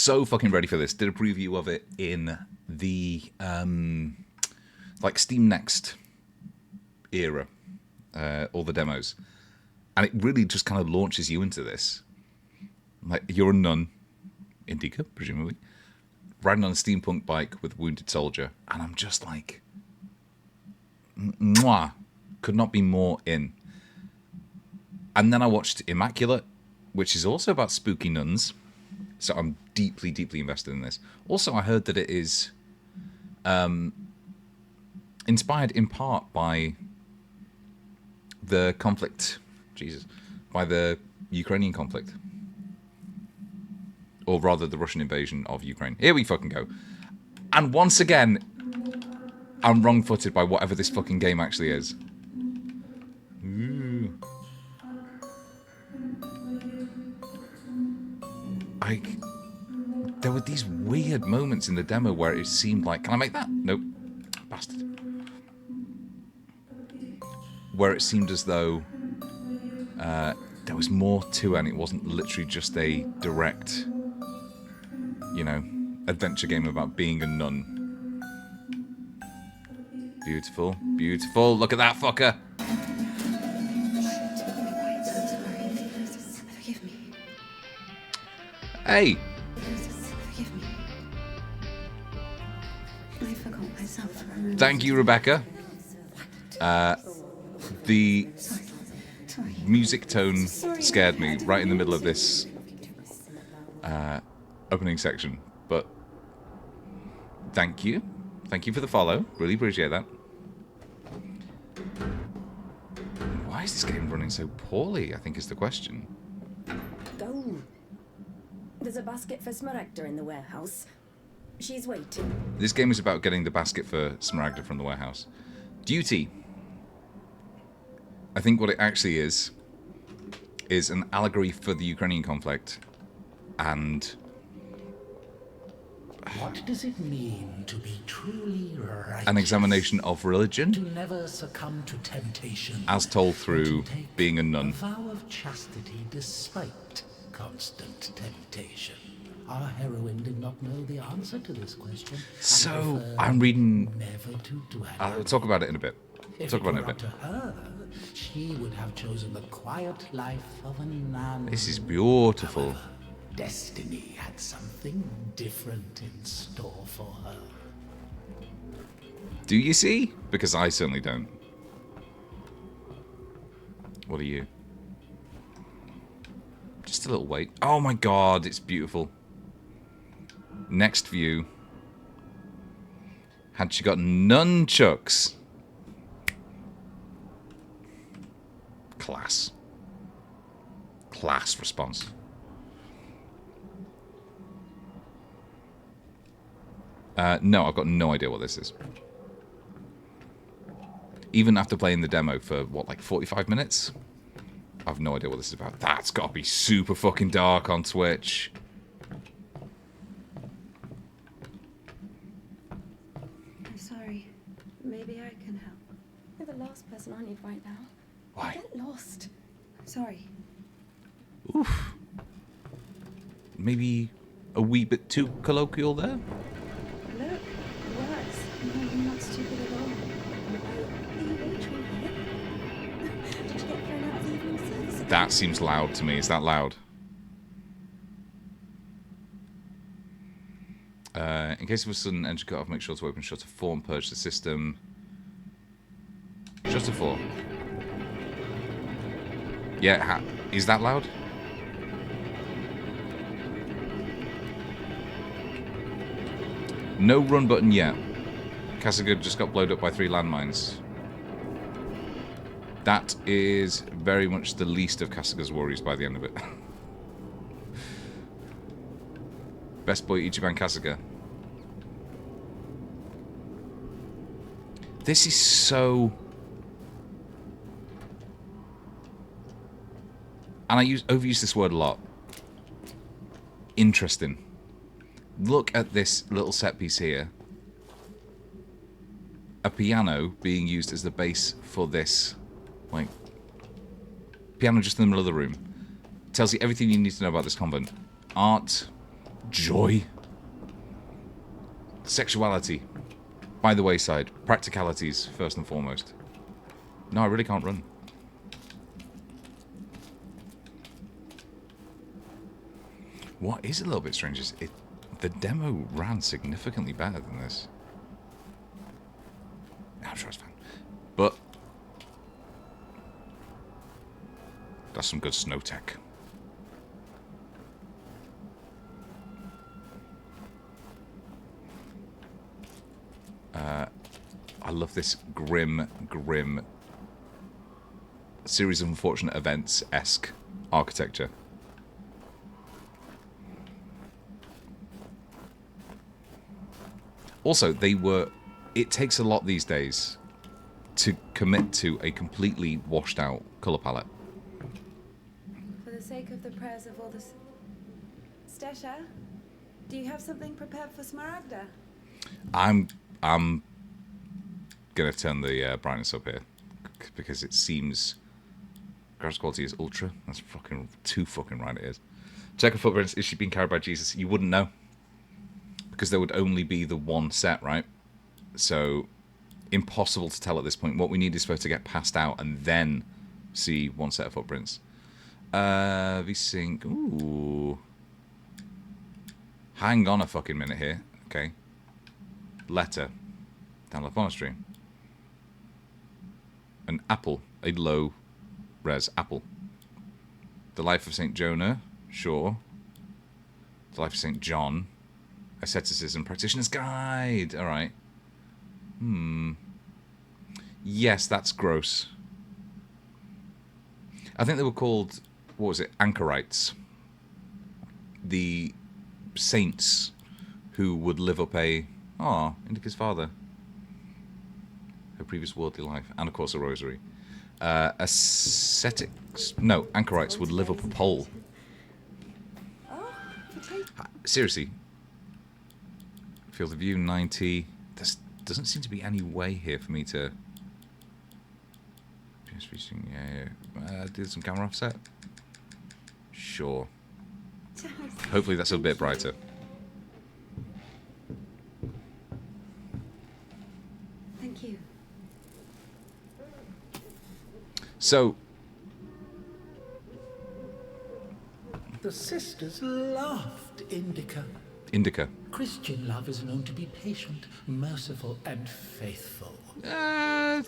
so fucking ready for this. Did a preview of it in the like Steam Next era, all the demos, and it really just kind of launches you into this. Like, you're a nun, INDIKA, presumably, riding on a steampunk bike with a wounded soldier, and I'm just like, mwah, could not be more in. And then I watched Immaculate, which is also about spooky nuns, so I'm deeply, deeply invested in this. Also, I heard that it is inspired in part by the conflict, by the Ukrainian conflict. Or rather, the Russian invasion of Ukraine. Here we fucking go. And once again, I'm wrong-footed by whatever this fucking game actually is. Ooh. There were these weird moments in the demo where it seemed like... Can I make that? Nope. Bastard. Where it seemed as though there was more to it, and it wasn't literally just a direct... you know, adventure game about being a nun. Beautiful, beautiful. Look at that fucker. Forgive me. Hey. Forgive me. I forgot myself. Thank you, Rebecca. The music tone scared me right in the middle of this opening section, but thank you for the follow, really appreciate that. Why is this game running so poorly, I think is the question. Go. There's a basket for Smaragda in the warehouse. She's waiting. This game is about getting the basket for Smaragda from the warehouse. Duty. I think what it actually is an allegory for the Ukrainian conflict, and what does it mean to be truly righteous? An examination of religion, to never succumb to temptation, as told through being a nun. A vow of chastity despite constant temptation. Our heroine did not know the answer to this question. So I'm reading. Never to dwell. I'll talk about it in a bit. If Talk about it it in were a up bit. to her, she would have chosen the quiet life of a nun. This is beautiful. However, destiny had something different in store for her. Do you see? Because I certainly don't. What are you? Just a little wait. Oh my god, it's beautiful. Next view. Had she got nunchucks? Class. Class response. No, I've got no idea what this is. Even after playing the demo for, what, like 45 minutes? I have no idea what this is about. That's got to be super fucking dark on Twitch. I'm sorry. Maybe I can help. You're the last person I need right now. Why? Get lost. I'm sorry. Oof. Maybe a wee bit too colloquial there? Look, it works. No, you're not stupid at all. Are you really trying to hit? Did you get thrown out of the evening service? That seems loud to me. Is that loud? In case of a sudden engine cut off, make sure to open shutter 4 and purge the system. Shutter 4. Yeah, is that loud? No run button yet. Kasuga just got blown up by 3 landmines. That is very much the least of Kasuga's worries by the end of it. Best boy Ichiban Kasuga. This is so... And I overuse this word a lot. Interesting. Look at this little set piece here. A piano being used as the base for this. Like, piano just in the middle of the room. Tells you everything you need to know about this convent. Art, Joy. Sexuality. By the wayside. Practicalities, first and foremost. No, I really can't run. What is a little bit strange is the demo ran significantly better than this. I'm sure it's fine. But that's some good snow tech. I love this grim series of unfortunate events-esque architecture. Also, it takes a lot these days to commit to a completely washed out colour palette. For the sake of the prayers of all the... Stesha, do you have something prepared for Smaragda? I'm gonna turn the brightness up here because it seems graphics quality is ultra. That's too fucking right it is. Check her footprints. Is she being carried by Jesus? You wouldn't know because there would only be the one set, right? So impossible to tell at this point. What we need is for her to get passed out and then see one set of footprints. VSync. Ooh. Hang on a fucking minute here. Okay. Letter. Download monastery. An apple. A low res apple. The Life of St. Jonah. Sure. The Life of St. John. Asceticism Practitioner's Guide. Alright. Yes, that's gross. I think they were called, what was it, anchorites. The saints who would live up Indika's father. Her previous worldly life. And of course a rosary. Anchorites would live up a pole. Seriously. Field of view 90. There doesn't seem to be any way here for me to... do some camera offset? Sure. Hopefully that's a bit brighter. Thank you. So... The sisters laughed, Indika. Indika. Christian love is known to be patient, merciful, and faithful.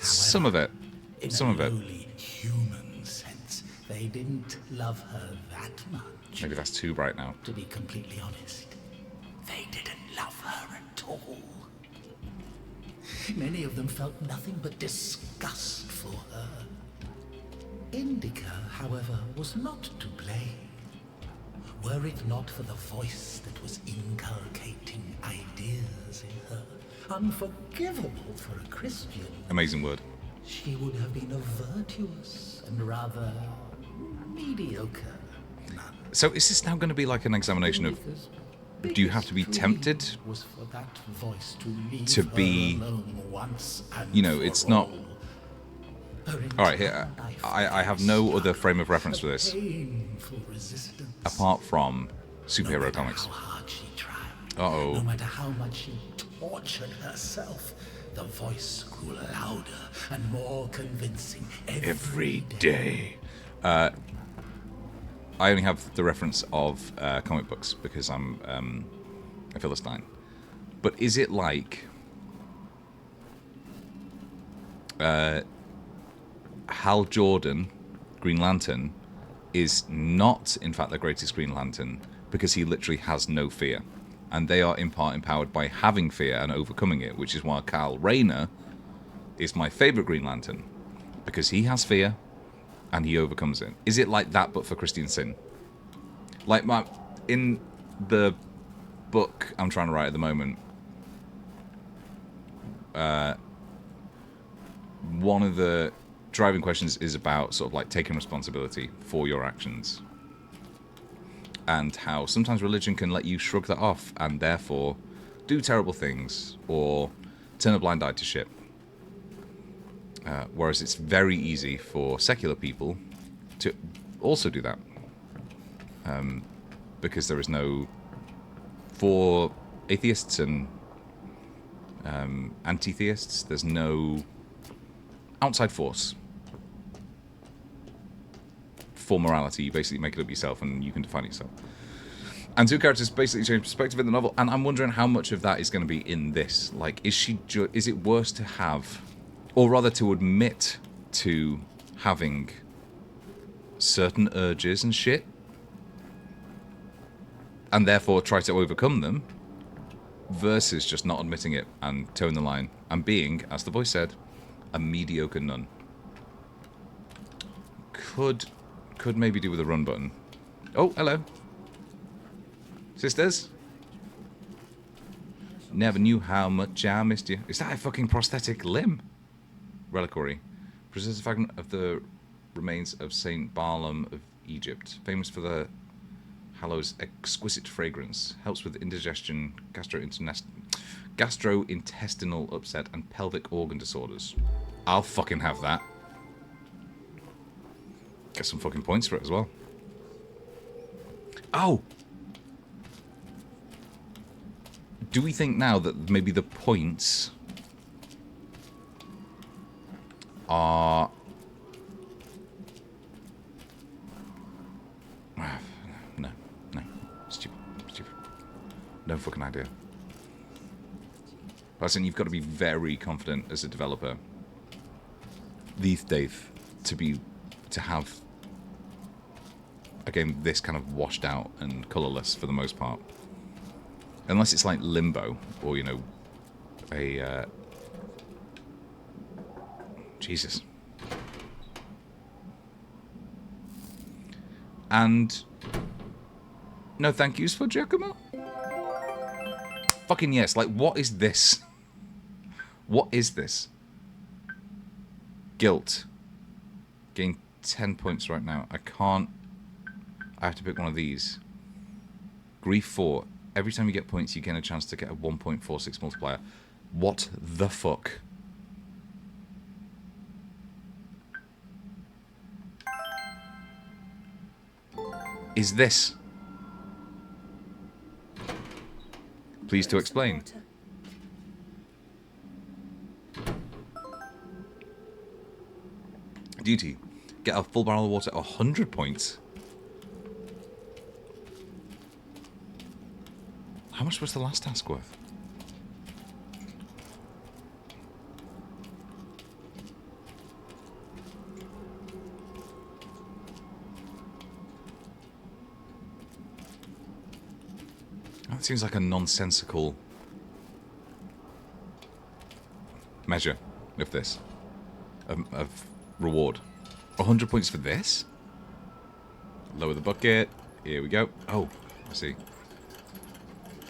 Some of it. In Some a of it. lowly human sense, they didn't love her that much. Maybe that's too bright now. To be completely honest, they didn't love her at all. Many of them felt nothing but disgust for her. Indika, however, was not to blame. Were it not for the voice that was inculcating ideas in her, unforgivable for a Christian, Amazing word. she would have been a virtuous and rather mediocre nun. So is this now going to be like an examination of... Indika's Do you have to be biggest tempted dream was for that voice to leave to her be... alone once and You know, for it's not... Her Alright, here, entire life I have no other frame of reference for this, painful resistance. apart from No superhero matter comics. how hard she tried, Uh-oh. no matter how much she tortured herself, the voice grew louder and more convincing every day. I only have the reference of comic books because I'm a Philistine. But is it like Hal Jordan, Green Lantern, is not in fact the greatest Green Lantern because he literally has no fear, and they are in part empowered by having fear and overcoming it, which is why Kyle Rayner is my favorite Green Lantern because he has fear and he overcomes it. Is it like that but for Christian sin? Like in the book I'm trying to write at the moment, one of the driving questions is about sort of like taking responsibility for your actions, and how sometimes religion can let you shrug that off and therefore do terrible things or turn a blind eye to shit. Whereas it's very easy for secular people to also do that, because there is no for atheists and anti-theists, there's no outside force for morality. You basically make it up yourself and you can define it yourself. And two characters basically change perspective in the novel, and I'm wondering how much of that is going to be in this. Like, is it worse to have, or rather to admit to having certain urges and shit, and therefore try to overcome them, versus just not admitting it and towing the line and being, as the voice said, a mediocre nun? Could maybe do with a run button. Oh, hello. Sisters? Never knew how much I missed you. Is that a fucking prosthetic limb? Reliquary. Preserves a fragment of the remains of Saint Barlaam of Egypt, famous for the hallow's exquisite fragrance. Helps with indigestion, gastrointestinal upset, and pelvic organ disorders. I'll fucking have that. Get some fucking points for it as well. Oh! Do we think now that maybe the points are... No. Stupid. No fucking idea. Listen, you've got to be very confident as a developer these days to have a game this kind of washed out and colourless for the most part. Unless it's like Limbo, or, you know, a... Jesus. And... no thank yous for Giacomo? Fucking yes, like, what is this? What is this? Guilt. Gain 10 points right now. I can't... I have to pick one of these. Grief 4. Every time you get points, you gain a chance to get a 1.46 multiplier. What the fuck? Is this? Please to explain. Duty. Get a full barrel of water, 100 points. How much was the last task worth? That seems like a nonsensical measure of this. Of reward. 100 points for this? Lower the bucket. Here we go. Oh, I see.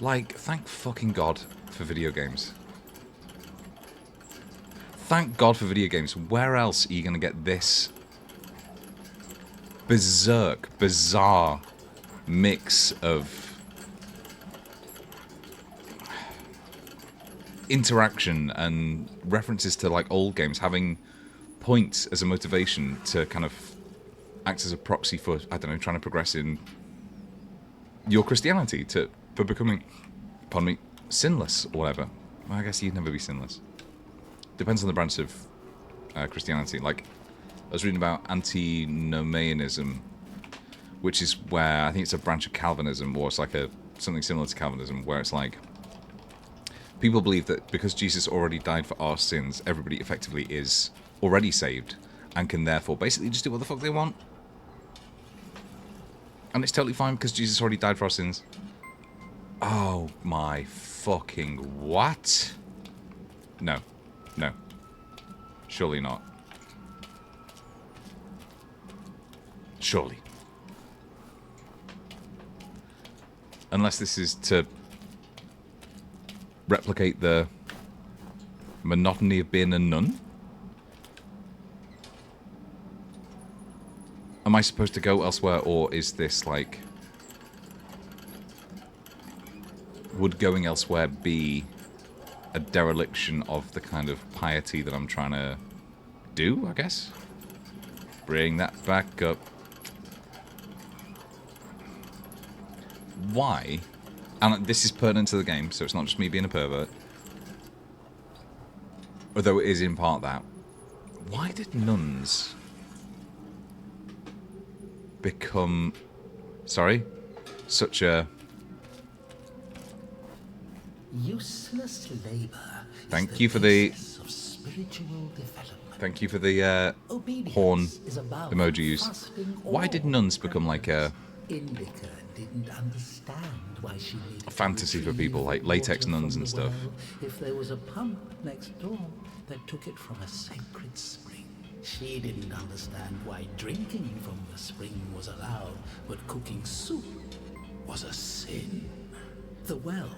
Like, thank fucking God for video games. Thank God for video games. Where else are you going to get this bizarre mix of interaction and references to, like, old games, having points as a motivation to kind of act as a proxy for, I don't know, trying to progress in your Christianity, for becoming, pardon me, sinless or whatever. Well, I guess you'd never be sinless. Depends on the branch of Christianity. Like, I was reading about antinomianism, which is where, I think it's a branch of Calvinism, or it's like something similar to Calvinism, where it's like, people believe that because Jesus already died for our sins, everybody effectively is already saved, and can therefore basically just do what the fuck they want. And it's totally fine because Jesus already died for our sins. Oh my fucking what? No. Surely not. Surely. Unless this is to replicate the monotony of being a nun? Am I supposed to go elsewhere, or is this like... would going elsewhere be a dereliction of the kind of piety that I'm trying to do, I guess? Bring that back up. Why And this is pertinent to the game, so it's not just me being a pervert. Although it is in part that. Why did nuns become... Sorry? Such a... Useless labor. Thank you for the... Of spiritual development. Thank you for the horn emoji use. Why did nuns become like a... INDIKA didn't understand why she needed a fantasy for people, like latex water nuns from and the stuff. well if there was a pump next door that took it from a sacred spring. She didn't understand why drinking from the spring was allowed, but cooking soup was a sin. The well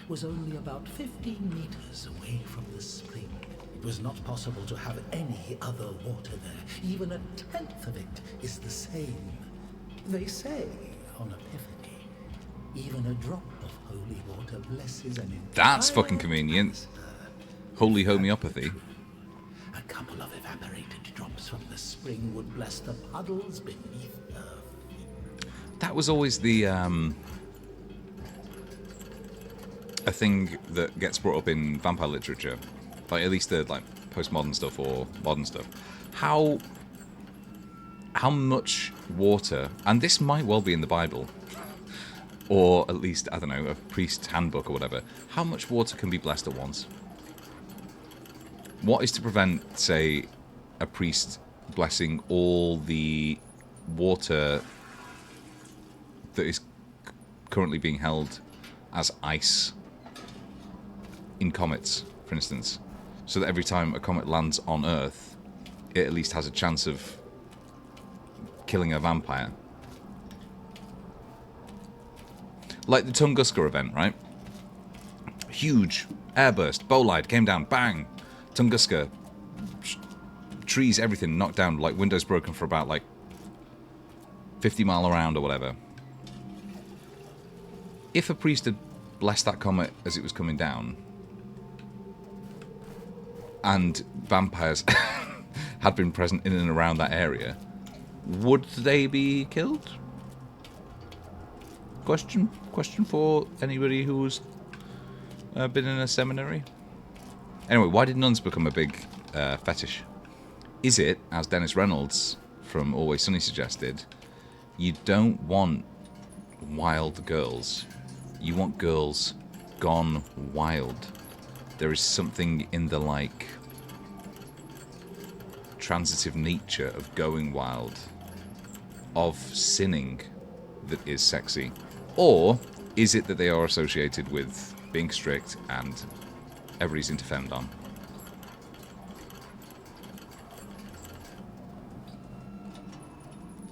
was only about 15 meters away from the spring. It was not possible to have any other water there. Even a tenth of it is the same. They say on Epiphany, even a drop of holy water blesses an entire... That's fucking convenient. Holy homeopathy. A couple of evaporated drops from the spring would bless the puddles beneath her feet. That was always the a thing that gets brought up in vampire literature, like at least the like postmodern stuff or modern stuff. How much water, and this might well be in the Bible, or at least, I don't know, a priest's handbook or whatever. How much water can be blessed at once? What is to prevent, say, a priest blessing all the water that is currently being held as ice in comets, for instance, so that every time a comet lands on Earth, it at least has a chance of killing a vampire? Like the Tunguska event, right? Huge airburst, bolide came down, bang! Tunguska, trees, everything knocked down, like windows broken for about like 50 mile around or whatever. If a priest had blessed that comet as it was coming down, and vampires had been present in and around that area, would they be killed? Question for anybody who's been in a seminary. Anyway, why did nuns become a big fetish? Is it, as Dennis Reynolds from Always Sunny suggested, you don't want wild girls. You want girls gone wild. There is something in the, like, transitive nature of going wild, of sinning, that is sexy. Or is it that they are associated with being strict and everybody's into femdom?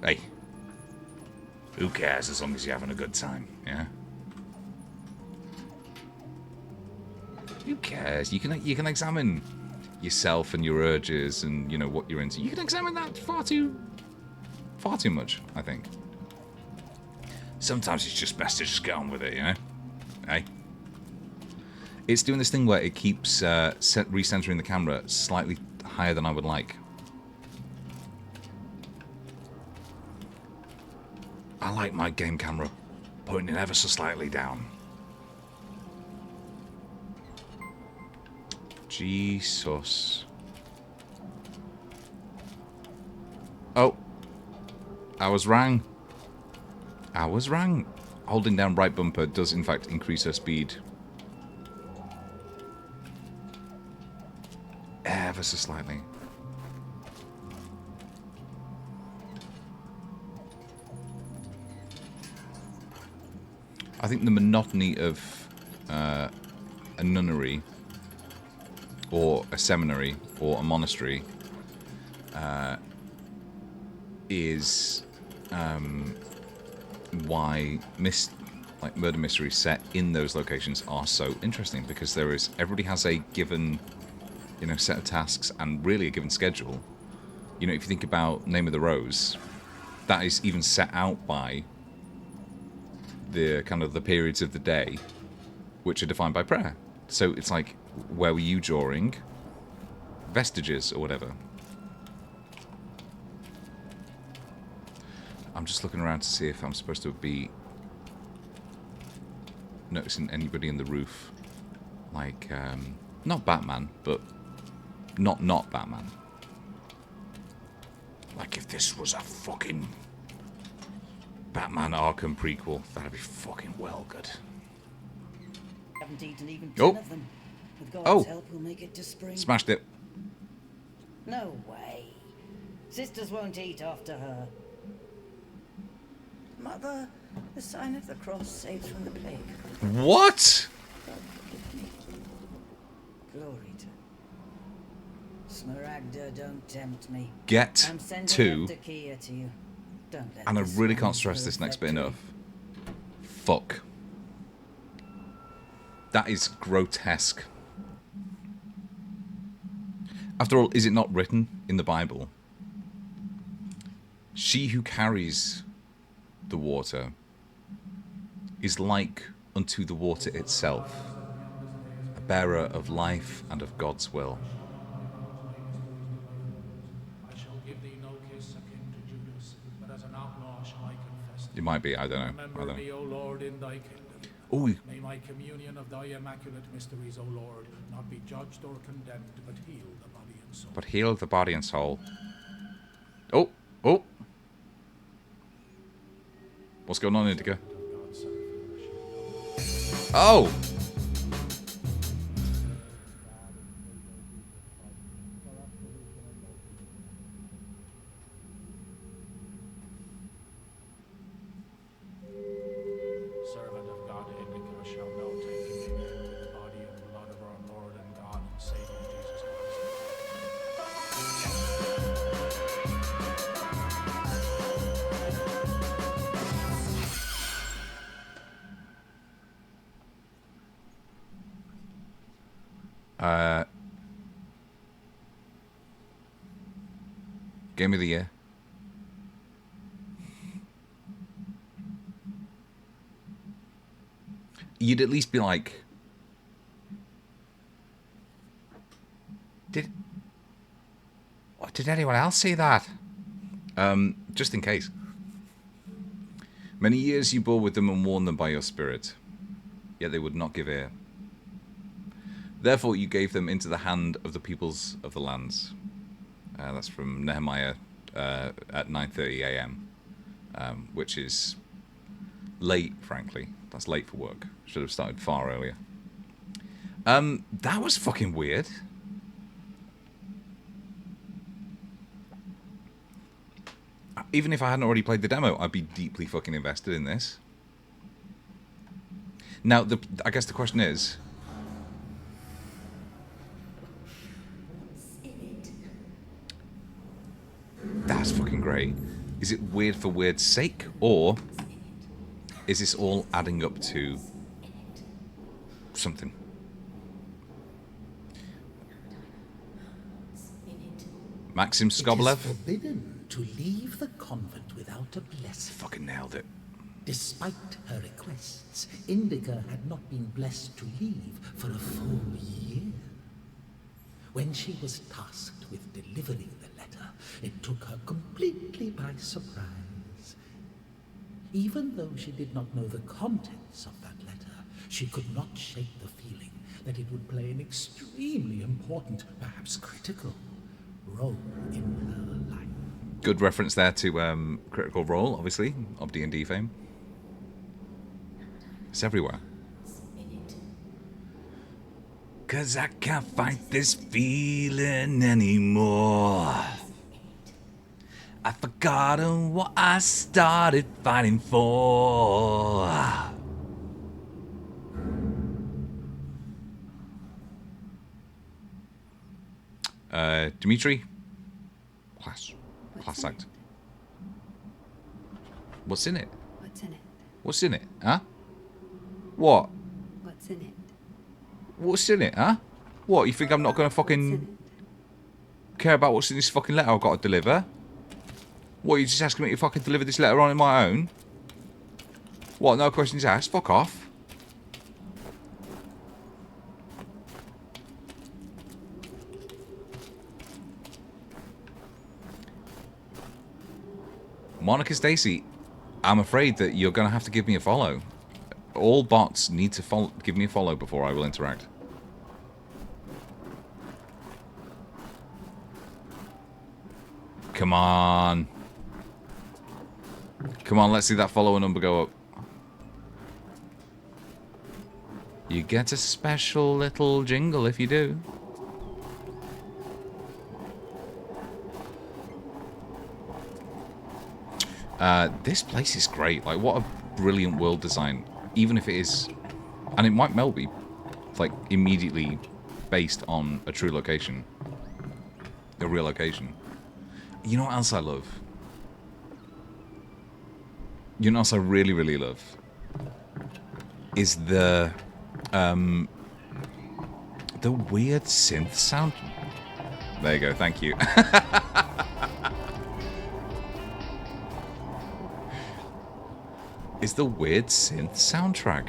Hey, who cares as long as you're having a good time, yeah? Who cares? You can examine yourself and your urges and, you know, what you're into. You can examine that far too much, I think. Sometimes it's just best to just get on with it, you know? Hey? It's doing this thing where it keeps recentering the camera slightly higher than I would like. I like my game camera pointing ever so slightly down. Jesus. Oh. I was wrong. Holding down right bumper does in fact increase her speed. Ever so slightly. I think the monotony of a nunnery or a seminary or a monastery is why murder mysteries set in those locations are so interesting, because everybody has a given, you know, set of tasks and really a given schedule. You know, if you think about Name of the Rose, that is even set out by the kind of the periods of the day which are defined by prayer. So it's like, where were you during vestiges or whatever? I'm just looking around to see if I'm supposed to be noticing anybody in the roof. Like, not Batman, but not Batman. Like if this was a fucking Batman Arkham prequel, that'd be fucking well good. Haven't eaten even 10 Oh. of them. With God's Oh. help, we'll make it to spring. Smashed it. No way. Sisters won't eat after her. Mother, the sign of the cross saves from the plague. What? God forgive me. Glory to Smaragda, don't tempt me. Get I'm sending to, Evdokia to you. Don't let and I this really one can't stress prove this next bit victory. enough. Fuck. That is grotesque. After all, is it not written in the Bible? She who carries the water is like unto the water itself, a bearer of life and of God's will. I shall give thee no kiss akin to Judas, but as an outlaw shall I confess thee. It might be, I don't know. Remember me, O Lord, in thy kingdom. Oh, May my communion of thy immaculate mysteries, O Lord, not be judged or condemned, but heal the body and soul. but heal the body and soul. Oh, oh. What's going on, Indika? Oh! Servant of God, Indika, shall now take communion with the body and blood of our Lord and God and Savior Jesus Christ. Game of the year. You'd at least be like, did anyone else see that? Just in case. Many years you bore with them and warned them by your spirit, yet they would not give ear. Therefore you gave them into the hand of the peoples of the lands. That's from Nehemiah at 9:30 a.m., which is late, frankly. That's late for work. Should have started far earlier. That was fucking weird. Even if I hadn't already played the demo, I'd be deeply fucking invested in this. Now, I guess the question is, that's fucking great. Is it weird for weird's sake, or is this all adding up to something? Maxim It is Skobelev? forbidden to leave the convent without a blessing. Fucking nailed it. Despite her requests, Indika had not been blessed to leave for a full year. When she was tasked with delivering the letter, it took her completely by surprise. Even though she did not know the contents of that letter, she could not shake the feeling that it would play an extremely important, perhaps critical, role in her life. Good reference there to Critical Role, obviously, of D&D fame. It's everywhere. 'Cause I can't fight this feeling anymore. I've forgotten what I started fighting for. Dimitri? Class in act. What's in it? What's in it? What's in it? Huh? What? What's in it? What's in it, huh? What, you think I'm not going to What's in fucking it? care about what's in this fucking letter I've got to deliver? What, you just asking me to fucking deliver this letter on my own? What, no questions asked? Fuck off. Monica Stacy, I'm afraid that you're going to have to give me a follow. all bots need to follow, give me a follow before I will interact. Come on. Come on, let's see that follower number go up. You get a special little jingle if you do. This place is great. Like, what a brilliant world design. Even if it is... And it might well be, like, immediately based on a true location. A real location. You know what else I love? You know what else I really, really love? Is the weird synth sound. There you go, thank you. Is the weird synth soundtrack.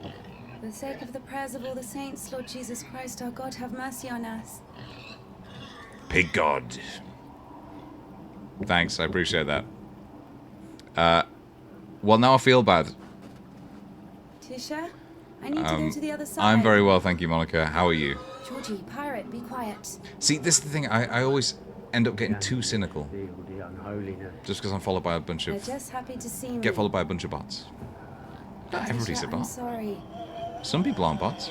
For the sake of the prayers of all the saints, Lord Jesus Christ, our God, have mercy on us. Pig God. Thanks, I appreciate that. Well, now I feel bad. Tisha, I need to go to the other side. I'm very well, thank you, Monica. How are you? Georgie, pirate, be quiet. See, this is the thing. I always end up getting too cynical. Just because I'm followed by a bunch They're of... just happy to see me. Get followed by a bunch of bots. Not everybody's a I'm bot. sorry. Some people aren't bots.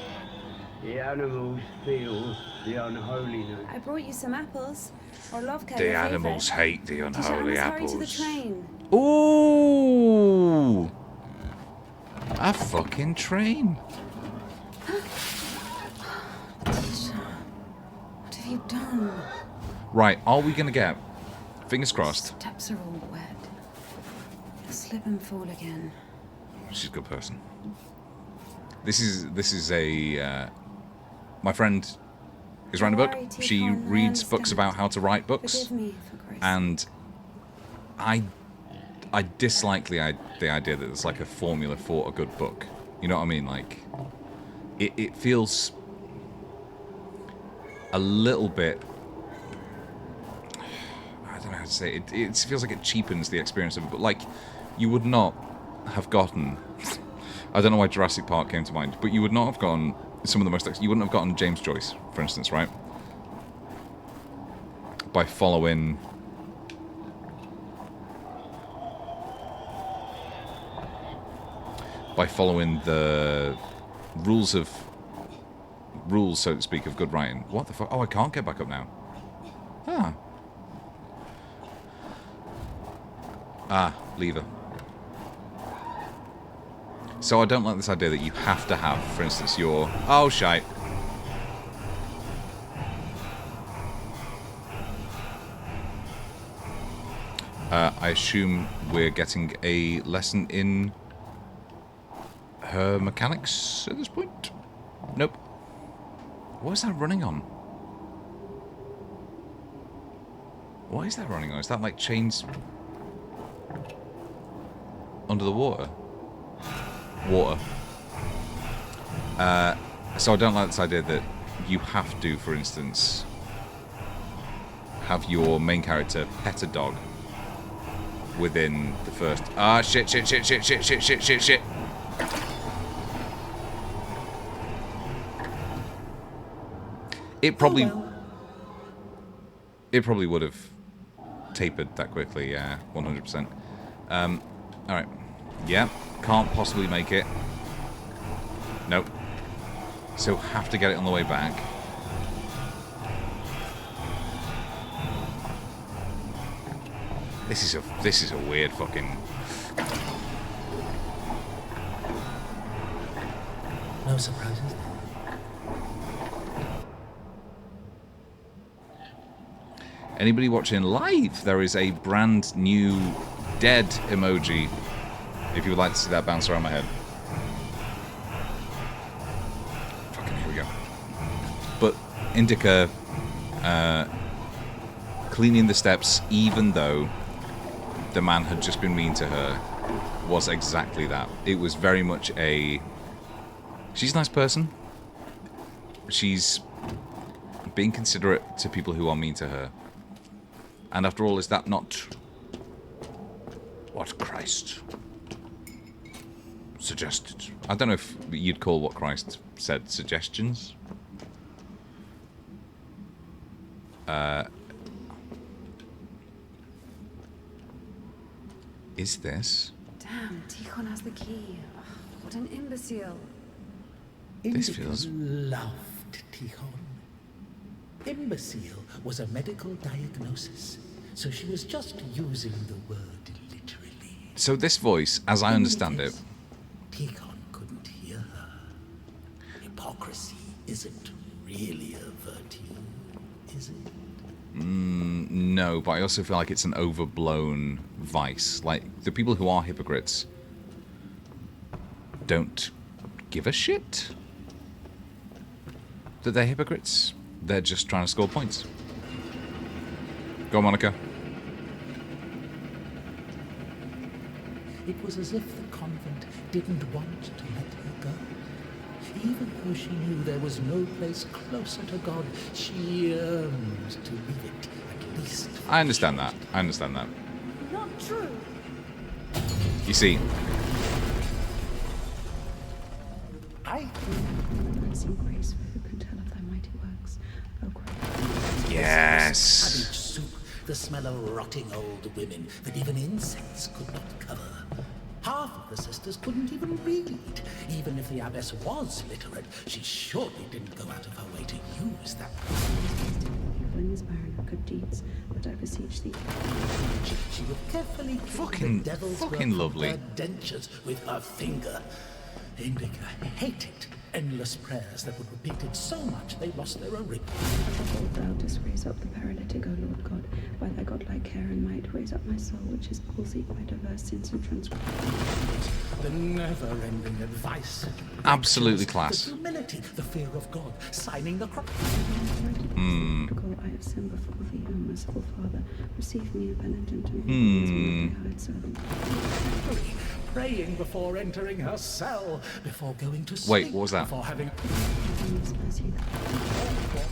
The animals feel the unholiness. I brought you some apples. Or Lovka, The your animals favorite. hate the Tisha, I unholy must hurry to the apples. train. Ooh! A fucking train. Tisha, what have you done? Right, are we gonna get... Fingers crossed. Steps are all wet. You'll slip and fall again. She's a good person. This is a... my friend is writing a book. Don't worry, She Tikhon, I reads books understand. about how to write books. Forgive me, for Christ's And I dislike the idea that there's like a formula for a good book. You know what I mean? Like, it feels a little bit... I don't know how to say it. It feels like it cheapens the experience of it. But like, you would not have gotten... I don't know why Jurassic Park came to mind, but you would not have gotten some of the most... You wouldn't have gotten James Joyce, for instance, right? By following... the rules, so to speak, of good writing. What the fuck? Oh, I can't get back up now. Lever. So I don't like this idea that you have to have, for instance, your... Oh, shite. I assume we're getting a lesson in her mechanics at this point? Nope. What is that running on? What is that running on? Is that like chains under the water? So I don't like this idea that you have to, for instance, have your main character pet a dog within the first... shit. It probably would have tapered that quickly, yeah, 100%. Alright. Yeah, can't possibly make it. Nope. So have to get it on the way back. This is a weird fucking... No surprises. Anybody watching live, there is a brand new dead emoji. If you would like to see that bounce around my head. Fucking here we go. But INDIKA cleaning the steps, even though the man had just been mean to her, was exactly that. It was very much a... She's a nice person. She's being considerate to people who are mean to her. And after all, is that not... what Christ suggested. I don't know if you'd call what Christ said suggestions. Is this? Damn, Tikhon has the key. Ugh, what an imbecile. This Indika feels- loved Tikhon. Imbecile was a medical diagnosis, so she was just using the word literally. So this voice, as I understand it, Tikhon couldn't hear her. Hypocrisy isn't really a virtue, is it? no, but I also feel like it's an overblown vice. Like, the people who are hypocrites don't give a shit that they're hypocrites. They're just trying to score points. Go on, Monica. It was as if the convent didn't want to let her go. Even though she knew there was no place closer to God, she yearned to leave it, at least. I understand that. I understand that. Not true. You see, Mercy and grace, for who can tell of thy mighty works? O Christ. yes. Cabbage soup, the smell of rotting old women that even insects could not cover. Half of the sisters couldn't even read. Even if the abbess was literate, she surely didn't go out of her way to use that. Evil is barren of good deeds, but I beseech thee. She would carefully keep Fucking- the devil's work fucking from lovely. her dentures with her finger. Indika hated endless prayers that would repeat it so much they lost their origin. Behold, thou didst raise up the paralytic, O Lord God, by thy godlike care and might, raise up my soul, which is palsied by diverse sins and transgressions. The never-ending advice. Absolutely The class. humility, the fear of God, signing the cross. I have sinned before thee, O merciful Father. Receive me, a penitent, and make me as thy hired servant. Praying before entering her cell, before going to sleep. Wait, what was that? Before having Have mercy.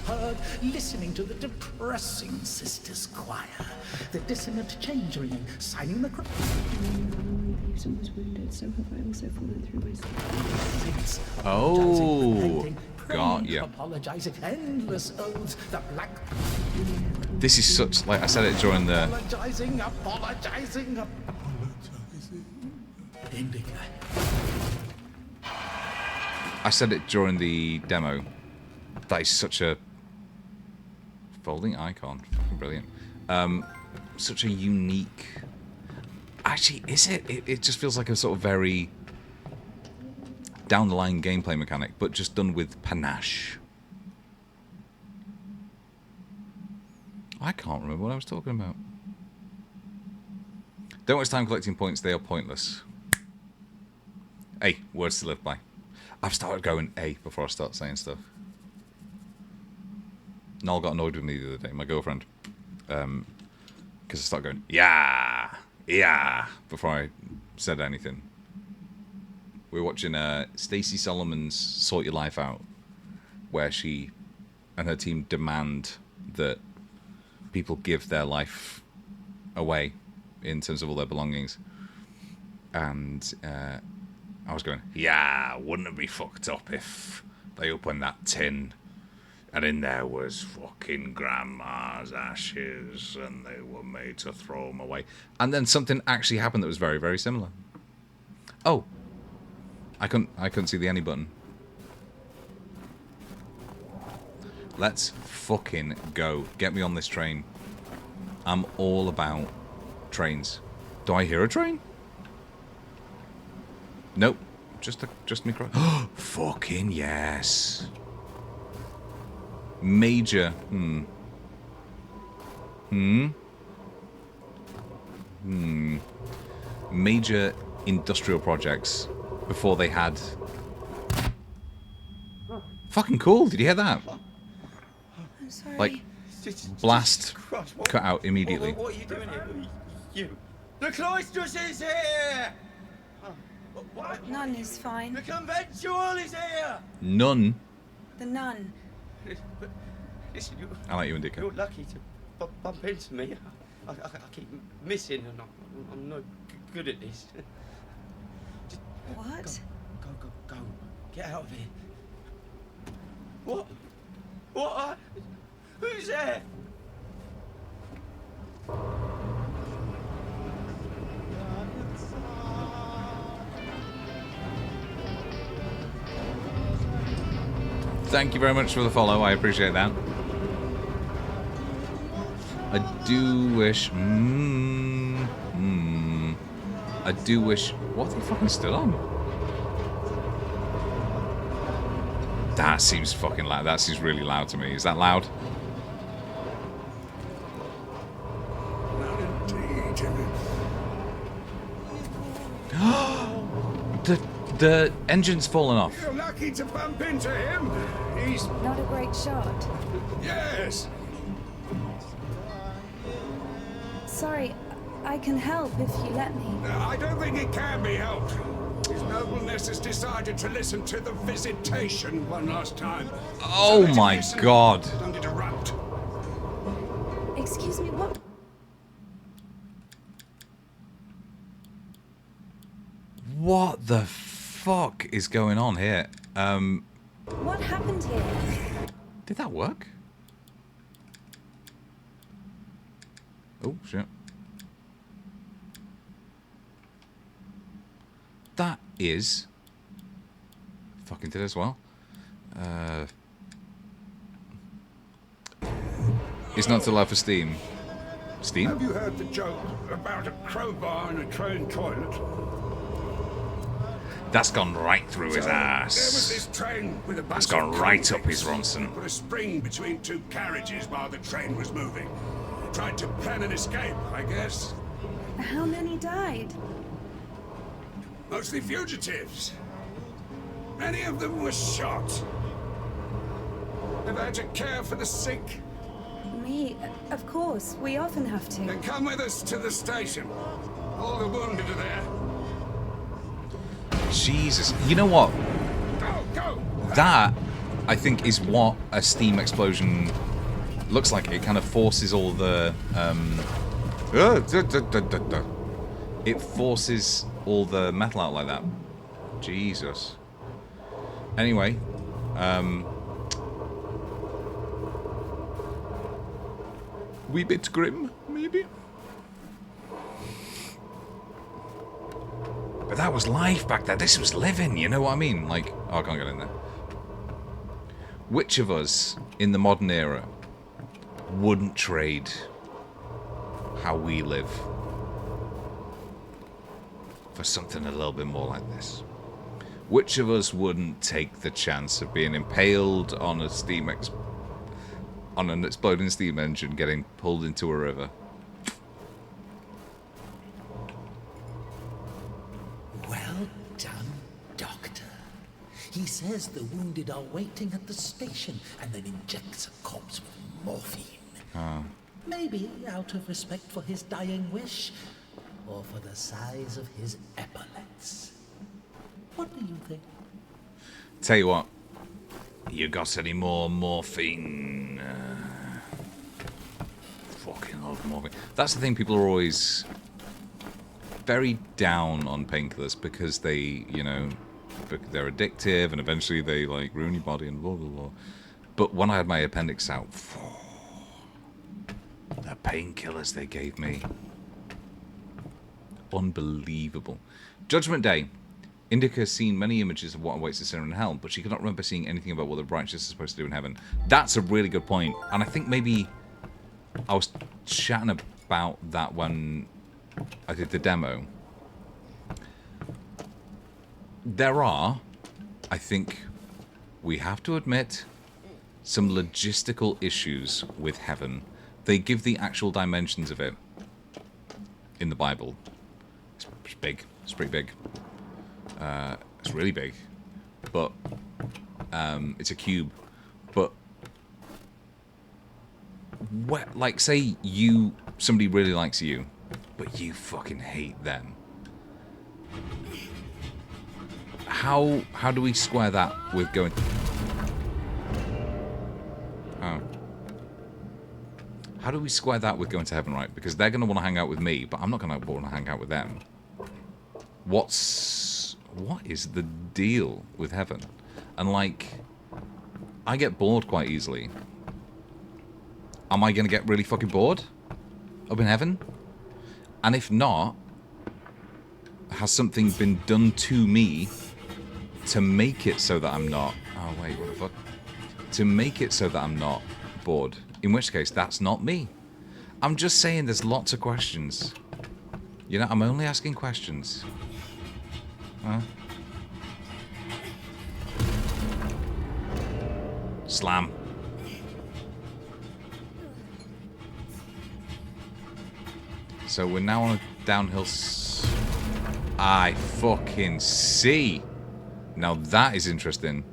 heard, listening to the depressing sisters' choir, the dissonant change ringing, signing the cross. Among thieves and was wounded, so have I also fallen through my sin. Saints, Oh, apologizing, repenting, got praying, ya. apologizing, endless oaths, the black. This is such, like I said it during the... Apologizing. Indika. I said it during the demo. That is such a folding icon. Fucking brilliant. Such a unique... Actually, is it? It just feels like a sort of very down-the-line gameplay mechanic, but just done with panache. I can't remember what I was talking about. Don't waste time collecting points, they are pointless. Hey, words to live by. I've started going A before I start saying stuff. Noel got annoyed with me the other day, my girlfriend. Because I started going, yeah, before I said anything. We were watching Stacey Solomon's Sort Your Life Out, where she and her team demand that people give their life away in terms of all their belongings. And I was going, yeah, wouldn't it be fucked up if they opened that tin and in there was fucking grandma's ashes and they were made to throw them away. And then something actually happened that was very, very similar. Oh, I couldn't see the any button. Let's fucking go. Get me on this train. I'm all about trains. Do I hear a train? Nope. Just me cry. Fucking yes. Major. Major industrial projects before they had. Fucking cool. Did you hear that? I'm sorry. Like, blast, Christ, cut out immediately. What are you doing here? You. The cloistress is here! What? None is fine. The conventual is here! None. The nun. Listen, I like you, Indika. you're lucky to bump into me. I keep missing and I'm no good at this. What? Go. Get out of here. What? What? Who's there? Thank you very much for the follow. I appreciate that. I do wish... I do wish... What are they fucking still on? That seems fucking loud. That seems really loud to me. Is that loud? The engine's fallen off. You're lucky to bump into him. He's... Not a great shot. Yes. Sorry, I can help if you let me. I don't think it can be helped. His nobleness has decided to listen to the visitation one last time. Oh let him my listen. god. Don't interrupt. Excuse me, what? What the fuck is going on here? What happened here? Did that work? Oh, shit. That is... Fucking did as well. It's not to allow for Steam. Steam? Have you heard the joke about a crowbar in a train toilet? That's gone right through his There was ass. this train with a bunch That's gone of right up convicts. his Ronson. Put a spring between two carriages while the train was moving. Tried to plan an escape, I guess. How many died? Mostly fugitives. Many of them were shot. Have had to care for the sick. Me? Of course. We often have to. Then come with us to the station. All the wounded are there. Jesus. You know what? Go! That, I think, is what a steam explosion looks like. It kind of forces all the... It forces all the metal out like that. Jesus. Anyway. Wee bit grim, maybe? But that was life back there. This was living, you know what I mean? Like, oh, I can't get in there. Which of us in the modern era wouldn't trade how we live for something a little bit more like this? Which of us wouldn't take the chance of being impaled on a on an exploding steam engine, getting pulled into a river? Well done, Doctor. He says the wounded are waiting at the station and then injects a corpse with morphine. Maybe out of respect for his dying wish, or for the size of his epaulets. What do you think? Tell you what, you got any more morphine? Fucking love morphine. That's the thing, people are always very down on painkillers because they, you know, they're addictive and eventually they like ruin your body and blah blah blah. But when I had my appendix out, the painkillers they gave me, unbelievable. Judgment Day. Indika has seen many images of what awaits the sinner in hell, but she cannot remember seeing anything about what the righteous are supposed to do in heaven. That's a really good point, and I think maybe I was chatting about that when I did the demo. There are, I think we have to admit, some logistical issues with heaven. They give the actual dimensions of it in the Bible. It's big. It's pretty big. It's really big, but it's a cube. But like, say somebody really likes you, but you fucking hate them. How do we square that with going? Oh. How do we square that with going to heaven, right? Because they're going to want to hang out with me, but I'm not going to want to hang out with them. What is the deal with heaven? And like, I get bored quite easily. Am I going to get really fucking bored up in heaven? And if not, has something been done to me to make it so that I'm not... Oh, wait, what the fuck? To make it so that I'm not bored. In which case, that's not me. I'm just saying there's lots of questions. You know, I'm only asking questions. Huh? Slam. So we're now on a downhill... I fucking see. Now that is interesting.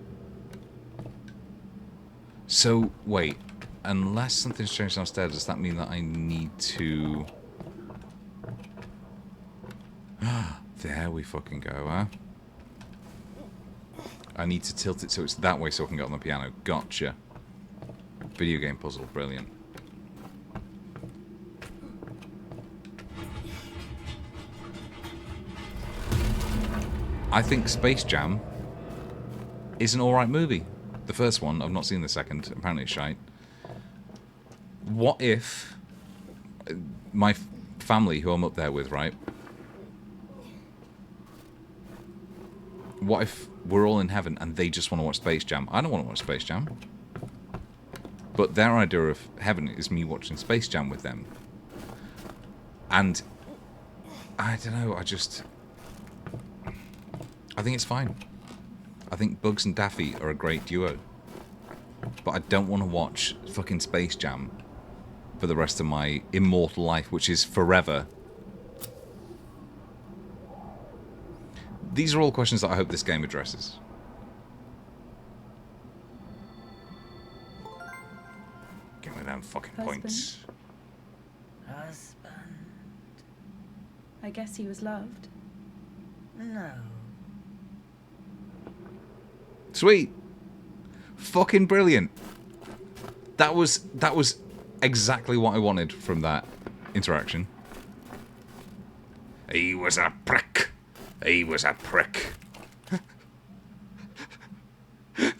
So, wait. Unless something's changed downstairs, does that mean that I need to... There we fucking go, huh? I need to tilt it so it's that way so I can get on the piano. Gotcha. Video game puzzle. Brilliant. I think Space Jam is an alright movie. The first one, I've not seen the second. Apparently it's shite. What if my family, who I'm up there with, right? What if we're all in heaven and they just want to watch Space Jam? I don't want to watch Space Jam. But their idea of heaven is me watching Space Jam with them. And I don't know, I think it's fine. I think Bugs and Daffy are a great duo. But I don't want to watch fucking Space Jam for the rest of my immortal life, which is forever. These are all questions that I hope this game addresses. Give me them fucking points. Husband. I guess he was loved. No. Sweet. Fucking brilliant. That was exactly what I wanted from that interaction. He was a prick. He was a prick.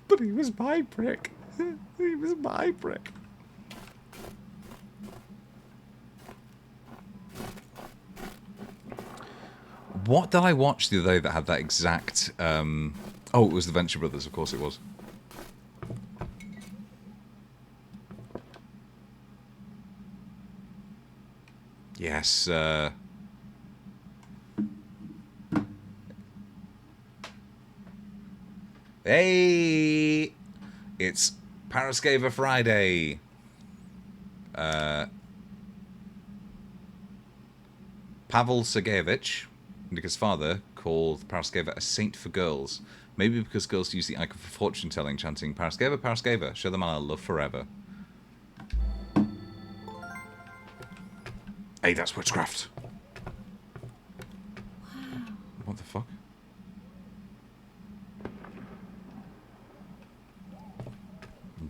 But he was my prick. He was my prick. What did I watch the other day that had that exact... Oh, it was the Venture Brothers, of course it was. Yes, Hey! It's Parasceva Friday. Pavel Sergeyevich, Indika's father, called Parasceva a saint for girls. Maybe because girls use the icon for fortune telling, chanting, Parasceva, Parasceva, show the man our love forever. Hey, that's witchcraft. Wow. What the fuck?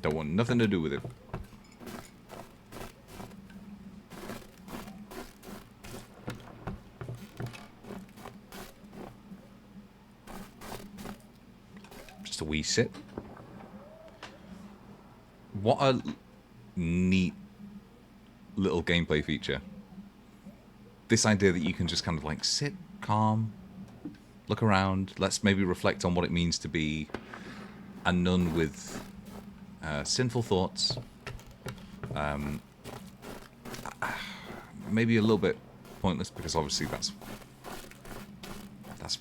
Don't want nothing to do with it. Just a wee sip. What a neat little gameplay feature. This idea that you can just kind of like sit calm, look around, let's maybe reflect on what it means to be a nun with sinful thoughts. Maybe a little bit pointless because obviously that's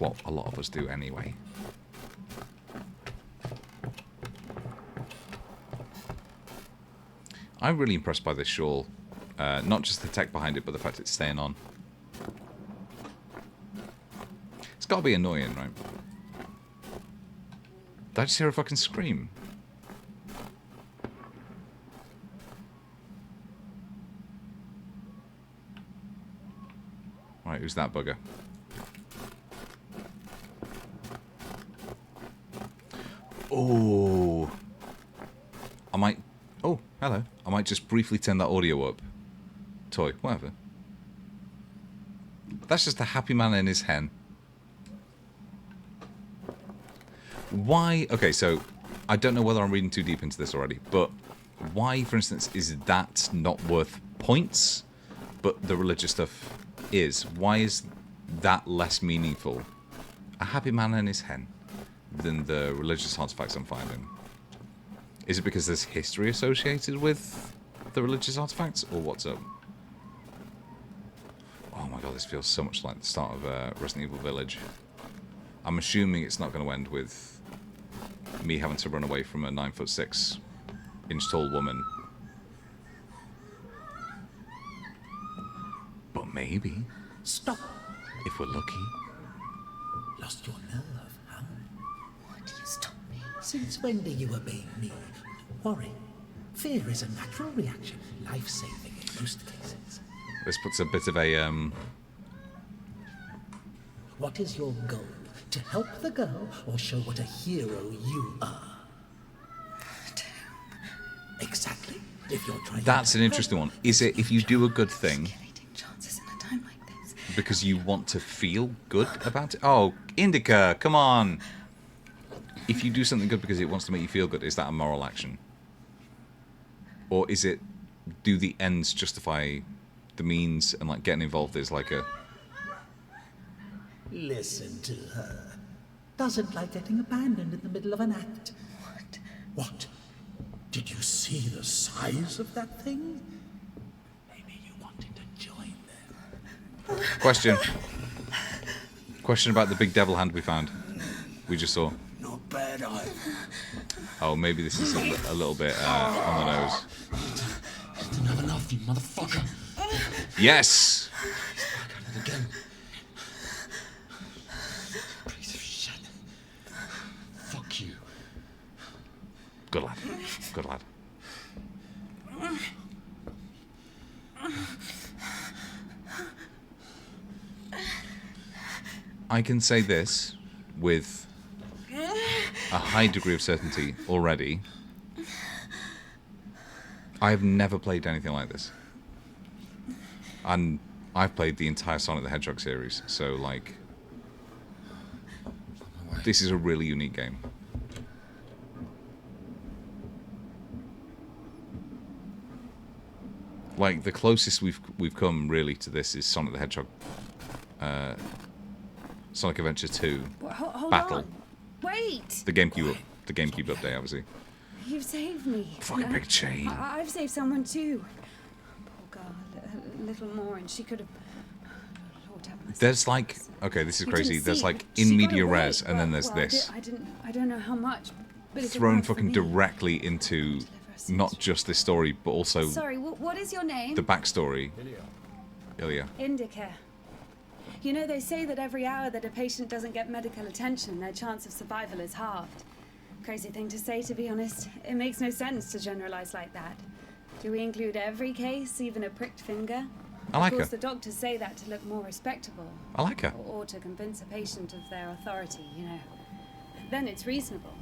what a lot of us do anyway. I'm really impressed by this shawl. Not just the tech behind it, but the fact it's staying on. It's got to be annoying, right? Did I just hear a fucking scream? Right, who's that bugger? Oh. I might... Oh, hello. I might just briefly turn that audio up. Toy, whatever. That's just a happy man and his hen. Why? Okay, so I don't know whether I'm reading too deep into this already, but why, for instance, is that not worth points, but the religious stuff is? Why is that less meaningful? A happy man and his hen than the religious artifacts I'm finding? Is it because there's history associated with the religious artifacts, or what's up? Oh my god, this feels so much like the start of Resident Evil Village. I'm assuming it's not going to end with me having to run away from a 9'6" tall woman. But maybe. Stop. If we're lucky. Lost your nerve, huh? Why do you stop me? Since when do you obey me? Worry. Fear is a natural reaction, life-saving in most cases. This puts a bit of a, What is your goal? To help the girl or show what a hero you are? Exactly. If you're trying That's an interesting one. Is it if you do a good thing Chances in a time like this. because you want to feel good about it? Oh, INDIKA, come on! If you do something good because it wants to make you feel good, is that a moral action? Or is it, do the ends justify the means, and like getting involved is like a... Listen to her. Doesn't like getting abandoned in the middle of an act. What? What? Did you see the size of that thing? Maybe you wanted to join them. Question. Question about the big devil hand we found. We just saw. Not bad either. Oh, maybe this is a little bit on the nose. Didn't have enough, you motherfucker. Yes! Back at it again. Piece of shit. Fuck you. Good lad. Good lad. I can say this with a high degree of certainty already. I've never played anything like this. And I've played the entire Sonic the Hedgehog series, so like... This is a really unique game. Like, the closest we've come really to this is Sonic the Hedgehog, Sonic Adventure 2 Hold Battle. on. Wait! The GameCube update, obviously. You've saved me. Fucking big chain. I've saved someone too. Poor girl, a little more, and she could have. Lord have mercy. There's like, okay, this is You crazy. didn't There's see like it. She in got media away. res, and then there's Well, this I don't know how much, but it's thrown arrived for fucking me. directly into not just this story, but also Sorry, what is your name? the backstory. Ilya. INDIKA. You know, they say that every hour that a patient doesn't get medical attention, their chance of survival is halved. Crazy thing to say, to be honest. It makes no sense to generalize like that. Do we include every case, even a pricked finger? I like Of course, her. the doctors say that to look more respectable. I like her. Or to convince a patient of their authority, you know. Then it's reasonable.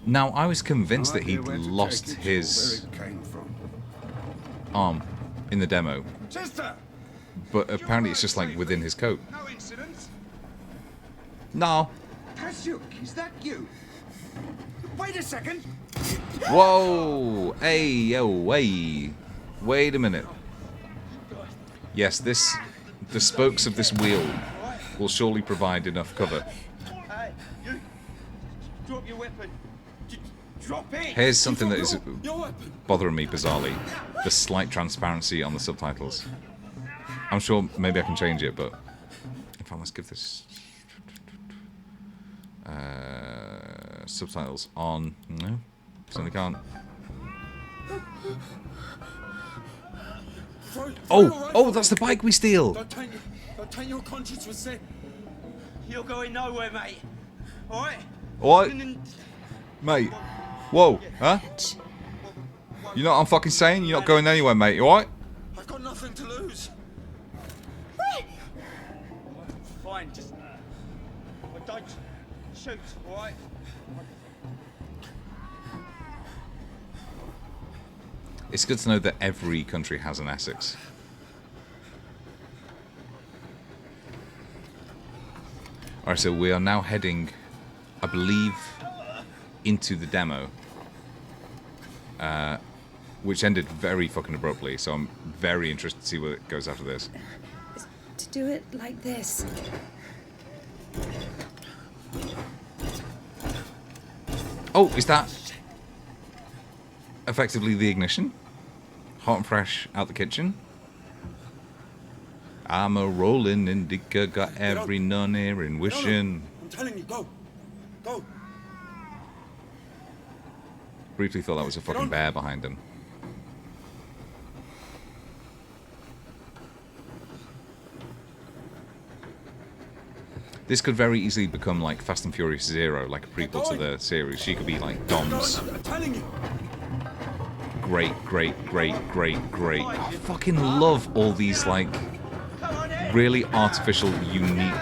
Now, I was convinced that No idea he'd where to lost take it or his where it came from. arm in the demo, Sister! but apparently it's just like within his coat. No incidents? No. Kashyuk, is that you? Wait a second! Whoa! Hey, yo, way. Wait a minute. Yes, the spokes of this wheel will surely provide enough cover. Hey, you. Drop your weapon. Drop it. Here's something that is Your weapon. bothering me bizarrely. The slight transparency on the subtitles. I'm sure maybe I can change it, but... In fact, let's give this... subtitles on... No, certainly can't. Oh, that's the bike we steal! Don't taint your conscience with sin. You're going nowhere, mate. Alright? What? Mate. Whoa, huh? You know what I'm fucking saying? You're not going anywhere, mate, you alright? I've got nothing to lose. Fine, just... don't shoot, alright? It's good to know that every country has an Essex. Alright, so we are now heading, I believe, into the demo, which ended very fucking abruptly. So I'm very interested to see where it goes after this. To do it like this. Oh, is that effectively the ignition? Hot and fresh out the kitchen. I'm a rolling indica, got every nun here in wishing. I'm telling you, go. Go. Briefly thought that was a fucking bear behind him. This could very easily become like Fast and Furious 0, like a prequel to the series. She could be like Dom's. I'm telling you. Great. I fucking love all these like really artificial, unique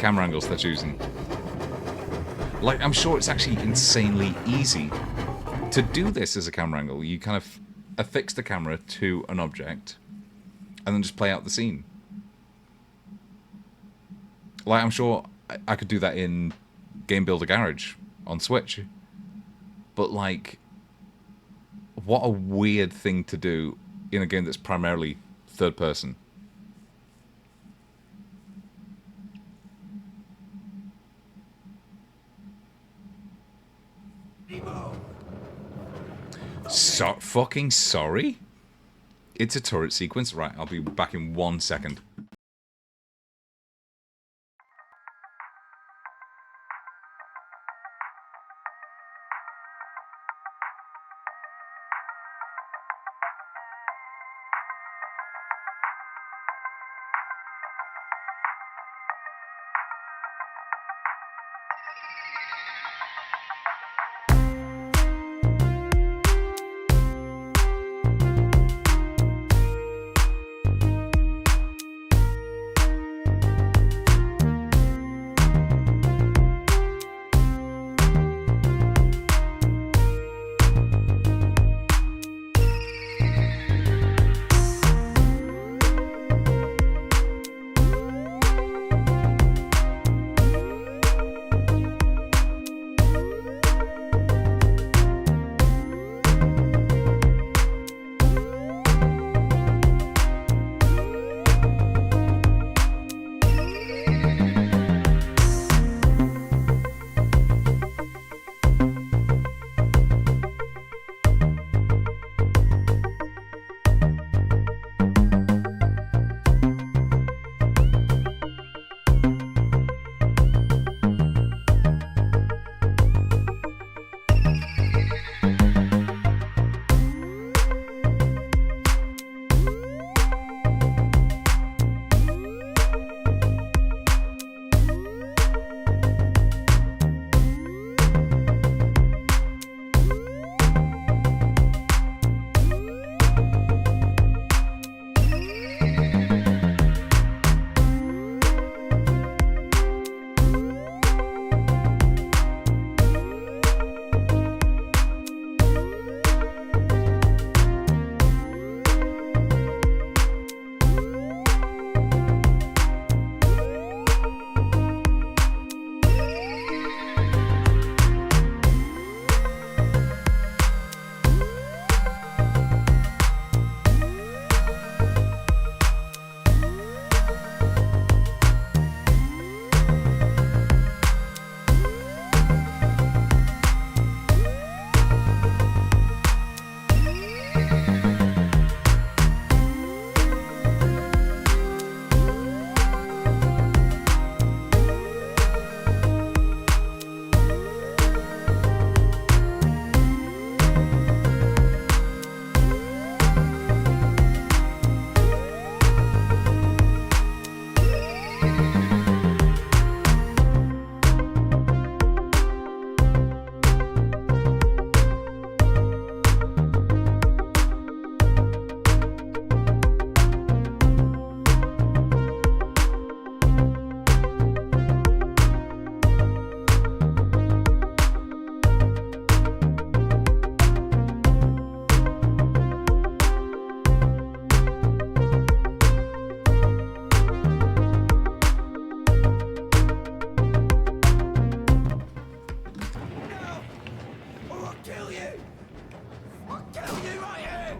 camera angles they're choosing. Like, I'm sure it's actually insanely easy to do this as a camera angle. You kind of affix the camera to an object and then just play out the scene. Like, I'm sure I could do that in Game Builder Garage on Switch. But, like, what a weird thing to do in a game that's primarily third person. So fucking sorry? It's a turret sequence. Right, I'll be back in 1 second.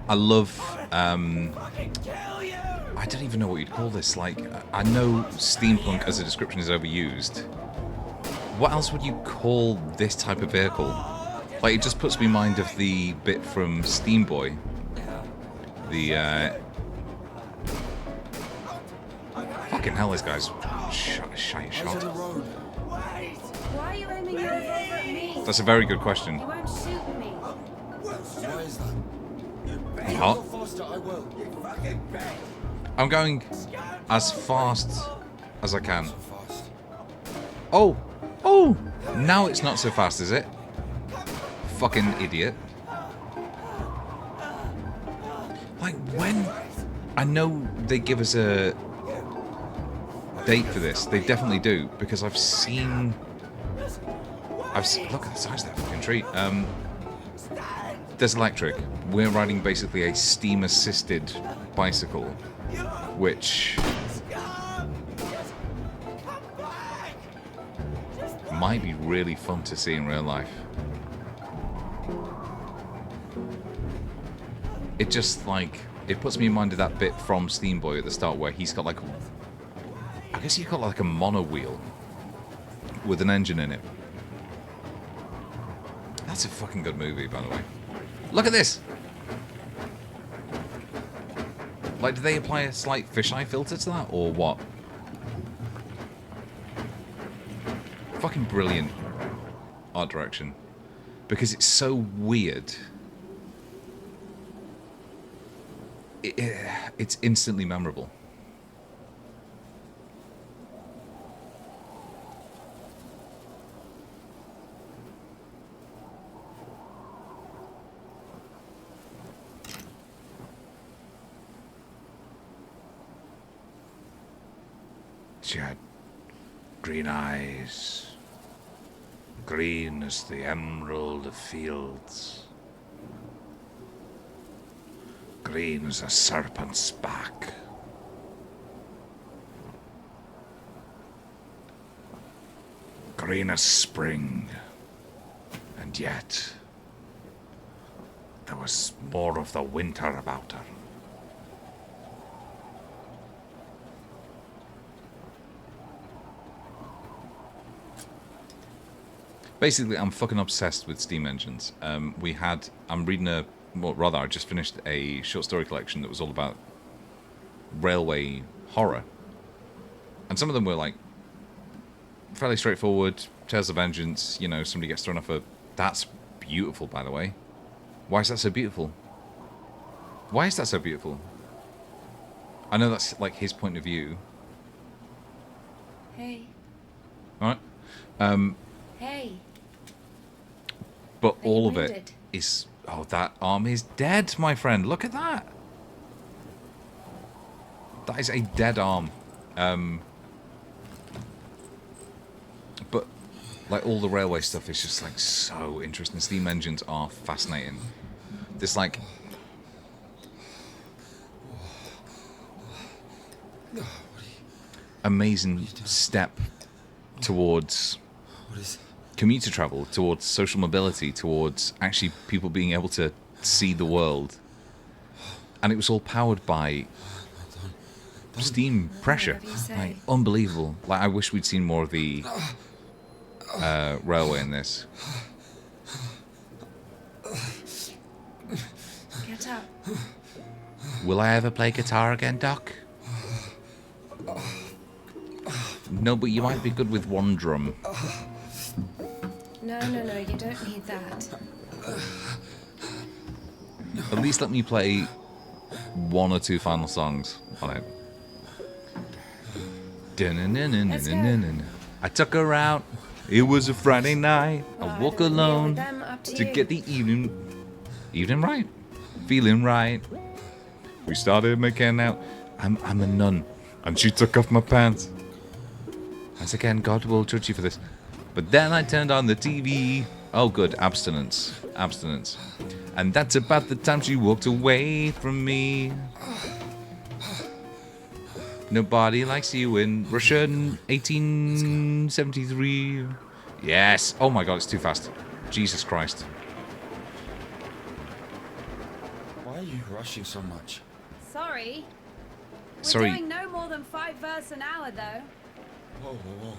I love. I don't even know what you'd call this. Like, I know steampunk as a description is overused. What else would you call this type of vehicle? Like, it just puts me in mind of the bit from Steam Boy. The, fucking hell, this guy's shite shot. Why are you aiming your revolver at me? That's a very good question. You won't shoot me. Why is that? What? Faster, I will. I'm going as fast as I can. Fast. Oh! Oh! Now it's not so fast, is it? Fucking idiot. Like, when... I know they give us a date for this. They definitely do, because I've seen... Look at the size of that fucking tree. There's electric. We're riding basically a steam-assisted bicycle, which might be really fun to see in real life. It just, like, it puts me in mind of that bit from Steam Boy at the start where he's got, like, I guess he's got, like, a mono wheel with an engine in it. That's a fucking good movie, by the way. Look at this! Like, do they apply a slight fisheye filter to that, or what? Fucking brilliant art direction. Because it's so weird. It's instantly memorable. She had green eyes, green as the emerald of fields, green as a serpent's back. Green as spring, and yet there was more of the winter about her. Basically, I'm fucking obsessed with steam engines. I'm reading I just finished a short story collection that was all about railway horror. And some of them were, like, fairly straightforward, tales of vengeance, you know, somebody gets thrown off a... That's beautiful, by the way. Why is that so beautiful? Why is that so beautiful? I know that's, like, his point of view. Hey. Alright? Hey. But all of wounded? it is... Oh, that arm is dead, my friend. Look at that. That is a dead arm. But, like, all the railway stuff is just, like, so interesting. Steam engines are fascinating. This, like... amazing step towards commuter travel, towards social mobility, towards actually people being able to see the world. And it was all powered by steam pressure. Like, unbelievable. Like, I wish we'd seen more of the railway in this. Get up. Will I ever play guitar again, Doc? No, but you might be good with one drum. No, you don't need that. At least let me play one or two final songs on it. Let's go. I took her out. It was a Friday night. I woke alone Them up to to you. get the evening right. Feeling right. We started making out. I'm a nun, and she took off my pants. As again, God will judge you for this. But then I turned on the TV. Oh, good, abstinence. And that's about the time she walked away from me. Nobody likes you in Russia in 1873. Yes. Oh my God, it's too fast. Jesus Christ. Why are you rushing so much? Sorry. We're Sorry. doing no more than 5 verse an hour, though. Whoa, whoa, whoa.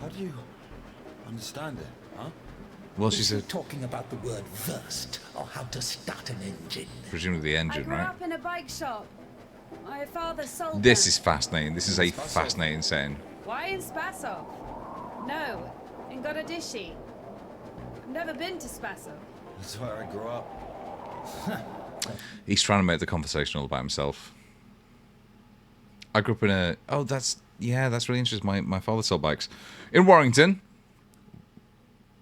How do you understand it, huh? Well, she Is he said, talking about the word versed or how to start an engine? presumably the I engine, grew right? up in a bike shop. My father sold This them. is fascinating. This is a fascinating setting. Why in Spasov? No, in Gorodishi. I've never been to Spasov. That's where I grew up. He's trying to make the conversation all about himself. I grew up in a... Oh, that's really interesting. My father sold bikes. In Warrington.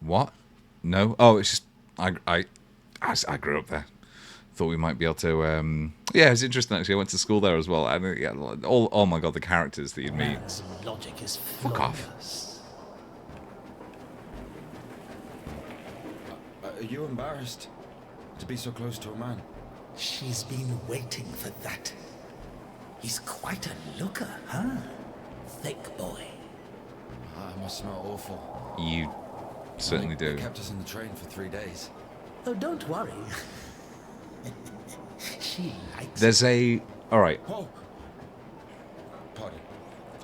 What? No? Oh, it's just... I grew up there. Thought we might be able to... Yeah, it's interesting, actually. I went to school there as well. And yeah, oh my God, the characters that you'd meet. Man's logic is Fuck off. flawless. Are you embarrassed to be so close to a man? She's been waiting for that. He's quite a looker, huh? Thick boy. I must smell awful. You certainly They do. kept us in the train for 3 days. Oh, don't worry. She likes There's a... All right. Whoa! Pardon.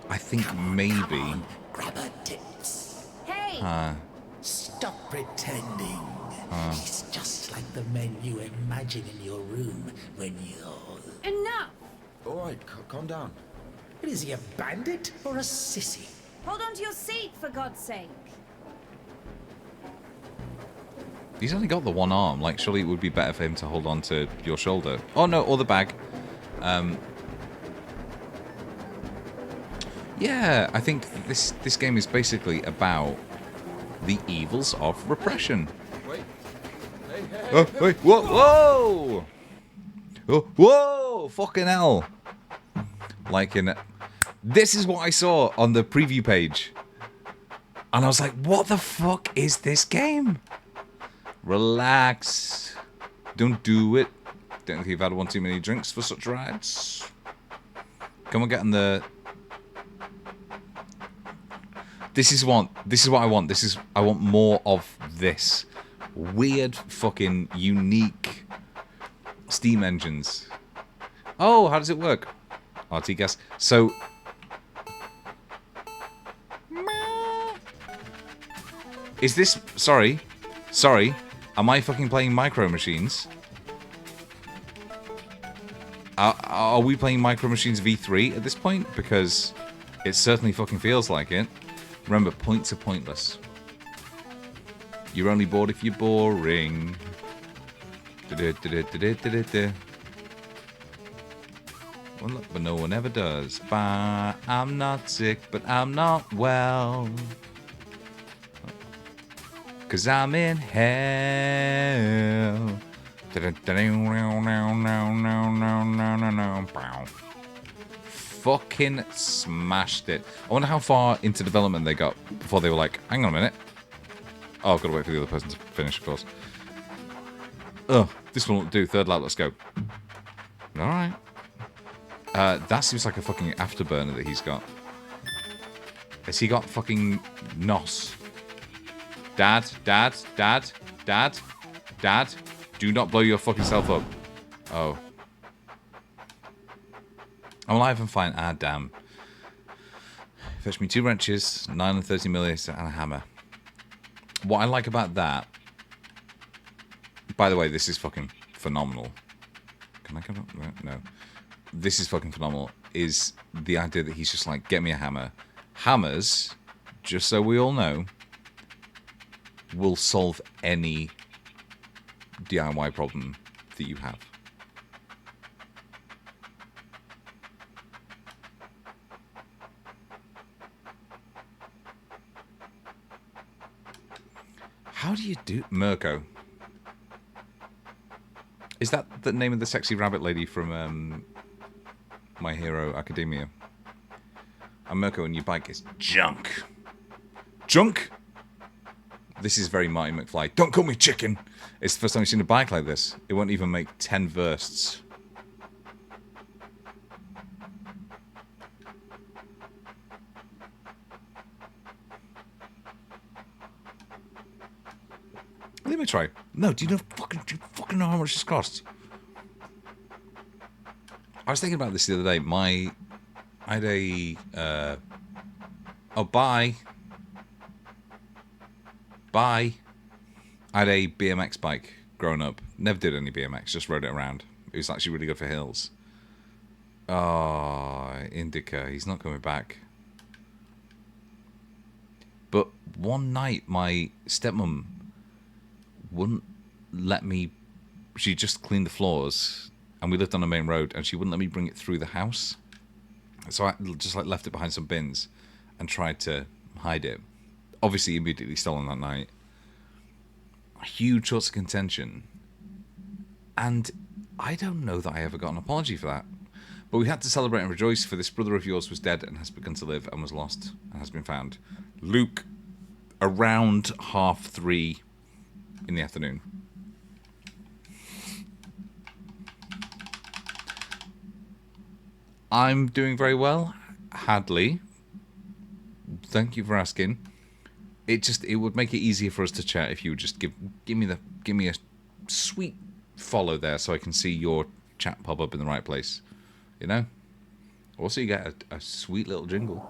I think Come maybe... on, grab her tits. Hey! Stop pretending. He's just like the men you imagine in your room when you're... Enough! All right, calm down. Is he a bandit or a sissy? Hold on to your seat, for God's sake. He's only got the one arm. Like, surely it would be better for him to hold on to your shoulder. Oh, no, or the bag. Yeah, I think this game is basically about the evils of repression. Wait. Hey. Oh, wait, whoa, whoa! Oh, whoa! Fucking hell! Like in... This is what I saw on the preview page. And I was like, what the fuck is this game? Relax. Don't do it. Don't think you've had one too many drinks for such rides. Come on, get in the... This is what I want. I want more of this. Weird, fucking, unique steam engines. Oh, how does it work? RT gas. So... Is this... Sorry. Am I fucking playing Micro Machines? Are we playing Micro Machines V3 at this point? Because it certainly fucking feels like it. Remember, points are pointless. You're only bored if you're boring. Well, look, but no one ever does. Bah, I'm not sick, but I'm not well. 'Cause I'm in hell. Fucking smashed it. I wonder how far into development they got before they were like, hang on a minute. Oh, I've got to wait for the other person to finish, of course. Ugh, this one will do. Third lap, let's go. Alright. That seems like a fucking afterburner that he's got. Has he got fucking NOS? Dad, do not blow your fucking self up. Oh. I'm alive and fine. Ah, damn. Fetch me 2 wrenches, 9 and 30 millimeters, and a hammer. What I like about that... By the way, this is fucking phenomenal. Can I come up? No. This is fucking phenomenal. Is the idea that he's just like, get me a hammer. Hammers, just so we all know, will solve any DIY problem that you have. How do you do... Mirko. Is that the name of the sexy rabbit lady from My Hero Academia? And Mirko, and your bike is junk. Junk? This is very Marty McFly. Don't call me chicken. It's the first time I've seen a bike like this. It won't even make 10 versts. Let me try. No, do you fucking know how much this costs? I was thinking about this the other day. I had a bye. I had a BMX bike growing up. Never did any BMX, just rode it around. It was actually really good for hills. Oh, INDIKA, he's not coming back. But one night, my stepmom wouldn't let me. She just cleaned the floors, and we lived on a main road, and she wouldn't let me bring it through the house. So I just like left it behind some bins, and tried to hide it. Obviously, immediately stolen that night. Huge sorts of contention, and I don't know that I ever got an apology for that. But we had to celebrate and rejoice, for this brother of yours was dead and has begun to live, and was lost and has been found. Luke, around 3:30 in the afternoon. I'm doing very well. Hadley, thank you for asking. It would make it easier for us to chat if you would just give me a sweet follow there, so I can see your chat pop up in the right place. You know? Also, you get a sweet little jingle.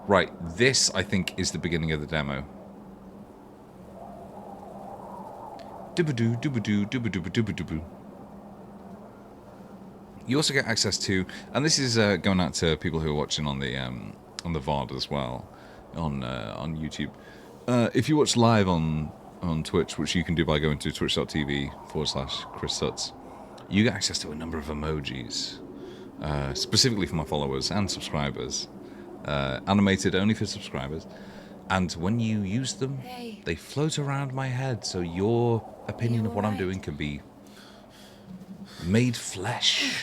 Right, this, I think, is the beginning of the demo. Doo-ba-doo, doo-ba-doo, doo-ba-doo, doo-ba-doo. You also get access to, and this is going out to people who are watching on the VOD as well, on YouTube. If you watch live on Twitch, which you can do by going to twitch.tv/Chris Sutts, you get access to a number of emojis, specifically for my followers and subscribers, animated only for subscribers. And when you use them, they float around my head, so your opinion of what I'm doing can be made flesh,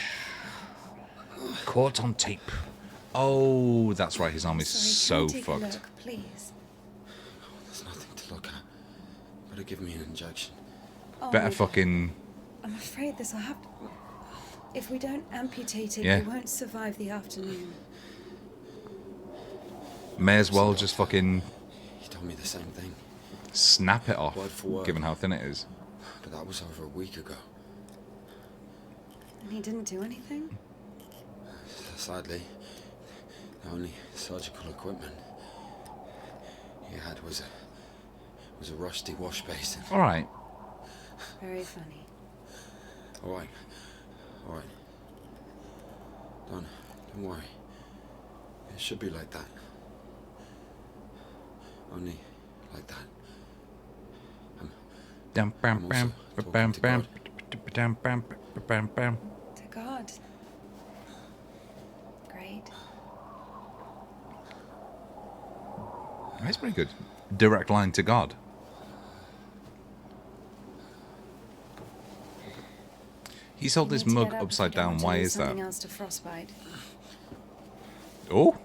caught on tape. Oh, that's right, his arm is so fucked. Look, please. There's nothing to look at. Better give me an injection. Better fucking... I'm afraid this will have to... If we don't amputate it, Yeah. you won't survive the afternoon. May as well just fucking He told me the same thing. snap it off, Word for word. given how thin it is. But that was over a week ago. And he didn't do anything? Sadly, the only surgical equipment he had was a rusty wash basin. All right. Very funny. All right. Don't worry. It should be like that. Only like that. Bam, bam, I'm bam, also bam, talking to bam, God. bam, bam, bam, bam. To God. Great. That's pretty good. Direct line to God. He's held You his need to mug get up upside if you don't down. want to Why lose is that? something else to frostbite. Oh.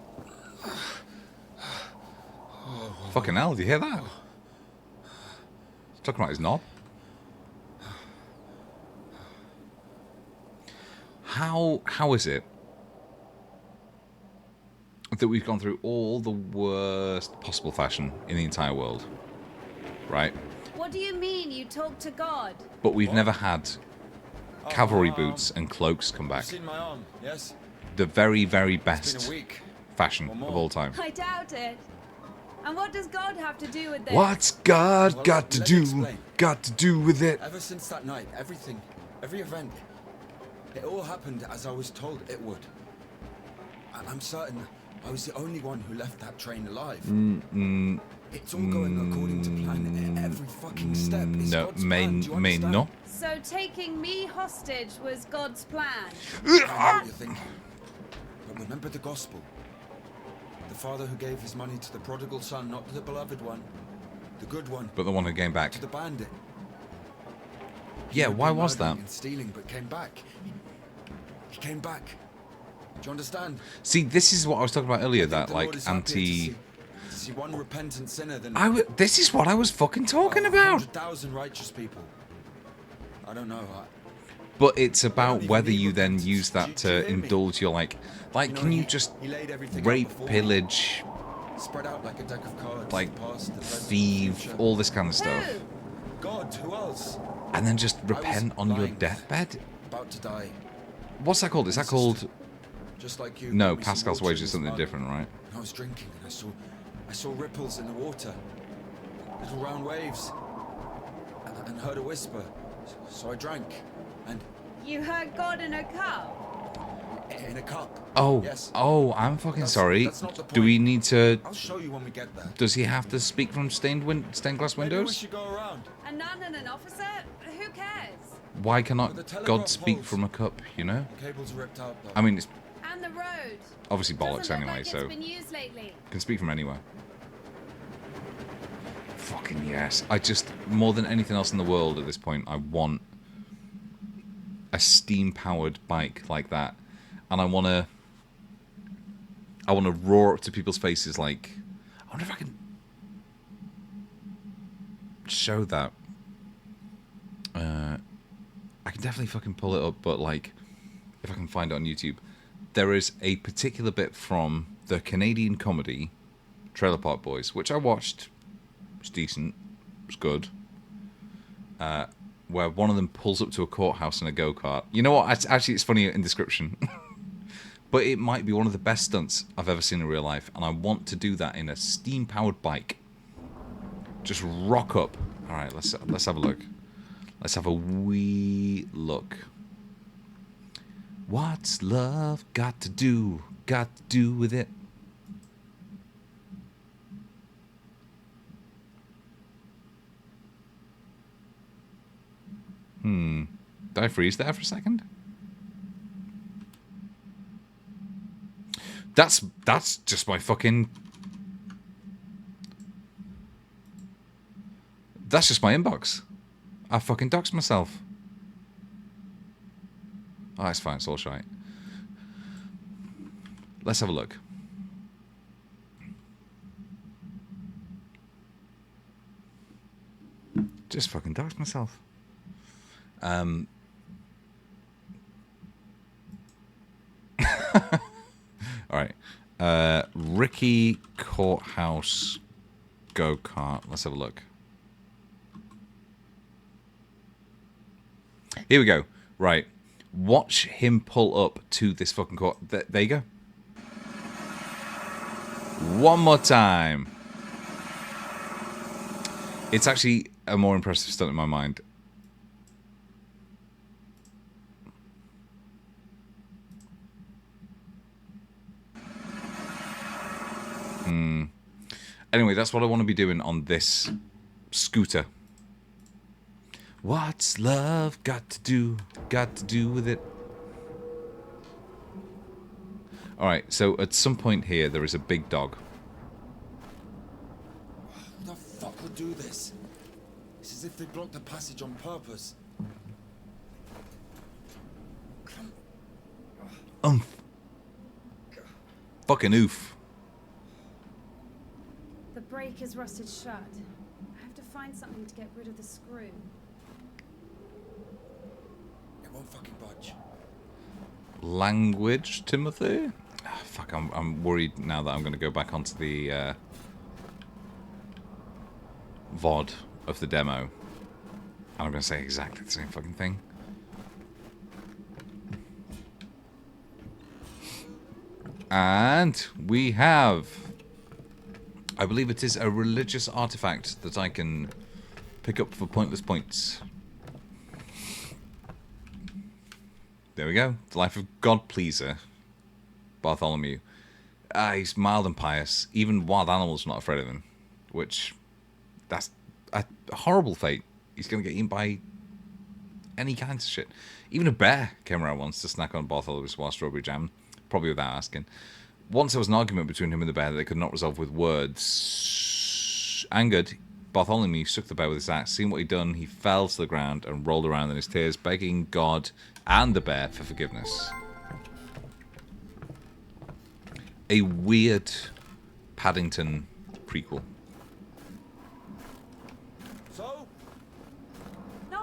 Fucking hell, do you hear that? He's talking about his knob. How is it that we've gone through all the worst possible fashion in the entire world, right? What do you mean you talk to God? But we've never had cavalry boots and cloaks come back. You've seen my arm, yes? The very, very It's been best a week. fashion Or of more. all time. I doubt it. And what does God have to do with this? What's God Well, got to let me do? explain. Got to do with it? Ever since that night, everything, every event, it all happened as I was told it would. And I'm certain I was the only one who left that train alive. It's all going according to plan at every fucking step. It's No, God's plan. Do you may understand? not. So taking me hostage was God's plan? I know what you're thinking. But remember the gospel. The father who gave his money to the prodigal son, not to the beloved one. The good one. But the one who came back. To the bandit. Yeah, He'd why been was that? murdering and stealing, but came back. He came back. Do you understand? See, this is what I was talking about earlier. I think That the like Lord is happier anti. to see one repentant sinner than This is what I was fucking talking about. 100,000 righteous people. I don't know. But it's about even whether need you then repentance. use that Do you to hear me? indulge your like can you just he laid everything out rape, before me. pillage, Spread out like a deck of cards. like the past, the present, the thieve, future. all this kind of stuff, Who? God, who else? and then just was repent on your blind. deathbed? About to die. What's that called? Is that called? Just like you. No, brought me some Pascal's water wager in is this something mug. different, right? I was drinking and I saw ripples in the water. Little round waves. And heard a whisper. So I drank. And You heard God in a cup? in a cup. Oh, Yes. oh, I'm fucking sorry. That's not the Do we point. need to? I'll show you when we get there. Does he have to speak from stained glass Maybe we windows? should go around. A nun and an officer? Who cares? Why The cannot telegraph God speak poles. from a cup? You know? The cables are ripped out though. I mean, it's And the road. obviously bollocks Doesn't look anyway, like so it's been used lately. can speak from anywhere. Fucking yes. I just, more than anything else in the world at this point, I want a steam-powered bike like that. And I want to roar up to people's faces like, I wonder if I can show that. I can definitely fucking pull it up, but like, if I can find it on YouTube, there is a particular bit from the Canadian comedy Trailer Park Boys, which I watched. It's decent. It's good. Where one of them pulls up to a courthouse in a go-kart. You know what? It's funny in description. But it might be one of the best stunts I've ever seen in real life. And I want to do that in a steam-powered bike. Just rock up. All right, let's have a look. Let's have a wee look. What's love got to do with it? Did I freeze there for a second? That's just my fucking... That's just my inbox. I fucking doxed myself. Oh, it's fine. It's all shite. Let's have a look. Just fucking doxed myself. All right. Ricky Courthouse go-kart. Let's have a look. Here we go. Right. Watch him pull up to this fucking court. There you go. One more time. It's actually a more impressive stunt in my mind. Anyway, that's what I want to be doing on this scooter. What's love got to do with it? Alright, so at some point here, there is a big dog. Who the fuck would do this? It's as if they blocked the passage on purpose. Fucking oof. The brake is rusted shut. I have to find something to get rid of the screw. It won't fucking budge. Language, Timothy? Ah, fuck, I'm worried now that I'm going to go back onto the VOD of the demo. And I'm going to say exactly the same fucking thing. And we have... I believe it is a religious artifact that I can pick up for pointless points. There we go. The Life of God Pleaser. Bartholomew. He's mild and pious. Even wild animals are not afraid of him. Which, that's a horrible fate. He's going to get eaten by any kinds of shit. Even a bear came around once to snack on Bartholomew's wild strawberry jam. Probably without asking. Once there was an argument between him and the bear that they could not resolve with words. Angered, Bartholomew shook the bear with his axe. Seeing what he'd done, he fell to the ground and rolled around in his tears, begging God and the bear for forgiveness. A weird Paddington prequel. So?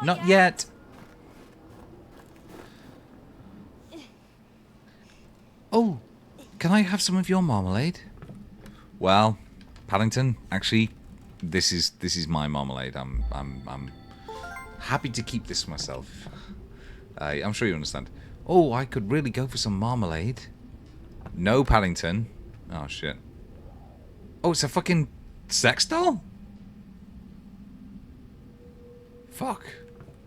Not yet. Oh, can I have some of your marmalade? Well, Paddington, actually, this is my marmalade. I'm happy to keep this for myself. I'm sure you understand. Oh, I could really go for some marmalade. No, Paddington. Oh, shit. Oh, it's a fucking sex doll? Fuck.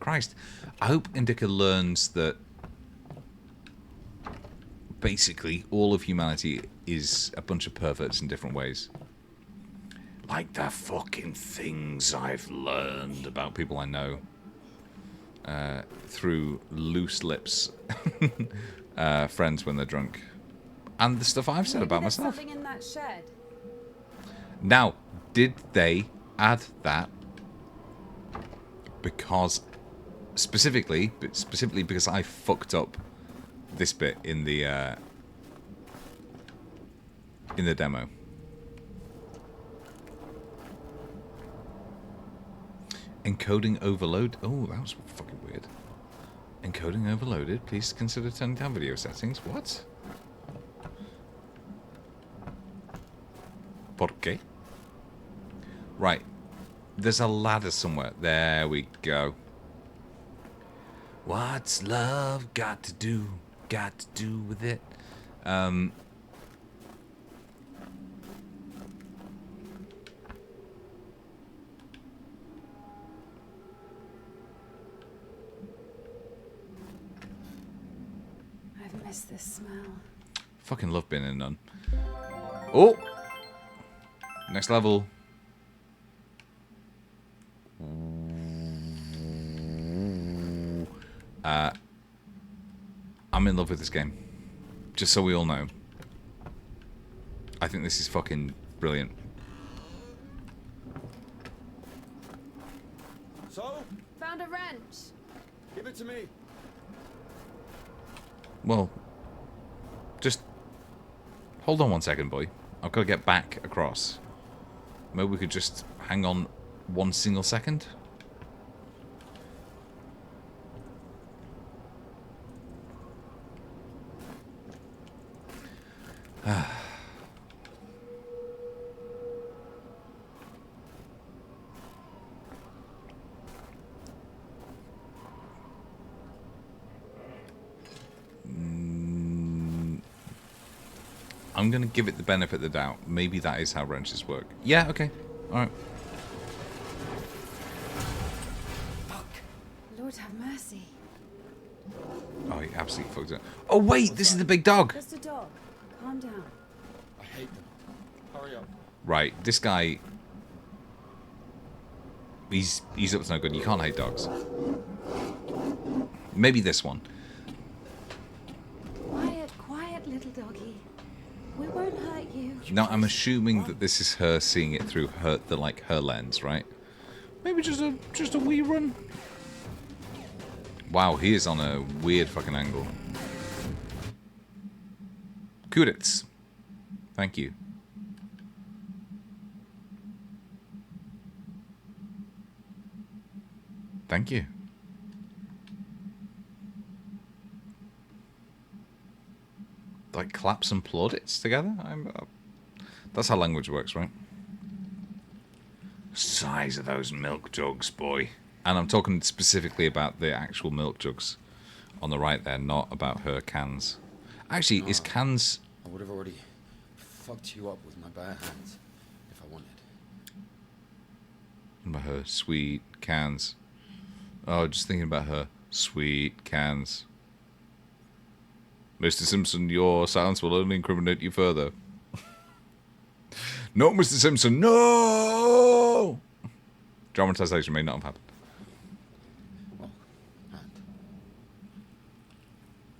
Christ. I hope INDIKA learns that basically all of humanity is a bunch of perverts in different ways. Like the fucking things I've learned about people I know. Through loose lips friends when they're drunk. And the stuff I've said Maybe about there's myself. something in that shed. Now, did they add that because specifically because I fucked up this bit in the demo? Encoding overload. Oh, that was fucking weird. Encoding overloaded. Please consider turning down video settings. What? ¿Por qué? Right. There's a ladder somewhere. There we go. What's love got to do with it? I've missed this smell. Fucking love being in none. Oh! Next level. I'm in love with this game. Just so we all know. I think this is fucking brilliant. So, Found a wrench. give it to me. Well, just hold on one second, boy. I've got to get back across. Maybe we could just hang on 1 single second. I'm going to give it the benefit of the doubt. Maybe that is how wrenches work. Yeah, okay. Alright. Lord have mercy. Oh, he absolutely fucked it. Oh, wait! This is the big dog! Just a dog. Calm down. I hate them. Hurry up. Right, this guy... He's up to no good. You can't hate dogs. Maybe this one. Quiet, little doggy. We won't hurt you. Now, I'm assuming that this is her seeing it through her lens, right? Maybe just a wee run. Wow, he is on a weird fucking angle. Kudits. Thank you. Thank you. Like claps and plaudits together? That's how language works, right? Size of those milk jugs, boy. And I'm talking specifically about the actual milk jugs on the right there, not about her cans. Actually, is cans... I would have already fucked you up with my bare hands if I wanted. About her sweet cans. Oh, just thinking about her sweet cans. Mr. Simpson, your silence will only incriminate you further. No, Mr. Simpson, no! Dramatization may not have happened. Well, and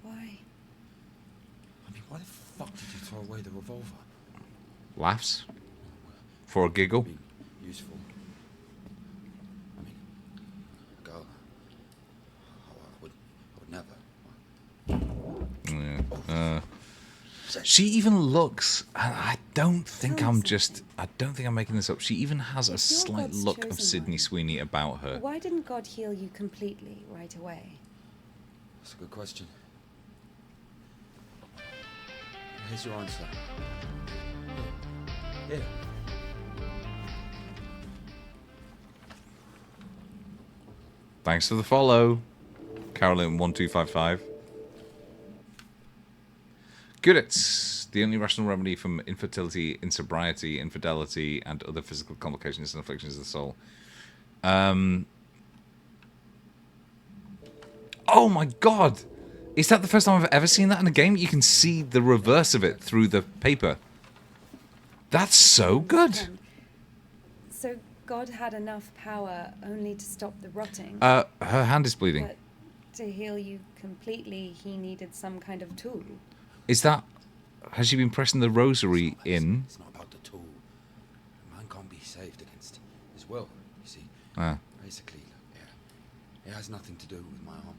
Why? I mean, why the fuck did you throw away the revolver? Laughs? For a giggle? Be useful. I mean, girl. I would never. Yeah. She even looks, and I don't think I'm making this up. She even has a If you're slight God's look of chosen Sydney one, Sweeney about her. Why didn't God heal you completely right away? That's a good question. Here's your answer. Here. Thanks for the follow, Carolyn1255. Good. It's the only rational remedy from infertility, insobriety, infidelity, and other physical complications and afflictions of the soul. Oh my god! Is that the first time I've ever seen that in a game? You can see the reverse of it through the paper. That's so good. So God had enough power only to stop the rotting. Her hand is bleeding. But to heal you completely, he needed some kind of tool. Is that... Has she been pressing the rosary in? It's not about the tool. A man can't be saved against his will, you see. Basically, yeah, it has nothing to do with my arm.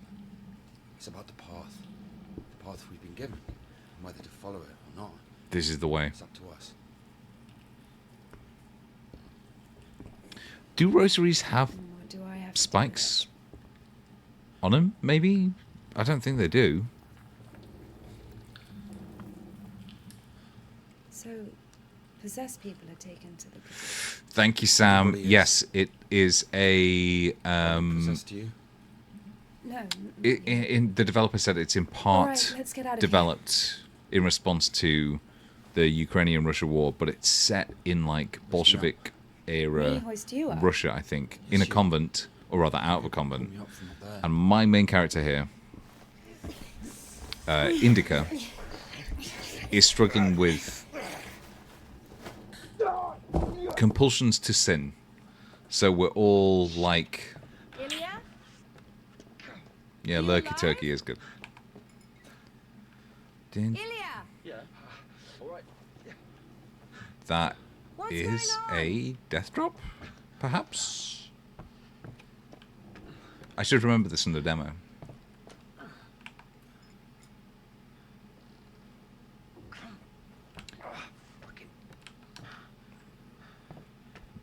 It's about the path we've been given, and whether to follow it or not. This is the way. It's up to us. Do rosaries have What do I have to do spikes on them, maybe? I don't think they do. So, possessed people are taken to the prison. Thank you, Sam. Everybody is. Yes, it is a... Possessed you? No. in the developer said it's in part Alright, let's get out of developed in response to the Ukrainian-Russia war, but it's set in like Bolshevik Me era hoist you up. Russia, I think, in a convent, or rather out of a convent. Pull me up from up there. And my main character here, INDIKA, is struggling with compulsions to sin. So we're all like... Yeah, Lurky Turkey is good. That is a death drop, perhaps? I should remember this in the demo.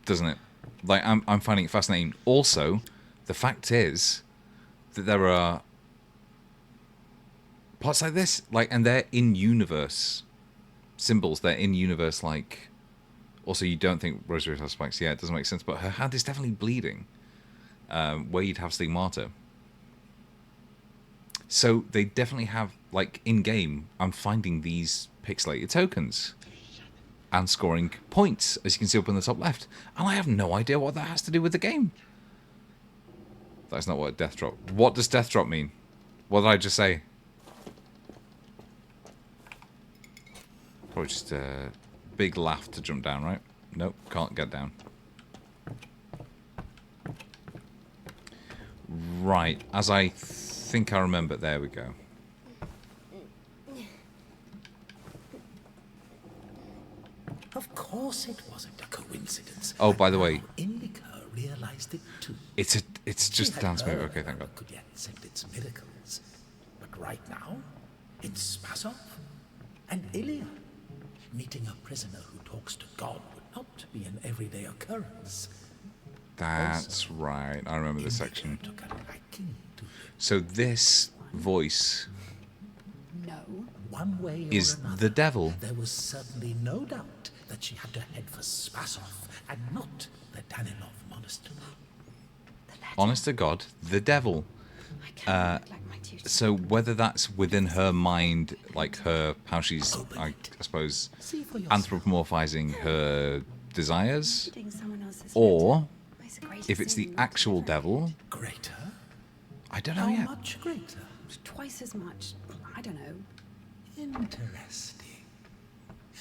Doesn't it? Like, I'm finding it fascinating. Also, the fact is that there are parts like this, like, and they're in-universe symbols. They're in-universe, like... Also, you don't think Rosary has spikes. Yeah, it doesn't make sense. But her hand is definitely bleeding, where you'd have Stigmata. So they definitely have, like, in-game, I'm finding these pixelated tokens and scoring points, as you can see up in the top left. And I have no idea what that has to do with the game. That's not what death drop... What does death drop mean? What did I just say? Probably just a big laugh to jump down, right? Nope, can't get down. Right, as I think I remember. There we go. Of course it wasn't a coincidence. Oh, by the way, INDIKA realized it too. it's just She had dance move. heard Okay, thank God. it could yet send its miracles. But right now, it's Spasov and Ilya. Meeting a prisoner who talks to God would not be an everyday occurrence. That's right. I remember this section. Took a liking to So this voice No. one way or is another. the devil. There was certainly no doubt that she had to head for Spasov and not the Danilov Monastery. Honest to God, the devil. I can't look like my tutor. So whether that's within her mind, like her, how she's, I suppose, See for yourself. anthropomorphizing her desires, Reading someone else's or letter. It's the greatest if it's the thing not to actual be devil, Greater? I don't know How yet. much greater? Twice as much. I don't know. Interesting.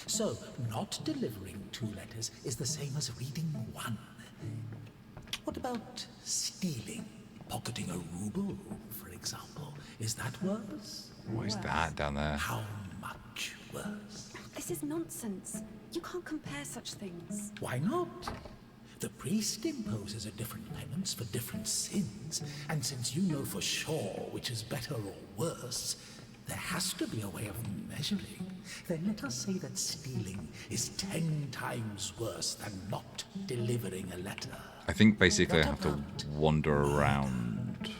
So, not delivering 2 letters is the same as reading 1. What about stealing? Pocketing a ruble, for example. Is that worse? What is that down there? How much worse? This is nonsense. You can't compare such things. Why not? The priest imposes a different penance for different sins, and since you know for sure which is better or worse, there has to be a way of measuring. Then let us say that stealing is 10 times worse than not delivering a letter. I think basically I What have to about wander around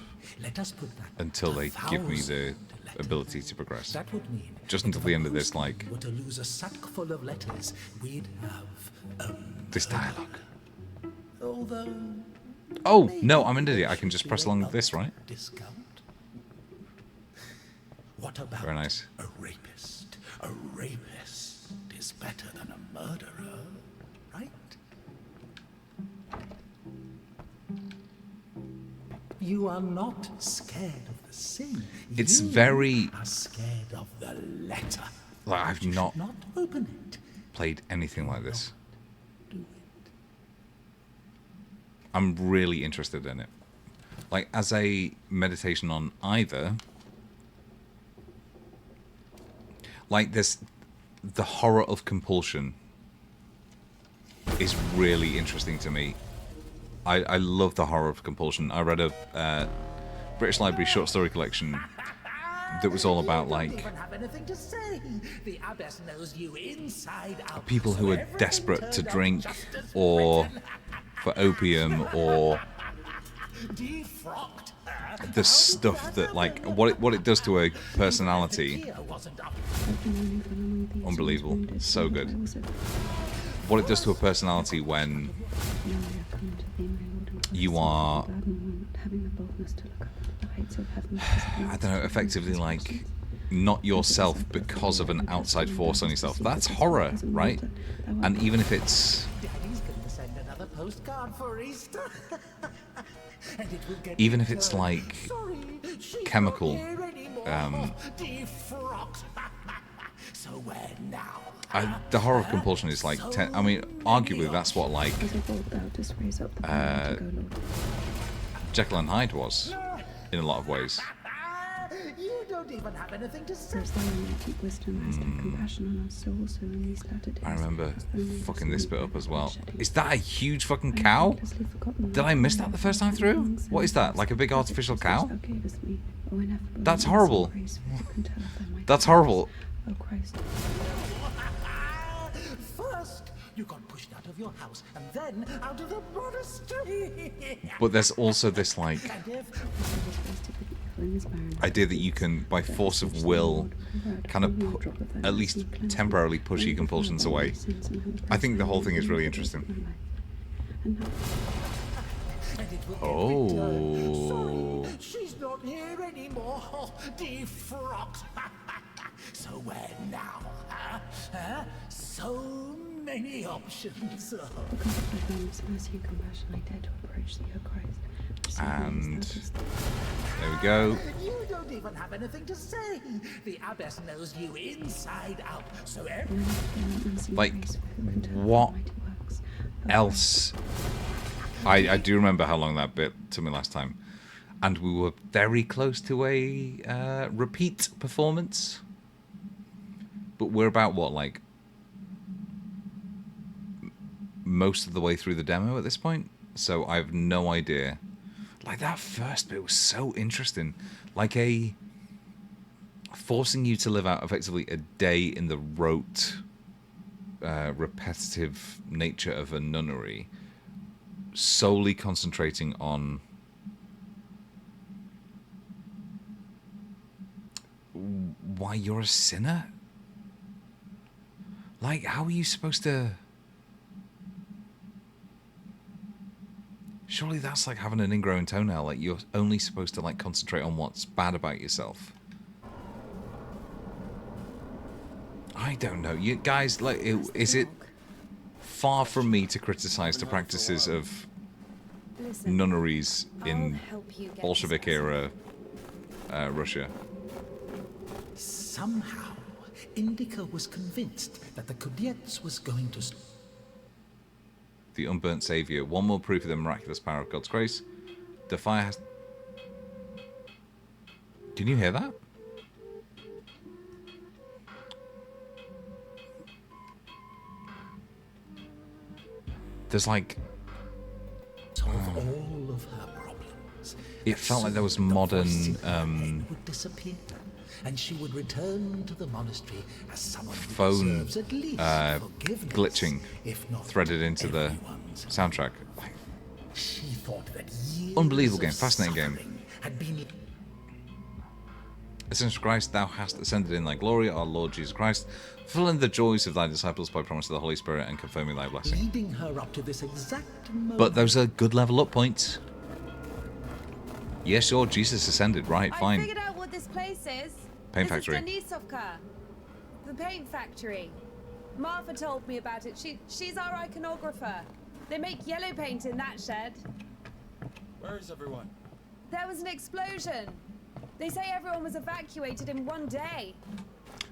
Let us put that until they give me the 1,000 letters. ability to progress. That would mean Just that until if the a end of this, postman like, were to lose a sack full of letters, we'd have this dialogue. although Oh, no, I'm an idiot. I can just press along with this, right? discount. What about Very nice. a rapist? A rapist is better than a murderer, right? You are not scared of the sin. It's You very... are scared of the letter. Like, I've You not should not open it. played anything like this. Do it. I'm really interested in it. Like, as a meditation on either, like, this, the horror of compulsion is really interesting to me. I love the horror of compulsion. I read a British Library short story collection that was all about, like, people who are desperate to drink or for opium or the stuff that, like, what it does to a personality. Unbelievable. So good. What it does to a personality when you are, I don't know, effectively, like, not yourself because of an outside force on yourself. That's horror, right? And even if it's... Daddy's going to send another postcard for Easter. And it will get even if it's like chemical, defrocked. So where now? the horror of compulsion is like, I mean, arguably that's what, like, Jekyll and Hyde was, in a lot of ways. You don't even have anything to say. I remember fucking this bit up as well. Is that a huge fucking cow? Did I miss that the first time through? What is that? Like a big artificial cow? That's horrible. That's horrible. Oh Christ. First, you got pushed out of your house, and then out of the monastery. But there's also this, like, idea that you can, by force of will, kind of at least temporarily push your compulsions away. I think the whole thing is really interesting. Oh. Sorry, she's not here anymore. Defrocked. So where now? Huh? So many options. And there we go. You don't even have anything to say. The abbess knows you inside out. So Like, what else? I do remember how long that bit took me last time. And we were very close to a repeat performance. But we're about, what, like, most of the way through the demo at this point? So I have no idea. Like, that first bit was so interesting. Like, forcing you to live out effectively a day in the rote, repetitive nature of a nunnery, solely concentrating on why you're a sinner. Like, how are you supposed to... Surely that's like having an ingrown toenail. Like, you're only supposed to, like, concentrate on what's bad about yourself. I don't know. You guys, like, is it far from me to criticize the practices of nunneries in Bolshevik-era Russia? somehow, INDIKA was convinced that the Kudets was going to... The unburnt savior. One more proof of the miraculous power of God's grace. The fire has... Can you hear that? There's like... solve all of her problems. It felt like there was modern... would disappear, and she would return to the monastery as someone who phone deserves at least forgiveness, glitching if not threaded into the everyone's. soundtrack. She thought that years Unbelievable game, of fascinating game. suffering had been... Essential Christ, thou hast ascended in thy glory, our Lord Jesus Christ, fulfilling the joys of thy disciples by promise of the Holy Spirit and confirming thy blessing. leading her up to this exact moment. But those are good level up points. Yeah, sure, Jesus ascended, right, I fine. figured out what this place is. paint factory. This is Denisovka, the paint factory. Martha told me about it. She's our iconographer. They make yellow paint in that shed. Where is everyone? There was an explosion. They say everyone was evacuated in one day.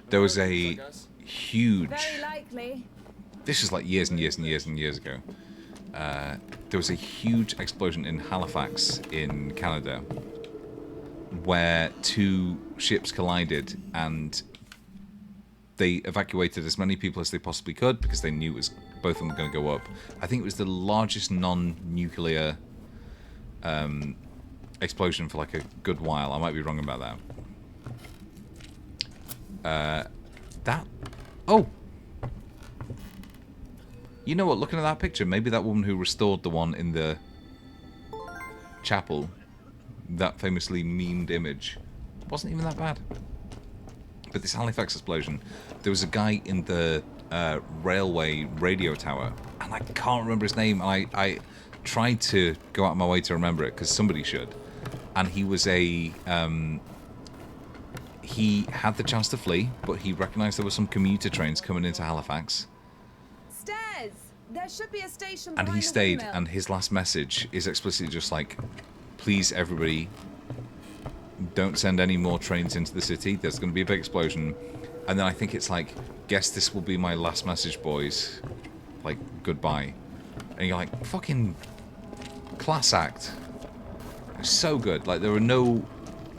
There was a huge... Very likely. This is like years and years and years and years ago. There was a huge explosion in Halifax in Canada where two ships collided and they evacuated as many people as they possibly could because they knew it was, both of them were going to go up. I think it was the largest non-nuclear explosion for like a good while. I might be wrong about that. Oh! You know what, looking at that picture, maybe that woman who restored the one in the chapel, that famously memed image, wasn't even that bad. But this Halifax explosion, there was a guy in the railway radio tower, and I can't remember his name. I tried to go out of my way to remember it, because somebody should. And he was a... he had the chance to flee, but he recognised there were some commuter trains coming into Halifax. Stairs! There should be a station And he behind the stayed, windmill. and his last message is explicitly just like, please everybody, don't send any more trains into the city. There's going to be a big explosion. And then I think it's like, guess this will be my last message, boys. Like, goodbye. And you're like, fucking class act. So good. Like, there are no...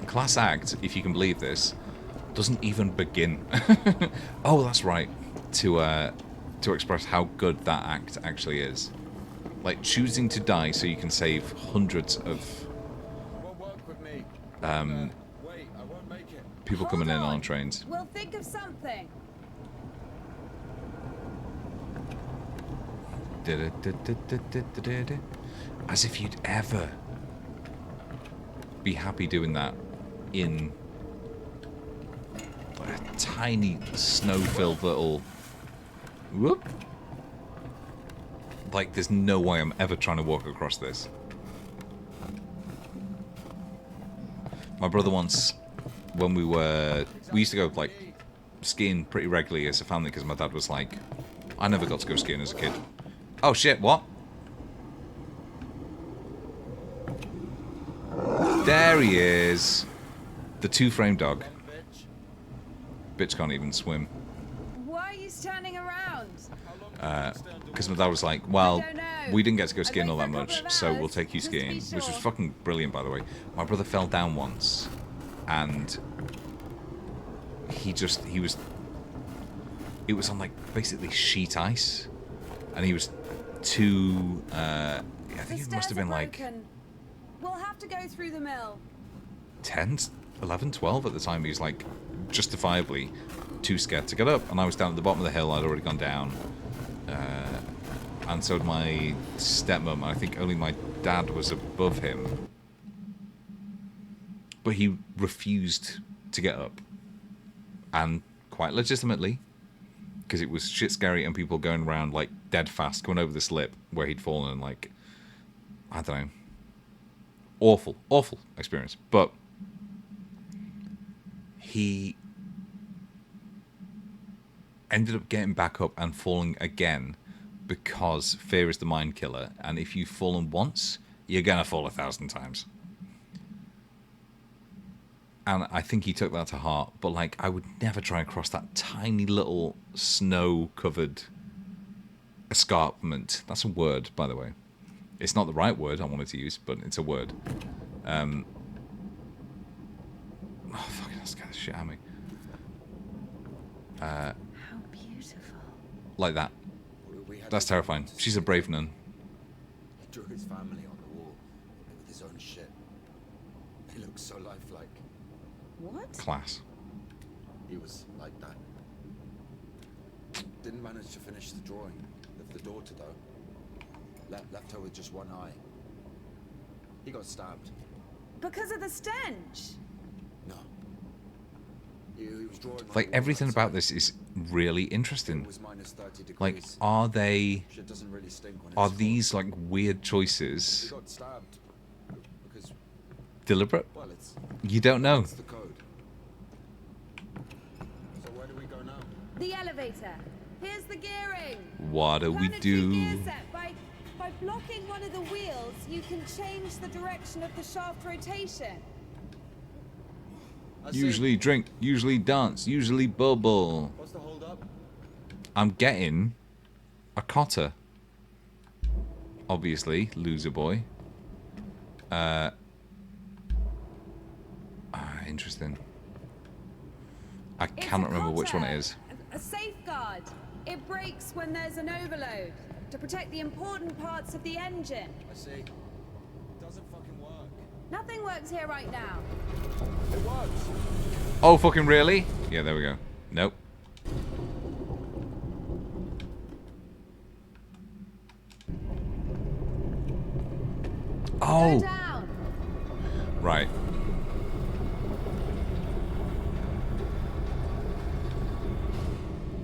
Class act, if you can believe this, doesn't even begin. Oh, that's right. To express how good that act actually is. Like, choosing to die so you can save hundreds of Won't work with me. Wait, I won't make it. people Hold coming in on. on trains. We'll think of something. As if you'd ever be happy doing that in a tiny snow-filled little... Whoop. Like, there's no way I'm ever trying to walk across this. My brother once, when we used to go, like, skiing pretty regularly as a family, because my dad was like, I never got to go skiing as a kid. Oh shit, what? There he is. The two-frame dog. Bitch can't even swim. Why are you standing around? Because my dad was like, well, I don't know. we didn't get to go I'd skiing wait all for that a couple much, of so we'll hours, take you just to be skiing. Which was sure. fucking brilliant, by the way. My brother fell down once, and it was on, like, basically sheet ice, and he was too, I think it must have been, like, We'll have to go through the mill. 10, 11, 12 at the time. He was, like, justifiably too scared to get up, and I was down at the bottom of the hill. I'd already gone down, and so had my stepmom. I think only my dad was above him, but he refused to get up, and quite legitimately, because it was shit scary, and people going around like dead fast, going over this lip where he'd fallen, and like, I don't know, awful experience. But he ended up getting back up and falling again, because fear is the mind killer, and if you've fallen once, you're gonna fall 1,000 times. And I think he took that to heart, but like, I would never try and cross that tiny little snow-covered escarpment. That's a word, by the way. It's not the right word I wanted to use, but it's a word. Oh, fucking, that scared the shit out of me. How beautiful. Like that. We had That's to- terrifying. She's a brave nun. He drew his family on the wall with his own shit. They look so lifelike. What? Class. He was like that. Didn't manage to finish the drawing of the daughter though. Left her with just one eye. He got stabbed. Because of the stench. No. He was drawing on Like, the wall everything about outside. this is really It interesting. was minus 30 degrees. Like, are they... Shit doesn't really stink when it's Are full. these, like, weird He choices got stabbed because, deliberate? well, it's You don't know. it's the code. The elevator. Here's the gearing. What do we Planetary do? gear set. By blocking one of the wheels, you can change the direction of the shaft rotation. I see. Usually drink, usually dance, usually bubble. What's the hold up? I'm getting a cotter. Obviously, loser boy. Interesting. I cannot remember which one it is. A safeguard. It breaks when there's an overload to protect the important parts of the engine. I see. It doesn't fucking work. Nothing works here right now. It works. Oh, fucking really? Yeah, there we go. Nope. Go Oh, down. right.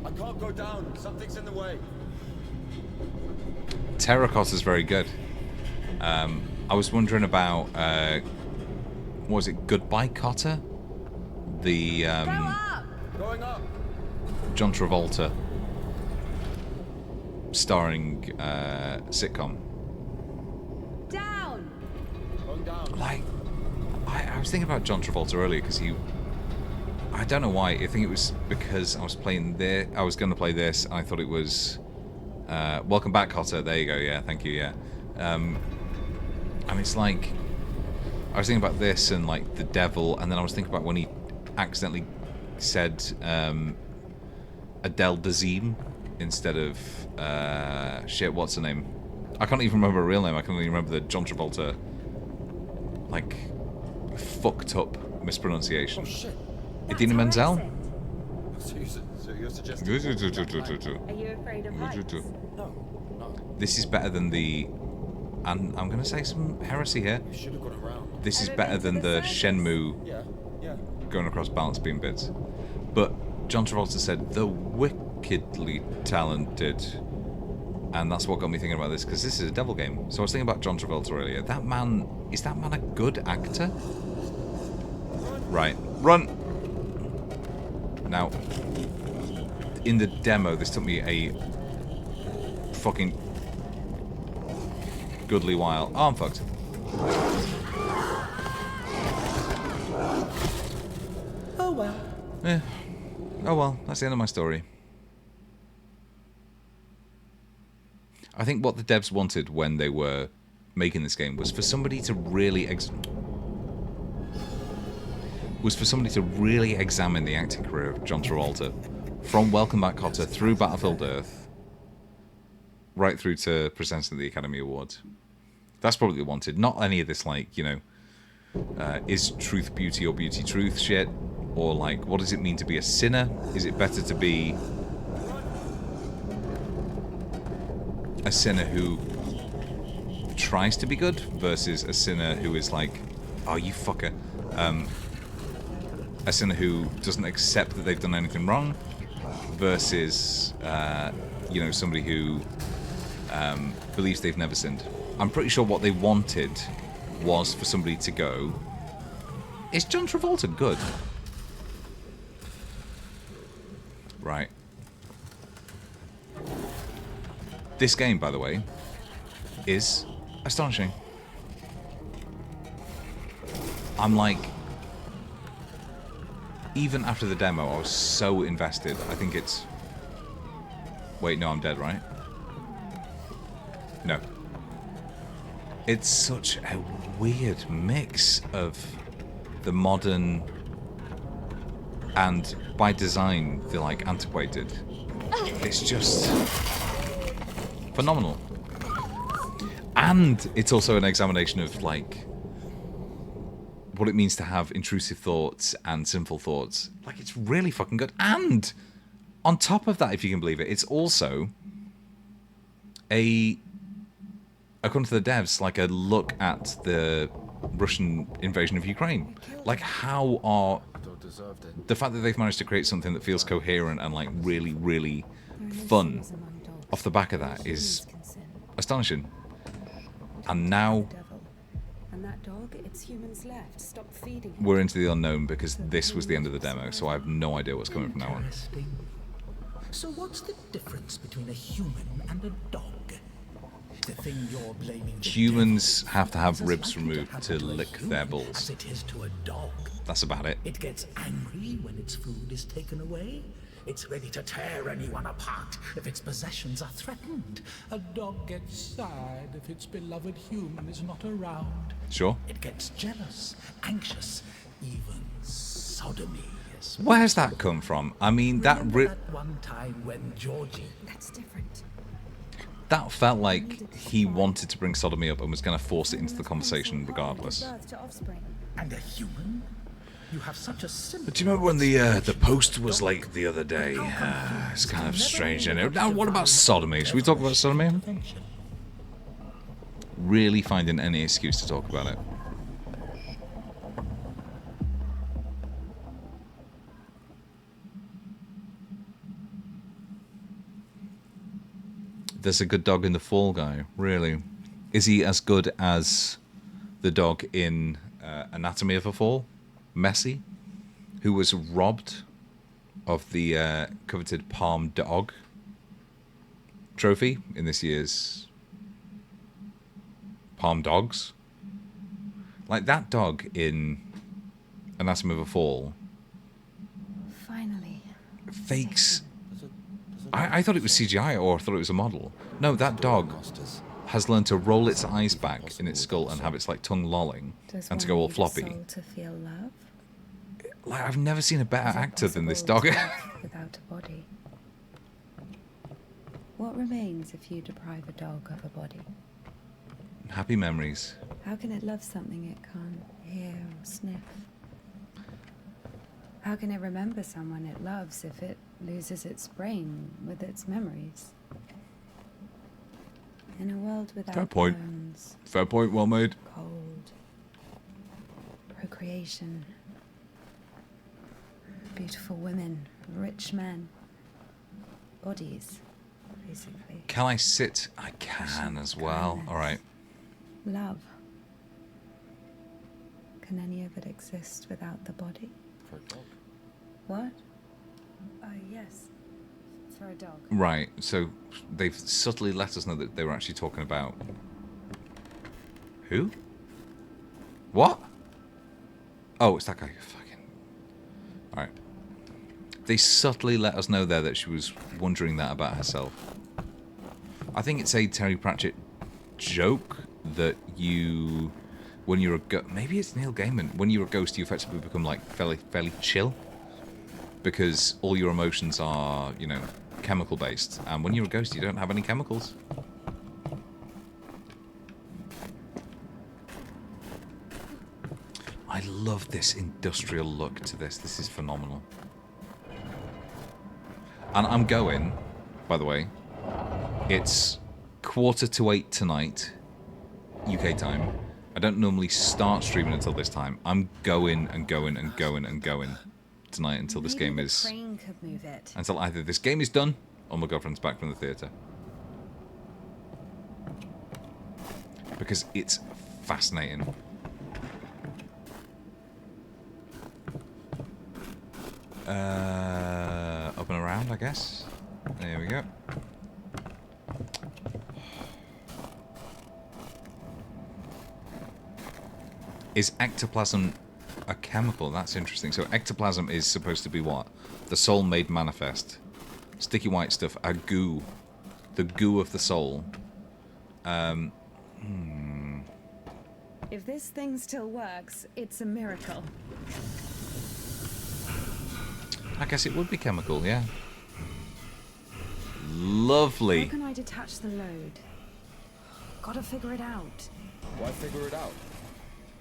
I can't go down. Something's in the way. Terracotta's very good. I was wondering about, what was it, Goodbye Cotter? The, Go up. Going up. John Travolta starring sitcom. Down. Going down. Like, I was thinking about John Travolta earlier because I don't know why. I think it was because I was playing there. I was going to play this, and I thought it was Welcome Back, Cotter. There you go. Yeah, thank you. Yeah, and it's like I was thinking about this and like the devil, and then I was thinking about when he accidentally said Adele Dazeem instead of shit. What's her name? I can't even remember her real name. I can't even remember the John Travolta like fucked up mispronunciation. Oh shit. Idina Menzel? So you're suggesting... Are you afraid of heights? No. This is better than the... And I'm going to say some heresy here. You should have gone around. This is Ever better been to than the the circus? Shenmue Yeah. going across balance beam bits. But John Travolta said, the wickedly talented. And that's what got me thinking about this, because this is a devil game. So I was thinking about John Travolta earlier. That man... Is that man a good actor? Right. Run! Now, in the demo, this took me a fucking goodly while. Oh, I'm fucked. Oh well. Yeah. Oh well, that's the end of my story. I think what the devs wanted when they were making this game was for somebody to really examine the acting career of John Travolta from Welcome Back Kotter through Battlefield Earth right through to presenting the Academy Awards. That's probably what they wanted. Not any of this, like, you know, is truth beauty or beauty truth shit, or like, what does it mean to be a sinner? Is it better to be a sinner who tries to be good versus a sinner who is like, oh, you fucker. A sinner who doesn't accept that they've done anything wrong versus, you know, somebody who believes they've never sinned. I'm pretty sure what they wanted was for somebody to go, is John Travolta good? Right. This game, by the way, is astonishing. I'm like, even after the demo, I was so invested. I think it's... Wait, no, I'm dead, right? No. It's such a weird mix of the modern and, by design, the, like, antiquated. It's just phenomenal. And it's also an examination of, like, what it means to have intrusive thoughts and sinful thoughts. Like, it's really fucking good. And on top of that, if you can believe it, it's also a, according to the devs, like a look at the Russian invasion of Ukraine. Like, how are the fact that they've managed to create something that feels coherent and like really, really fun off the back of that is astonishing. And now And that dog, its humans left. Stop feeding him. we're into the unknown because this was the end of the demo, so I have no idea what's coming from now on. Interesting. So what's the difference between a human and a dog? The thing you're blaming the Humans devil have to have is as ribs likely to removed happen to a lick human their balls. As it is to a dog. That's about it. It gets angry when its food is taken away. It's ready to tear anyone apart if its possessions are threatened. A dog gets sad if its beloved human is not around. Sure. It gets jealous, anxious, even sodomy. Where's that come from? I mean, that one time when Georgie... That's different. that felt like he wanted to bring sodomy up and was going to force it into the conversation regardless. And a human? You have such a simple... But do you remember when the post was late the other day? It's kind of strange, isn't it? Now, what about sodomy? Should we talk about sodomy? Really finding any excuse to talk about it. There's a good dog in the Fall Guy, really. Is he as good as the dog in Anatomy of a Fall? Messi, who was robbed of the coveted Palm Dog trophy in this year's Palm Dogs. Like that dog in Anatomy of a Fall. Finally. Fakes. I thought it was CGI, or I thought it was a model. No, that dog has learned to roll its eyes back in its skull and have its like tongue lolling and to go all floppy. Soul to feel love? Like I've never seen a better Is it actor than this possible dog. to live without a body? What remains if you deprive a dog of a body? Happy memories. How can it love something it can't hear or sniff? How can it remember someone it loves if it loses its brain with its memories? In a world without Fair point. bones, Fair point, well made. cold, procreation, beautiful women, rich men, bodies, basically. Can I sit? I can as well. All right. Love. Can any of it exist without the body? For a dog. What? Yes. For a dog. Right. So they've subtly let us know that they were actually talking about who? What? Oh, it's that guy. Fucking. All right. They subtly let us know there that she was wondering that about herself. I think it's a Terry Pratchett joke that you, when you're a maybe it's Neil Gaiman. When you're a ghost, you effectively become like fairly chill, because all your emotions are, you know, chemical based, and when you're a ghost, you don't have any chemicals. I love this industrial look to this. This is phenomenal. And I'm going, by the way, it's 7:45 tonight, UK time. I don't normally start streaming until this time. I'm going and going and going and going tonight until this game is... Crane could move it. Until either this game is done or my girlfriend's back from the theatre. Because it's fascinating. Up and around, I guess. There we go. Is ectoplasm a chemical? That's interesting. So ectoplasm is supposed to be what? The soul made manifest. Sticky white stuff, a goo. The goo of the soul. If this thing still works, it's a miracle. I guess it would be chemical, yeah. Lovely. How can I detach the load? Gotta figure it out. Why figure it out?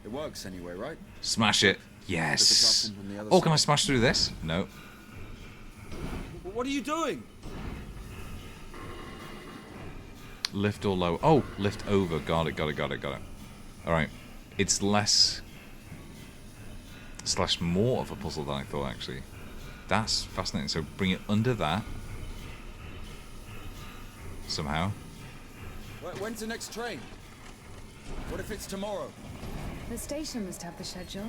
It works anyway, right? Smash it. There's a Yes. platform on the other Oh, can I side. smash through this? No. What are you doing? Lift or low. Oh, lift over. Got it. Alright. It's less / more of a puzzle than I thought, actually. That's fascinating. So bring it under that. Somehow. When's the next train? What if it's tomorrow? The station must have the schedule.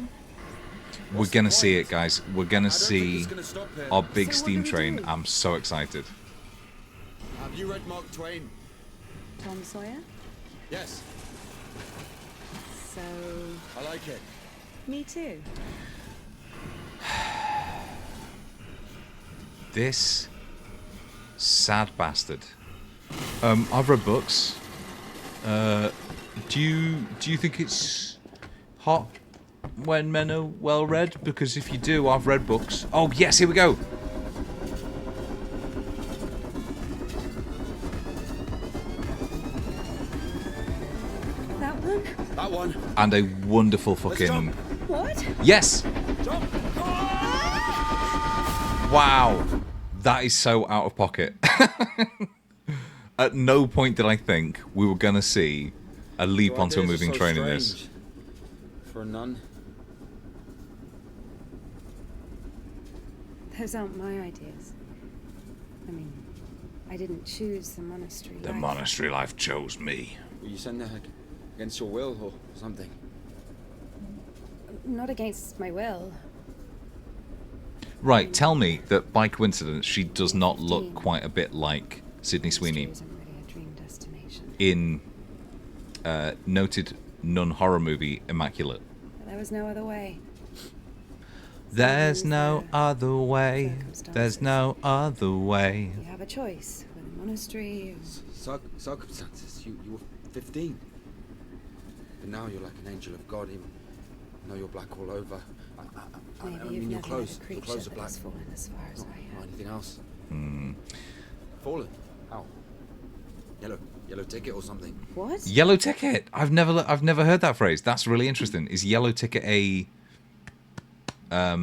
We're gonna see it, guys. We're gonna see it's gonna stop here. our big So what steam do we train. do? I'm so excited. Have you read Mark Twain? Tom Sawyer? Yes, So, I like it. me too. This sad bastard. I've read books. Do you think it's hot when men are well read? Because if you do, I've read books. Oh yes, here we go. That one? That one. And a wonderful Let's fucking jump. What? yes. Jump. Wow, that is so out of pocket. At no point did I think we were gonna see a leap Your onto a ideas are moving so train in this. strange. For a nun. Those aren't my ideas. I mean, I didn't choose the monastery The life. monastery life chose me. Were you sent there against your will or something? Not against my will. Right, tell me that by coincidence she does not look quite a bit like Sydney Sweeney Monastery isn't really a dream destination. in noted nun horror movie Immaculate. But there was no other way. There's no other way. Circumstances. There's no other way. You have a choice with a monastery. Circumstances. You were 15. But now you're like an angel of God. Even though you're black all over. I Maybe mean, you've your never clothes. met a Your creature clothes are that black. has fallen as far as I Or have. anything else. Fallen? How? Yellow ticket or something? What? Yellow ticket. I've never heard that phrase. That's really interesting. Is yellow ticket a I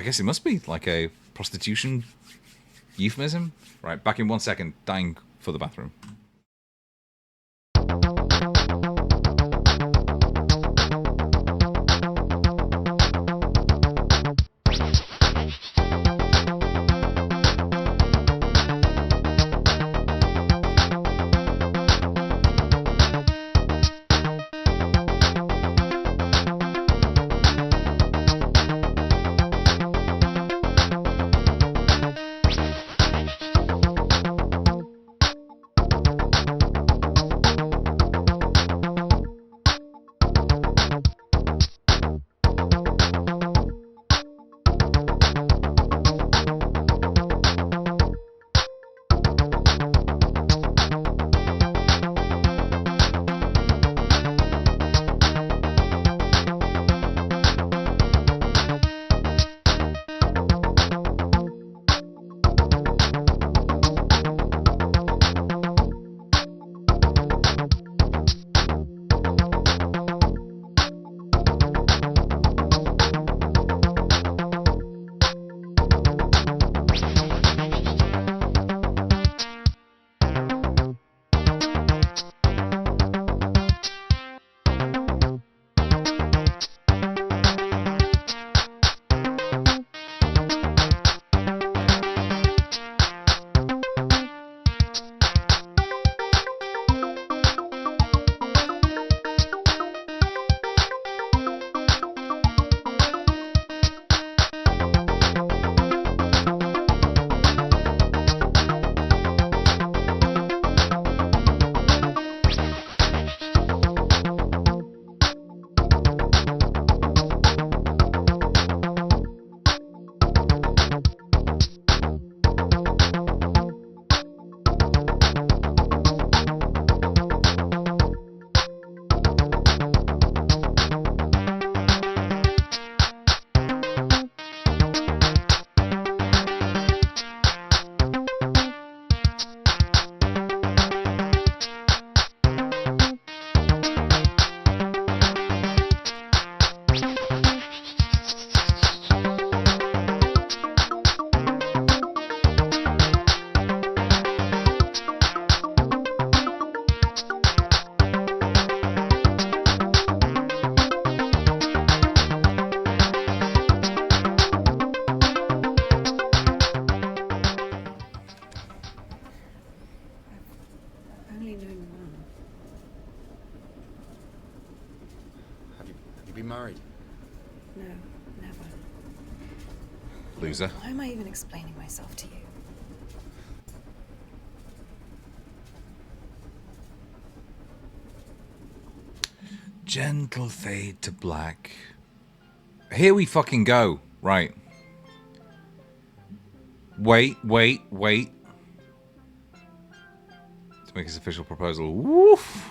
guess it must be like a prostitution euphemism. Right, back in 1 second. Dying for the bathroom. Been married? loser. Why am I even explaining myself to you? Gentle fade to black. Here we fucking go. Right. Wait. To make his official proposal. Woof.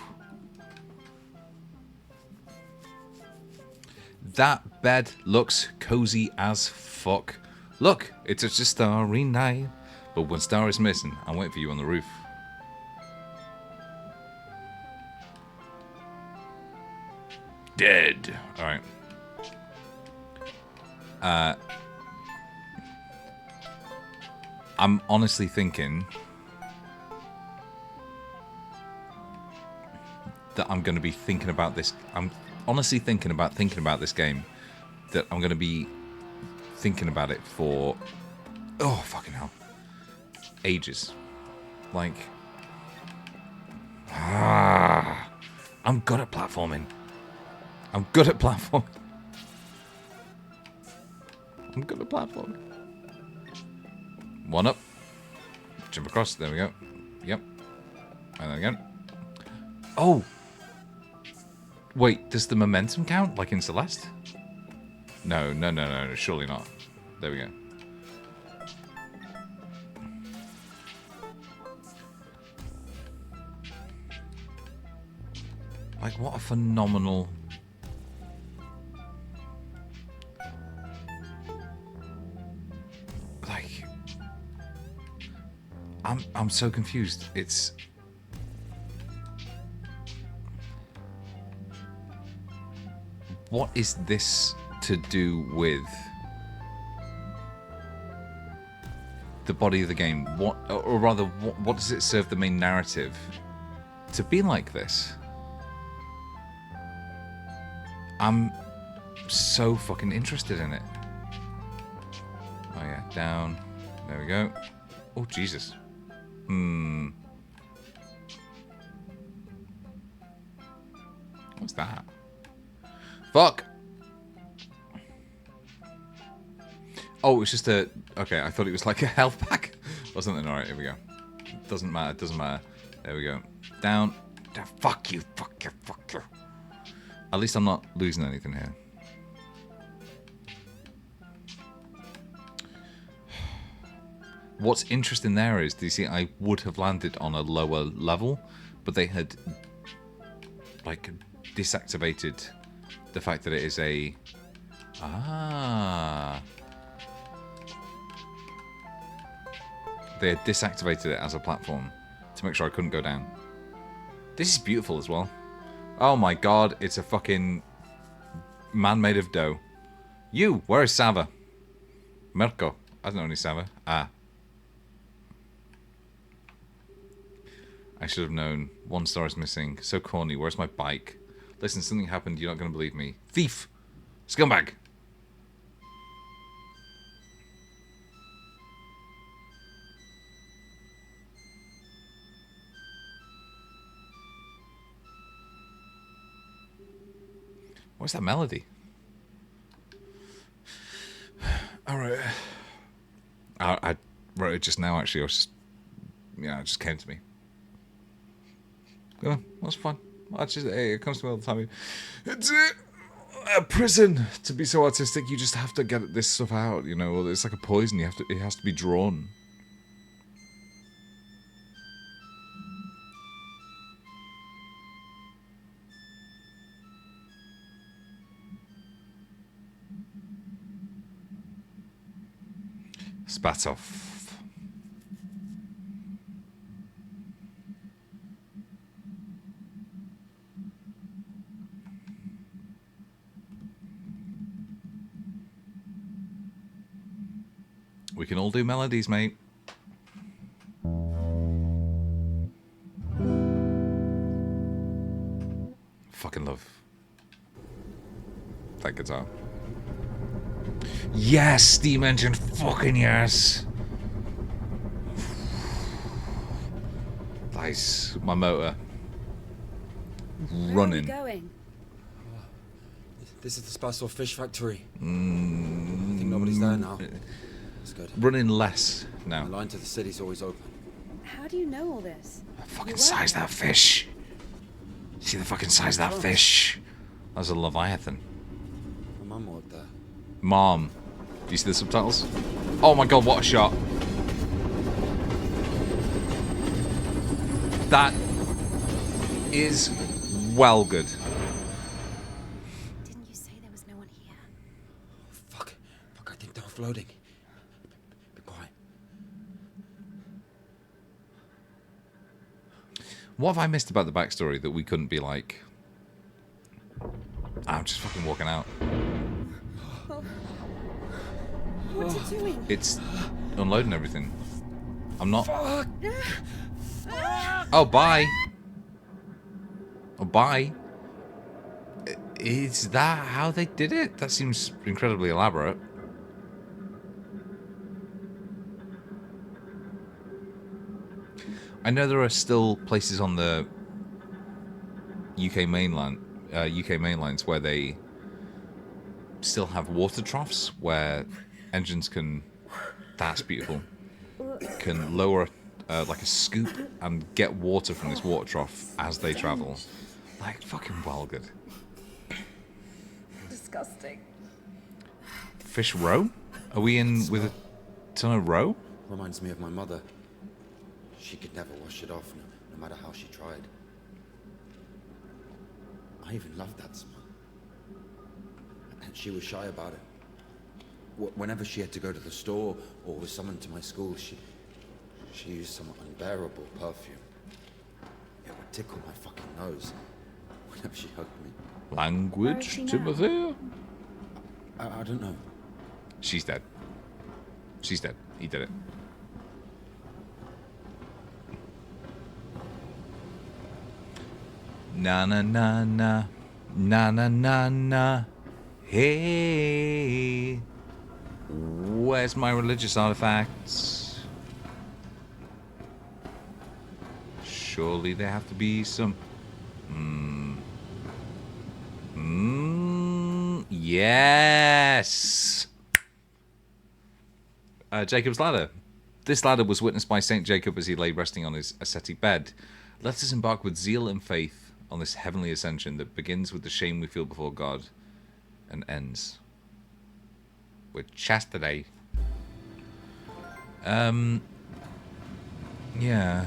That bed looks cozy as fuck. Look, it's just a starry night. But one star is missing. I'm waiting for you on the roof. Dead. Alright. I'm honestly thinking that I'm going to be thinking about this. I'm honestly thinking about this game. That I'm going to be thinking about it for, oh fucking hell, ages. Like, I'm good at platforming. I'm good at platforming. One up. Jump across. There we go. Yep. And then again. Oh! Wait, does the momentum count like in Celeste? No, surely not. There we go. Like, what a phenomenal... Like... I'm so confused. It's... What is this to do with the body of the game? What, or rather, what does it serve the main narrative to be like this? I'm so fucking interested in it. Oh yeah, down. There we go. Oh Jesus. What's that? Fuck. Oh, it's just a... Okay, I thought it was like a health pack or something. Alright, here we go. Doesn't matter. There we go. Down. Fuck you. At least I'm not losing anything here. What's interesting there is, do you see, I would have landed on a lower level, but they had, like, deactivated the fact that it is a... They had deactivated it as a platform to make sure I couldn't go down. This is beautiful as well. Oh my god, it's a fucking man made of dough. You, where is Sava? Mirko. I don't know any Sava. I should have known. 1 star is missing. So corny. Where's my bike? Listen, something happened. You're not going to believe me. Thief! Scumbag! What's that melody? Alright. I wrote it just now, actually. I was just... Yeah, it just came to me. Yeah, that's fun. It comes to me all the time. It's a prison. To be so artistic, you just have to get this stuff out, you know. It's like a poison. It has to be drawn. Spat off. We can all do melodies, mate. Fucking love that guitar. Yes, steam engine, fucking yes. Nice. My motor running. Where are we going? This is the Spassor fish factory. I think nobody's there now. That's good. running less The now. line to the city's always open. How do you know all this? Fucking You size work that fish. See the fucking size of that fish. That's a Leviathan. My mum worked there. Mom. Do you see the subtitles? Oh my god, what a shot. That is well good. Didn't you say there was no one here? Fuck, I think they're floating. Be quiet. What have I missed about the backstory that we couldn't be like... I'm just fucking walking out. What's it doing? It's unloading everything. I'm not... Oh, bye. Oh, bye. Is that how they did it? That seems incredibly elaborate. I know there are still places on the UK mainlines where they still have water troughs where engines can... That's beautiful. Can lower like a scoop and get water from this water trough as they travel. Like, fucking well good. Disgusting. Fish roe? Are we in with a ton of roe? Reminds me of my mother. She could never wash it off, no matter how she tried. I even loved that smell. And she was shy about it. Whenever she had to go to the store or was summoned to my school, she used some unbearable perfume. It would tickle my fucking nose whenever she hugged me. Language, Timothy? I don't know. She's dead. She's dead. He did it. Na na na na. Na na na na. Hey. Where's my religious artifacts? Surely there have to be some... Yes! Jacob's ladder. This ladder was witnessed by Saint Jacob as he lay resting on his ascetic bed. Let us embark with zeal and faith on this heavenly ascension that begins with the shame we feel before God and ends with chastity. Yeah.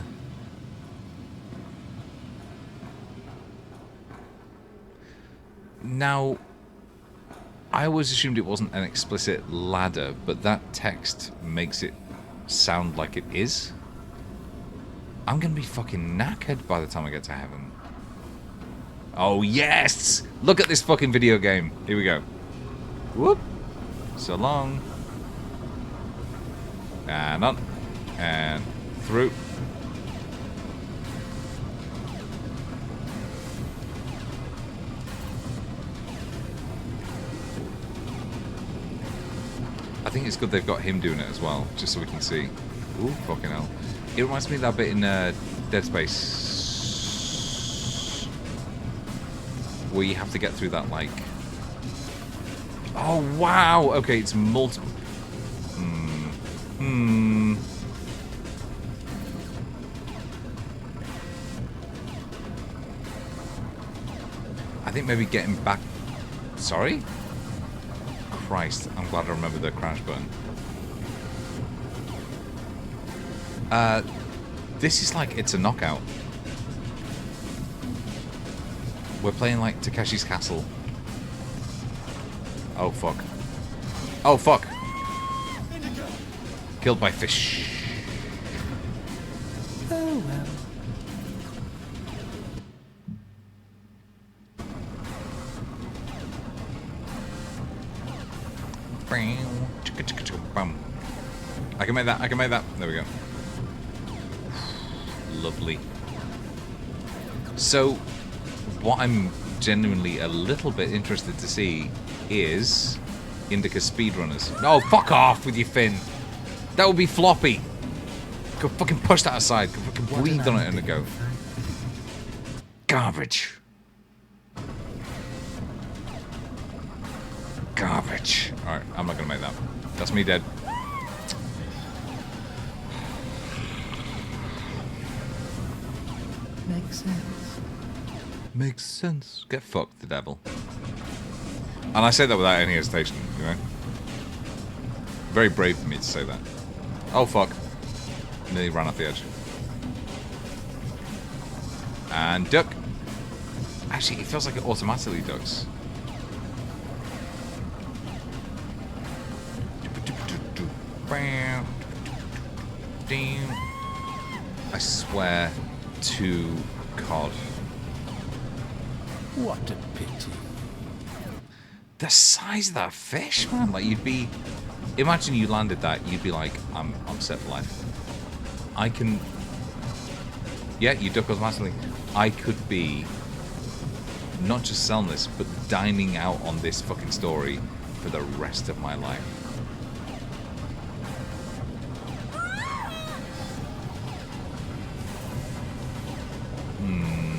Now, I always assumed it wasn't an explicit ladder, but that text makes it sound like it is. I'm gonna be fucking knackered by the time I get to heaven. Oh, yes! Look at this fucking video game. Here we go. Whoop. So long. And on. And through. I think it's good they've got him doing it as well, just so we can see. Ooh, fucking hell. It reminds me of that bit in Dead Space where you have to get through that, like... Oh, wow! Okay, it's multiple... I think maybe getting back... Sorry? Christ, I'm glad I remember the crash button. This is like It's a Knockout. We're playing like Takeshi's Castle. Oh fuck. Oh fuck. Killed by fish. Oh well. I can make that, I can make that. There we go. Lovely. So, what I'm genuinely a little bit interested to see is INDIKA speedrunners. No, fuck off with your fin. That would be floppy. Could fucking push that aside. Could fucking breathe on it and go. Garbage. Garbage. Alright, I'm not gonna make that. That's me dead. makes sense. Makes sense. Get fucked, the devil. And I say that without any hesitation, you know? Very brave for me to say that. Oh, fuck. Nearly ran off the edge. And duck. Actually, it feels like it automatically ducks. I swear to God. What a pity. The size of that fish, man. Like, you'd be... Imagine you landed that, you'd be like, I'm set for life. I can... Yeah, you duck automatically. I could be not just selling this, but dining out on this fucking story for the rest of my life.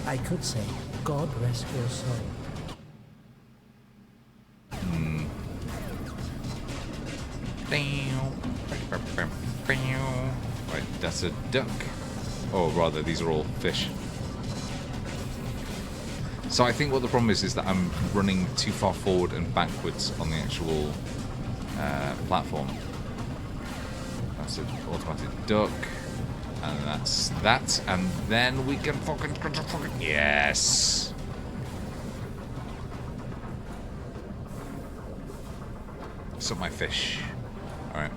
I could say, God rest your soul. Right, that's a duck. Or rather, these are all fish. So I think what the problem is that I'm running too far forward and backwards on the actual platform. That's an automatic duck. And that's that. And then we can fucking... Yes! Suck my fish. Alright.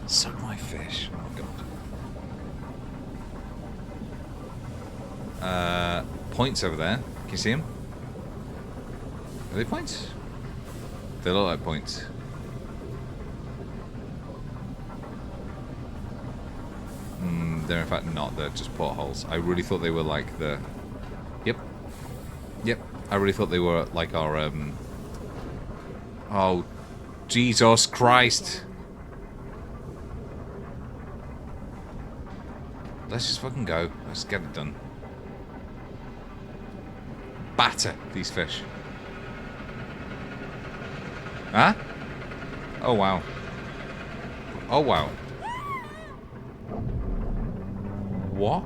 Suck my fish. Oh god. Points over there. Can you see them? Are they points? They look like points. They're in fact not. They're just portholes. I really thought they were like the... Yep. Yep. I really thought they were like our... Oh, Jesus Christ. Let's just fucking go. Let's get it done. Batter these fish. Huh? Oh, wow. Oh, wow. What?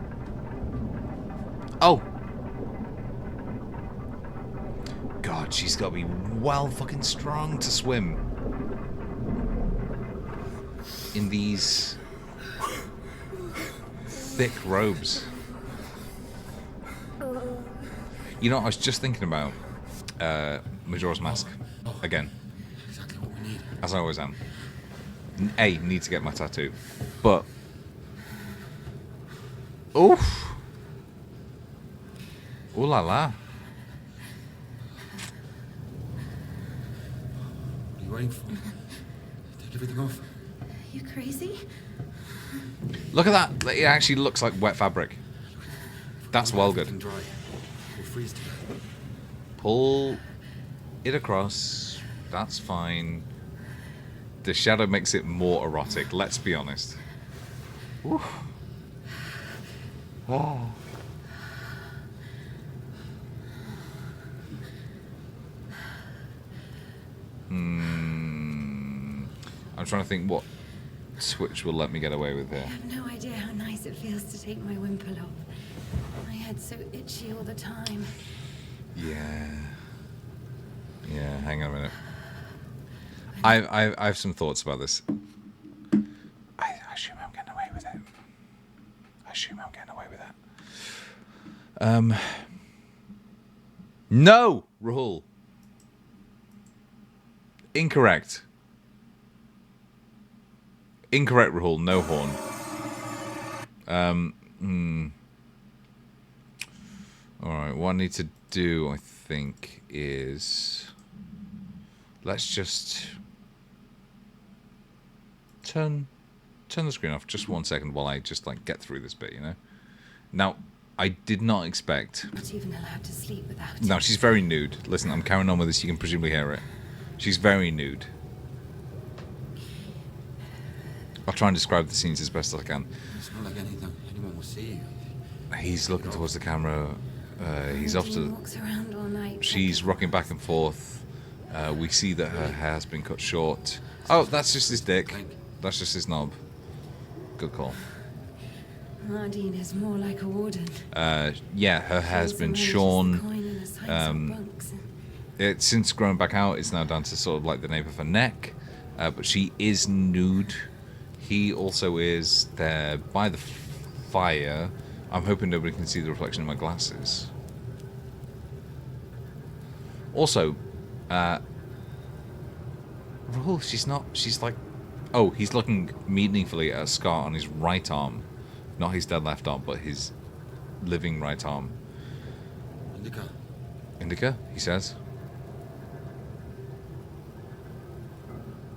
Oh. God, she's got to be well fucking strong to swim. In these thick robes. You know, I was just thinking about Majora's Mask again. Exactly what we need. As I always am. A, need to get my tattoo. But... Oof! Ooh la la. What are you waiting for? Take everything off. You crazy? Look at that! It actually looks like wet fabric. That's well good. Everything dry. We'll freeze to death. Pull it across. That's fine. The shadow makes it more erotic, let's be honest. Oof. Oh. I'm trying to think what switch will let me get away with I here. have no idea how nice it feels to take my wimple off. My head's so itchy all the time. Yeah. Yeah, hang on a minute. I have some thoughts about this. I assume I'm getting away with it. I assume I'm getting away with that. No, Rahul. Incorrect. Incorrect, Rahul. No horn. Alright, what I need to do, I think, is... Let's just... Turn the screen off just 1 second while I just, like, get through this bit, you know? Now, I did not expect... Not even allowed to sleep without No, it. she's very nude. Listen, I'm carrying on with this. You can presumably hear it. She's very nude. I'll try and describe the scenes as best as I can. It's not like anyone will see you. He's looking towards the camera. He's off to... Walks around all night. She's rocking back and forth. We see that her hair's been cut short. Oh, that's just his dick. That's just his knob. Good call. Ardeen is more like a warden. Yeah, her hair's been shorn. It's since grown back out. It's now down to sort of like the nape of her neck. But she is nude. He also is there by the fire. I'm hoping nobody can see the reflection of my glasses. Also, Rahul, she's like... Oh, he's looking meaningfully at a scar on his right arm. Not his dead left arm, but his living right arm. Indika. Indika, he says.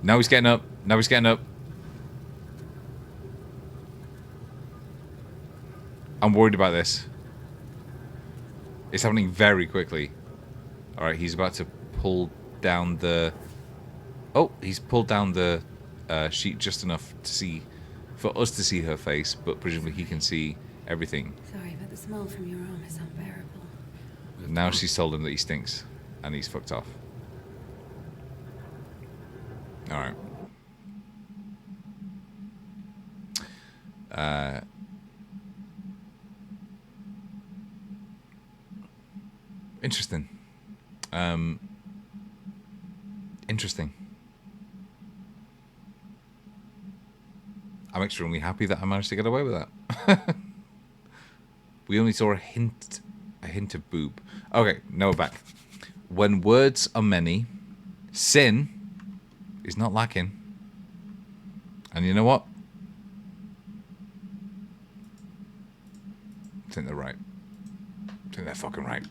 Now he's getting up. Now he's getting up. I'm worried about this. It's happening very quickly. Alright, he's about to pull down the... Oh, he's pulled down the sheet just enough to see... For us to see her face, but presumably he can see everything. Sorry, but the smell from your arm is unbearable. Now she's told him that he stinks, and he's fucked off. Alright. Interesting. Interesting. I'm extremely happy that I managed to get away with that. We only saw a hint of boob. Okay, now we're back. When words are many, sin is not lacking. And you know what? I think they're right. I think they're fucking right.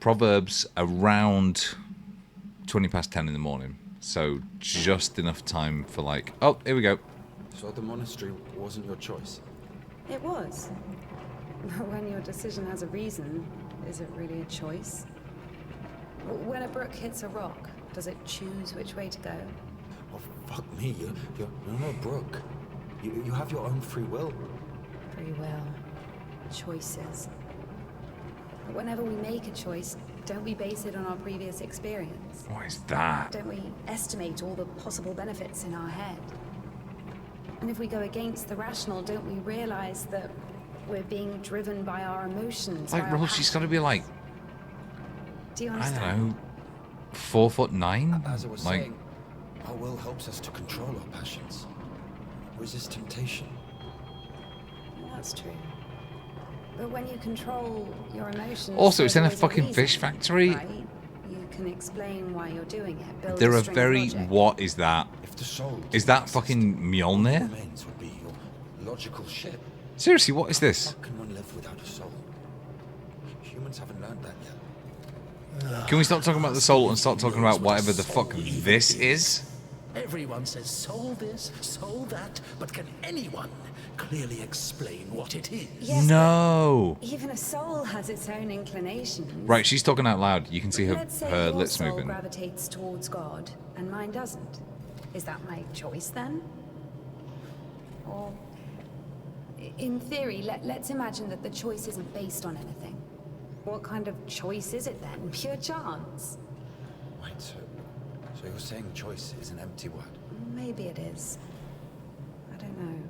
Proverbs around 20 past 10 in the morning. So just enough time for like... Oh, here we go. So the monastery wasn't your choice? It was. But when your decision has a reason, is it really a choice? When a brook hits a rock, does it choose which way to go? Oh, fuck me. You're no brook. You have your own free will. Free will. Choices. But whenever we make a choice, don't we base it on our previous experience? What is that? Don't we estimate all the possible benefits in our head? And if we go against the rational, don't we realize that we're being driven by our emotions? Like, Rose, she's got to be like... Do you I understand? don't know... 4'9"? As I was Like, saying, our will helps us to control our passions. Resist temptation. That's true. But when you control your emotions... also, it's in a there's always fucking reason, fish factory. Right? You can explain why you're doing it. Build They're a a string of very... logic. What is that? If the soul Is didn't that exist, fucking Mjolnir? what remains would be your logical ship. Seriously, what is this? How can one live without a soul? Humans haven't learned that yet. Can we stop talking about the soul and start talking about whatever the fuck this is? Everyone says soul this, soul that, but can anyone clearly explain what it is? Yes, No. but even a soul has its own inclinations. Right, she's talking out loud. You can see Let's say her your lips soul moving. gravitates towards God and mine doesn't. Is that my choice then? Or, in theory, let's imagine that the choice isn't based on anything. What kind of choice is it then? Pure chance? Wait, so you're saying choice is an empty word? Maybe it is. I don't know.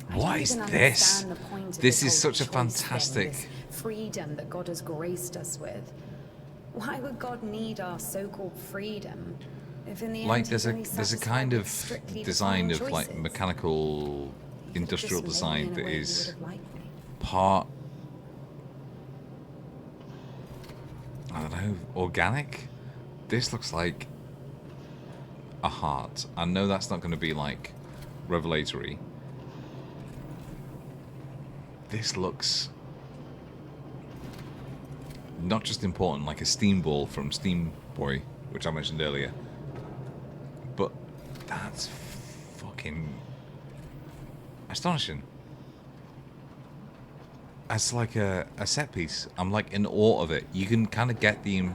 I What don't is even this? understand the point of This whole is such a choice thing, fantastic... this freedom that God has graced us with. Why would God need our so-called freedom if in the end Like, he's there's a only kind satisfied of with strictly design of defined like choices? mechanical If he'd industrial just design made me in a that way he is would have liked me. part, I don't know, organic. This looks like a heart. I know that's not going to be like revelatory. This looks not just important, like a steam ball from Steam Boy, which I mentioned earlier, but that's fucking astonishing. As like a set piece, I'm like in awe of it. You can kind of get you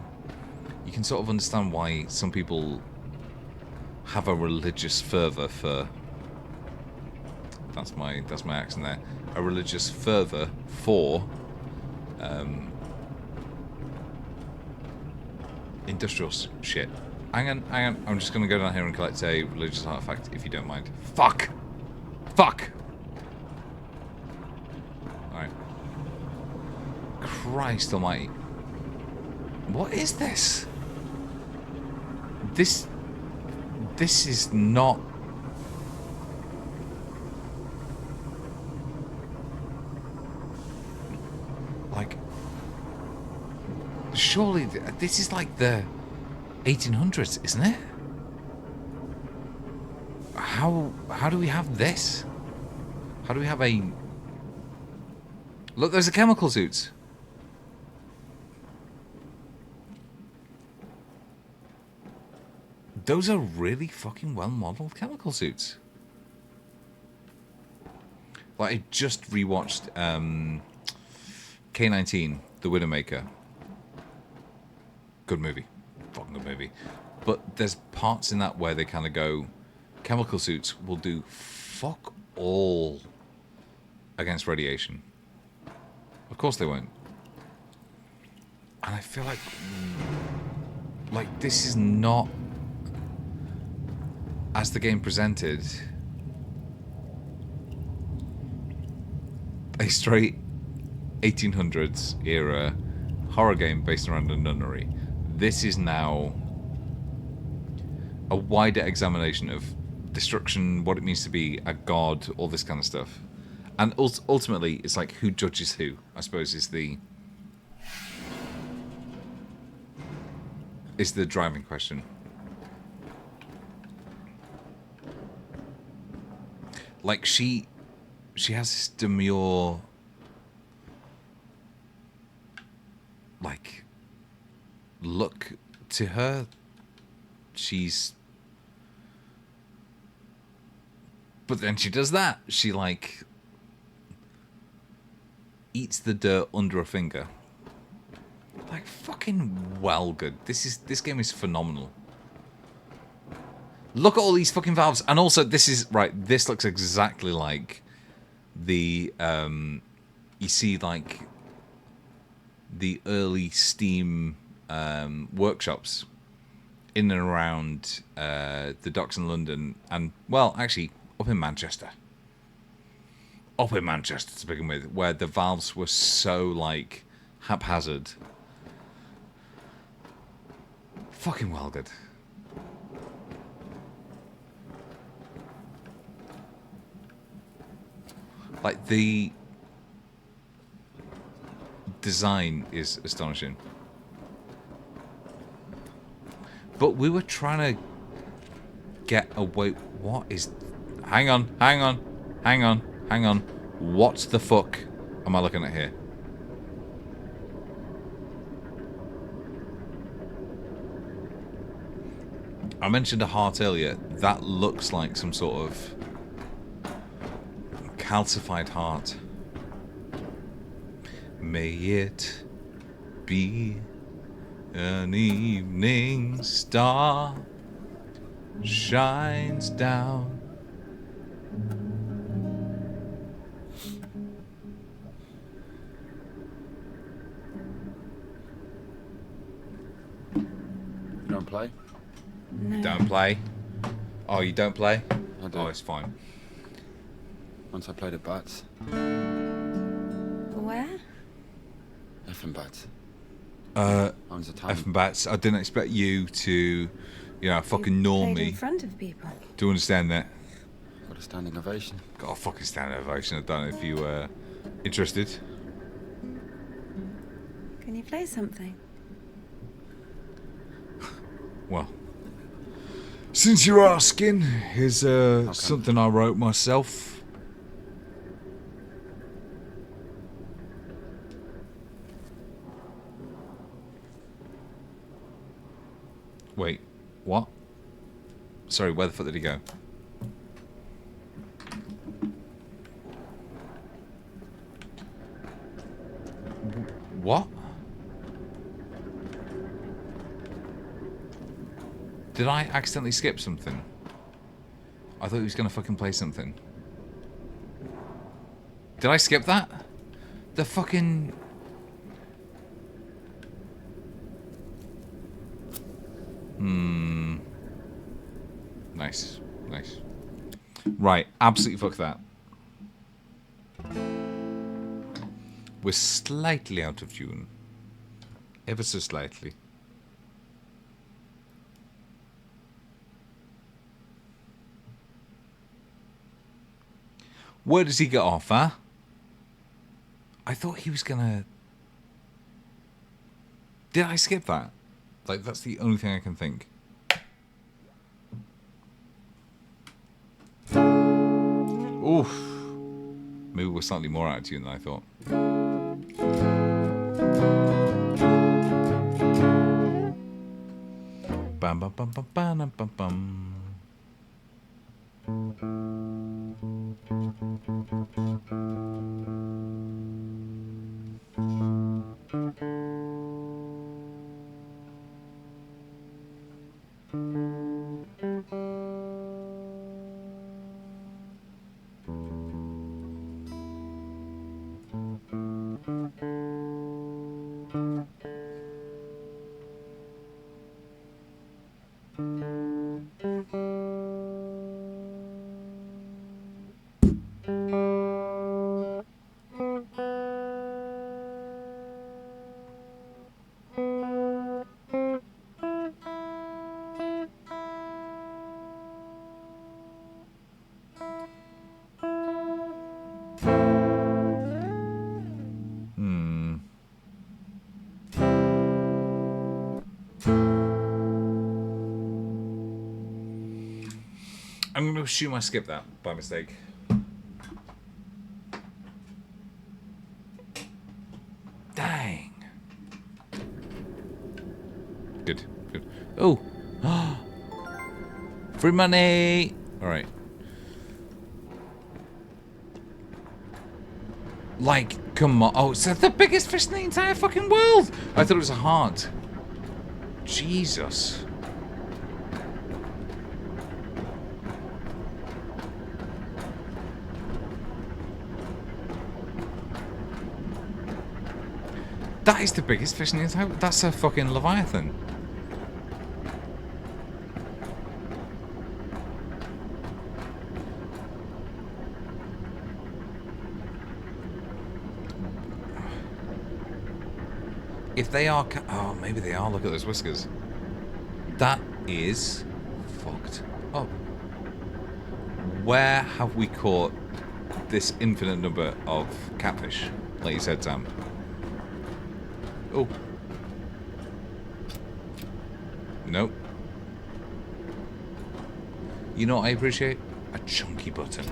can sort of understand why some people have a religious fervor for. That's my accent there. A religious fervor for industrial shit. Hang on. I'm just gonna go down here and collect a religious artifact, if you don't mind. Fuck! Fuck! Alright. Christ almighty. What is this? This is not... Like... Surely this is like the 1800s, isn't it? How do we have this? How do we have a... Look, there's a chemical suits. Those are really fucking well-modeled chemical suits. Like, I just rewatched K-19, The Widowmaker. Good movie. Fucking good movie. But there's parts in that where they kind of go, chemical suits will do fuck all against radiation. Of course they won't. And I feel like this is not, as the game presented, a straight 1800s era horror game based around a nunnery. This is now a wider examination of destruction, what it means to be a god, all this kind of stuff. And ultimately, it's like, who judges who, I suppose, is the driving question. Like, she has this demure, like, look to her. But then she does that. She, like, eats the dirt under her finger. Like, fucking well good. This game is phenomenal. Look at all these fucking valves. And also, this looks exactly like the, you see, like, the early Steam workshops in and around the docks in London. And, well, actually, up in Manchester. Up in Manchester, to begin with, where the valves were so, like, haphazard. Fucking well good. Like, the design is astonishing. But we were trying to get away... What is... Hang on. What the fuck am I looking at here? I mentioned a heart earlier. That looks like some sort of calcified heart. May it be an evening star shines down. You don't play? No. Don't play. Oh, you don't play? I do. Oh, it's fine. Once I played at Bats. Where? Effing Bats. F and bats. I didn't expect you to, fucking You norm played me. in front of people. Do you understand that? Got a standing ovation. Got a fucking standing ovation. I don't know if you were interested. Can you play something? Well, since you're asking, here's something I wrote myself. Wait, what? Sorry, where the fuck did he go? What? Did I accidentally skip something? I thought he was gonna fucking play something. Did I skip that? The fucking... Nice. Right, absolutely fuck that. We're slightly out of tune. Ever so slightly. Where does he get off, huh? I thought he was gonna... Did I skip that? Like, that's the only thing I can think. Oof. Maybe we're slightly more out of tune than I thought. Bam bam bam bam bam bam bam. I'm going to assume I skipped that by mistake. Dang. Good, good. Oh! Free money! Alright. Like, come on. Oh, it's the biggest fish in the entire fucking world! I thought it was a heart. Jesus. That is the biggest fish in the entire... That's a fucking Leviathan. If they are... Oh, maybe they are. Look at those whiskers. That is fucked up. Where have we caught this infinite number of catfish? Like you said, Sam. Oh. Nope. You know what I appreciate? A chunky button.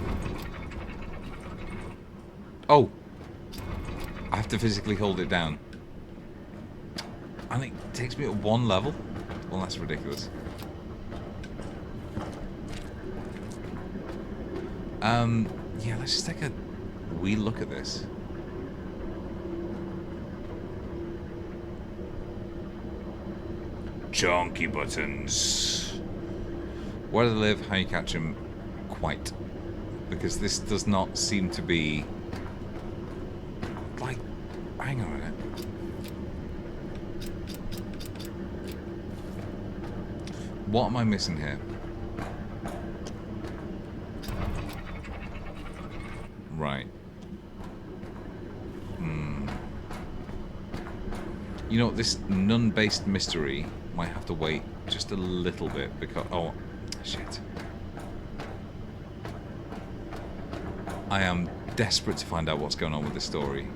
Oh. I have to physically hold it down. And it takes me at one level? Well, that's ridiculous. Yeah, let's just take a wee look at this. Chunky buttons. Where do they live? How you catch them? Quite. Because this does not seem to be... Like... Hang on a minute. What am I missing here? Right. You know, this nun-based mystery might have to wait just a little bit because... Oh, shit. I am desperate to find out what's going on with this story.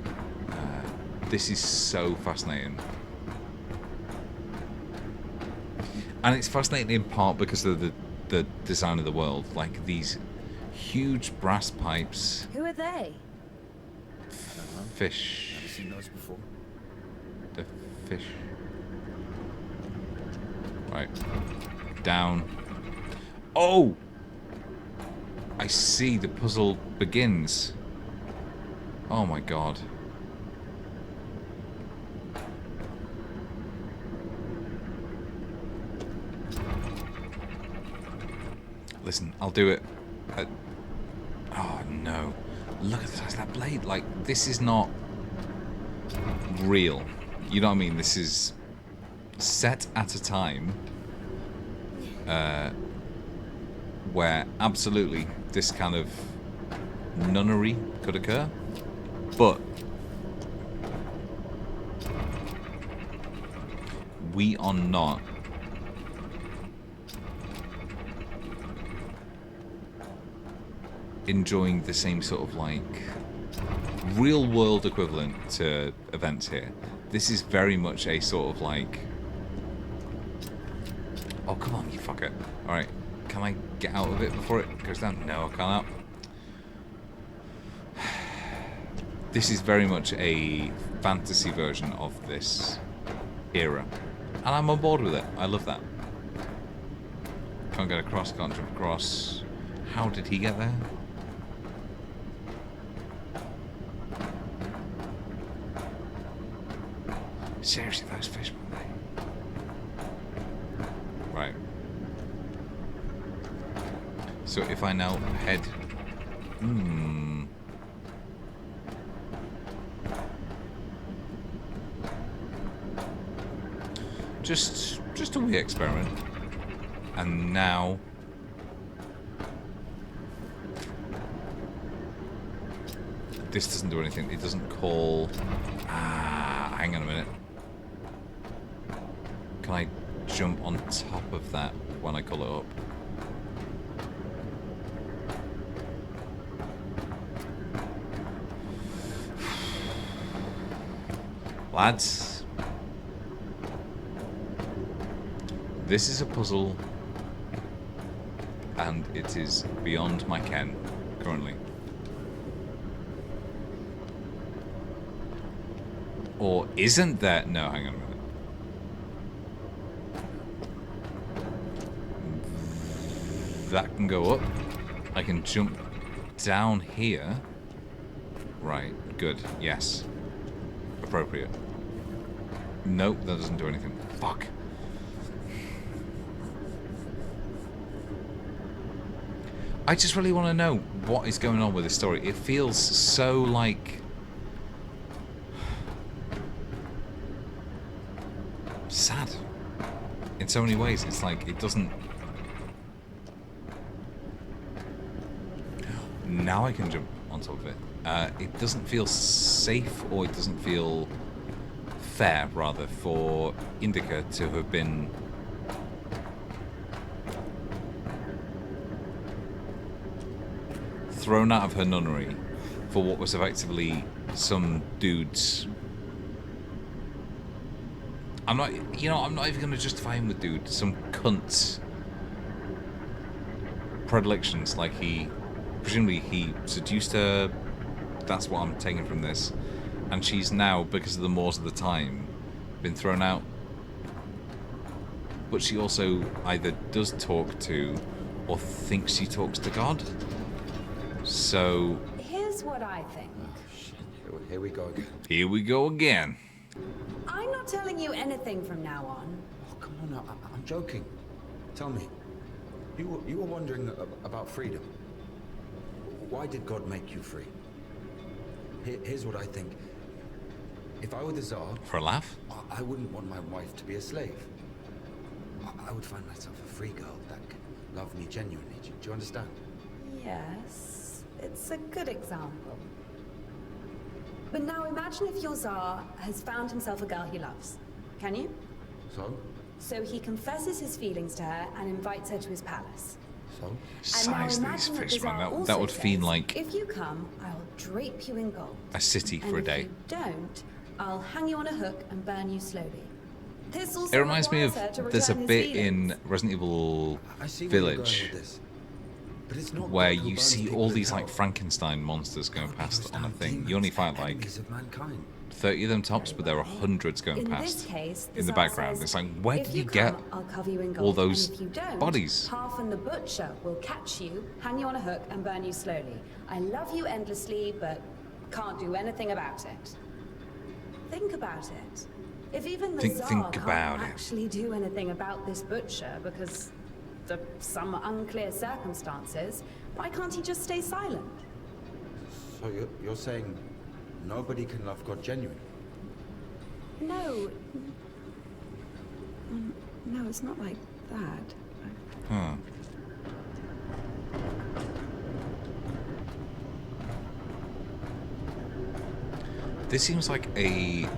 This is so fascinating. And it's fascinating in part because of the design of the world. Like these huge brass pipes. Who are they? Fish. Have you seen those before? The fish. Right. Down. Oh! I see. The puzzle begins. Oh my god. Listen, I'll do it. Oh no. Look at the size of that blade. Like, this is not real. You know what I mean? This is set at a time where absolutely this kind of nunnery could occur. But we are not enjoying the same sort of like real world equivalent to events here. This is very much a sort of like, oh come on, you fucker. Alright, can I get out of it before it goes down? No, I cannot. This is very much a fantasy version of this era. And I'm on board with it. I love that. Can't get across, can't jump across. How did he get there? Seriously, those fish, weren't they? Right. So if I now head... Just a wee experiment. And now... This doesn't do anything. It doesn't call... hang on a minute. Can I jump on top of that when I call it up? Lads, this is a puzzle and it is beyond my ken currently. Or isn't there? No, hang on a minute. That can go up. I can jump down here. Right, good, yes. Appropriate. Nope, that doesn't do anything. Fuck. I just really want to know what is going on with this story. It feels so like... sad. In so many ways. It's like, it doesn't... Now I can jump on top of it. It doesn't feel safe, or it doesn't feel fair, rather, for INDIKA to have been thrown out of her nunnery for what was effectively some dude's... I'm not even going to justify him with dude. Some cunt's predilections, like presumably he seduced her. That's what I'm taking from this. And she's now, because of the mores of the time, been thrown out. But she also either does talk to, or thinks she talks to God. So... Here's what I think. Oh, shit. Here we go again. Here we go again. I'm not telling you anything from now on. Oh, come on, I'm joking. Tell me, you were wondering about freedom. Why did God make you free? Here's what I think. If I were the Tsar... For a laugh? I wouldn't want my wife to be a slave. I would find myself a free girl that could love me genuinely. Do you understand? Yes, it's a good example. But now imagine if your Tsar has found himself a girl he loves. Can you? So? So he confesses his feelings to her and invites her to his palace. So? Size and now these imagine that fish, the Tsar man. also That would feel says, like if you come, I'll drape you in gold. a city for a And day. if you don't, I'll hang you on a hook and burn you slowly. This also It reminds me of, requires her to there's a return his bit feelings. in Resident Evil I see where you're going Village with this. But it's not where God who you burns see people all in these hell. like Frankenstein monsters going God past throws on a down thing. You demons, only fight like enemies of mankind. 30 of them tops, but there are hundreds going In past this case, in the Tsar background. says, It's like, where if did you come, get I'll cover you in gold, all those and if you don't, bodies? Half and the butcher will catch you, hang you on a hook, and burn you slowly. I love you endlessly, but can't do anything about it. Think about it. If even the Tsar Think can't about it. actually do anything about this butcher because of some unclear circumstances, why can't he just stay silent? So you're saying nobody can love God genuinely? No. No, it's not like that. Huh. This seems like a...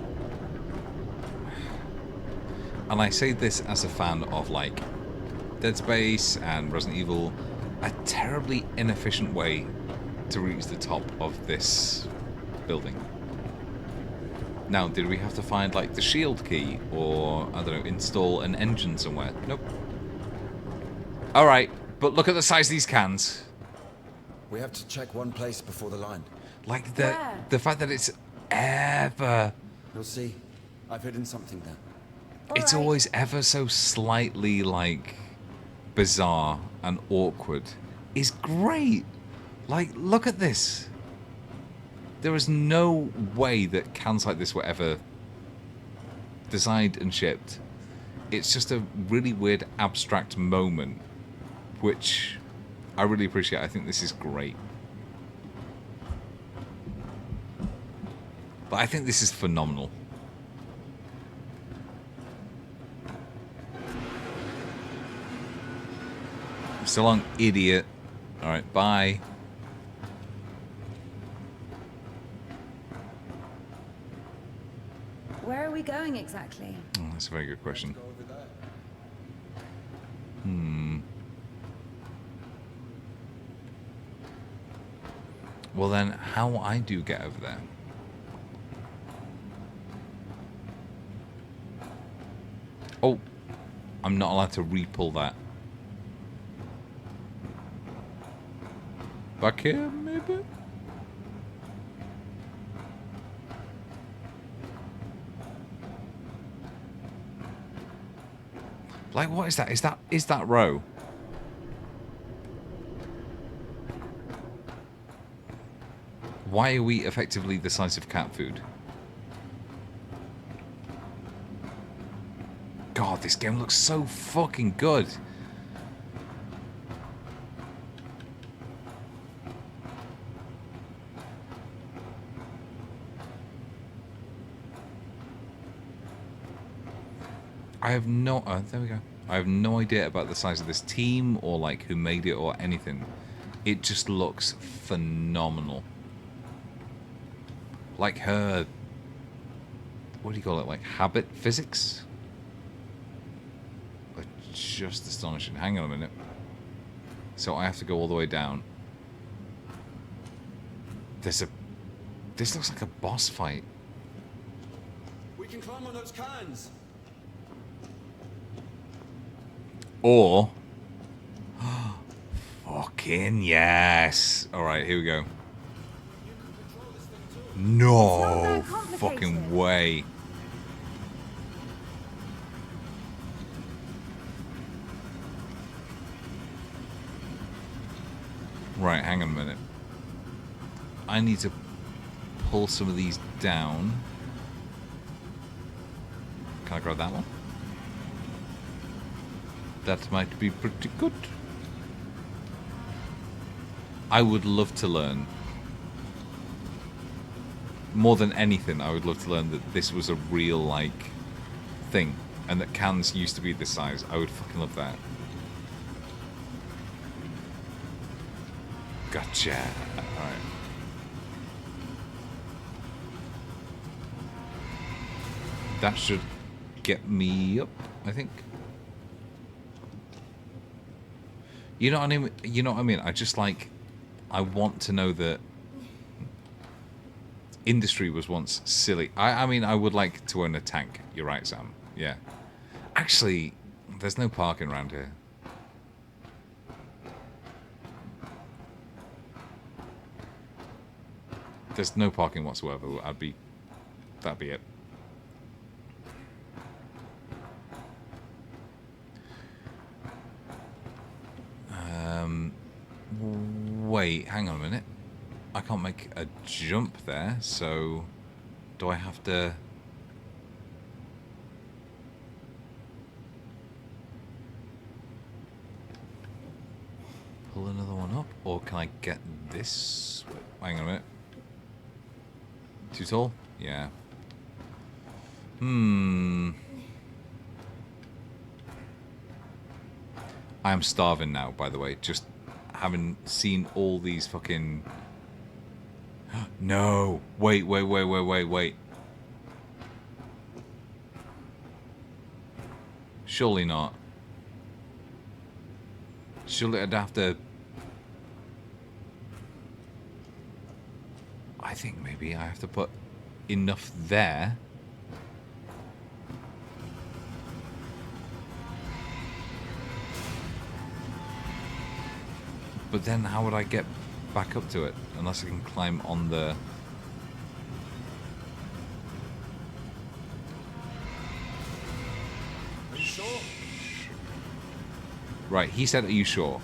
and I say this as a fan of, like, Dead Space and Resident Evil, a terribly inefficient way to reach the top of this building. Now, did we have to find, like, the shield key, or, I don't know, install an engine somewhere? Nope. Alright, but look at the size of these cans. We have to check one place before the line. Like, Where? the fact that it's ever... You'll see. I've hidden something there. It's Alright. always ever so slightly, like, bizarre and awkward. Is great. Like, look at this. There is no way that cans like this were ever designed and shipped. It's just a really weird, abstract moment, which I really appreciate. I think this is great. But I think this is phenomenal. So long, idiot. Alright, bye. Where are we going exactly? Oh, that's a very good question. Go over there. Well then, how I do get over there? Oh, I'm not allowed to re-pull that. Back here, maybe? Like, what is that? Is that row? Why are we effectively the size of cat food? God, this game looks so fucking good. I have no... there we go. I have no idea about the size of this team or, like, who made it or anything. It just looks phenomenal. Like her... What do you call it? Like, habit physics? Are just astonishing. Hang on a minute. So I have to go all the way down. There's a... This looks like a boss fight. We can climb on those cans. Or... Fucking yes. Alright, here we go. No It's not that complicated. fucking way. Right, hang on a minute. I need to pull some of these down. Can I grab that one? That might be pretty good. I would love to learn. More than anything, I would love to learn that this was a real, like, thing. And that cans used to be this size. I would fucking love that. Gotcha. Alright. That should get me up, I think. You know what I mean? You know what I mean? I just, like... I want to know that industry was once silly. I mean, I would like to own a tank. You're right, Sam. Yeah. Actually, there's no parking around here. There's no parking whatsoever. That'd be it. Wait, hang on a minute. I can't make a jump there, so do I have to... pull another one up? Or can I get this? Hang on a minute. Too tall? Yeah. I am starving now, by the way. Just having seen all these fucking... No! Wait. Surely not. Surely I'd have to... I think maybe I have to put enough there. But then how would I get back up to it? Unless I can climb on the... Are you sure? Right, he said, are you sure?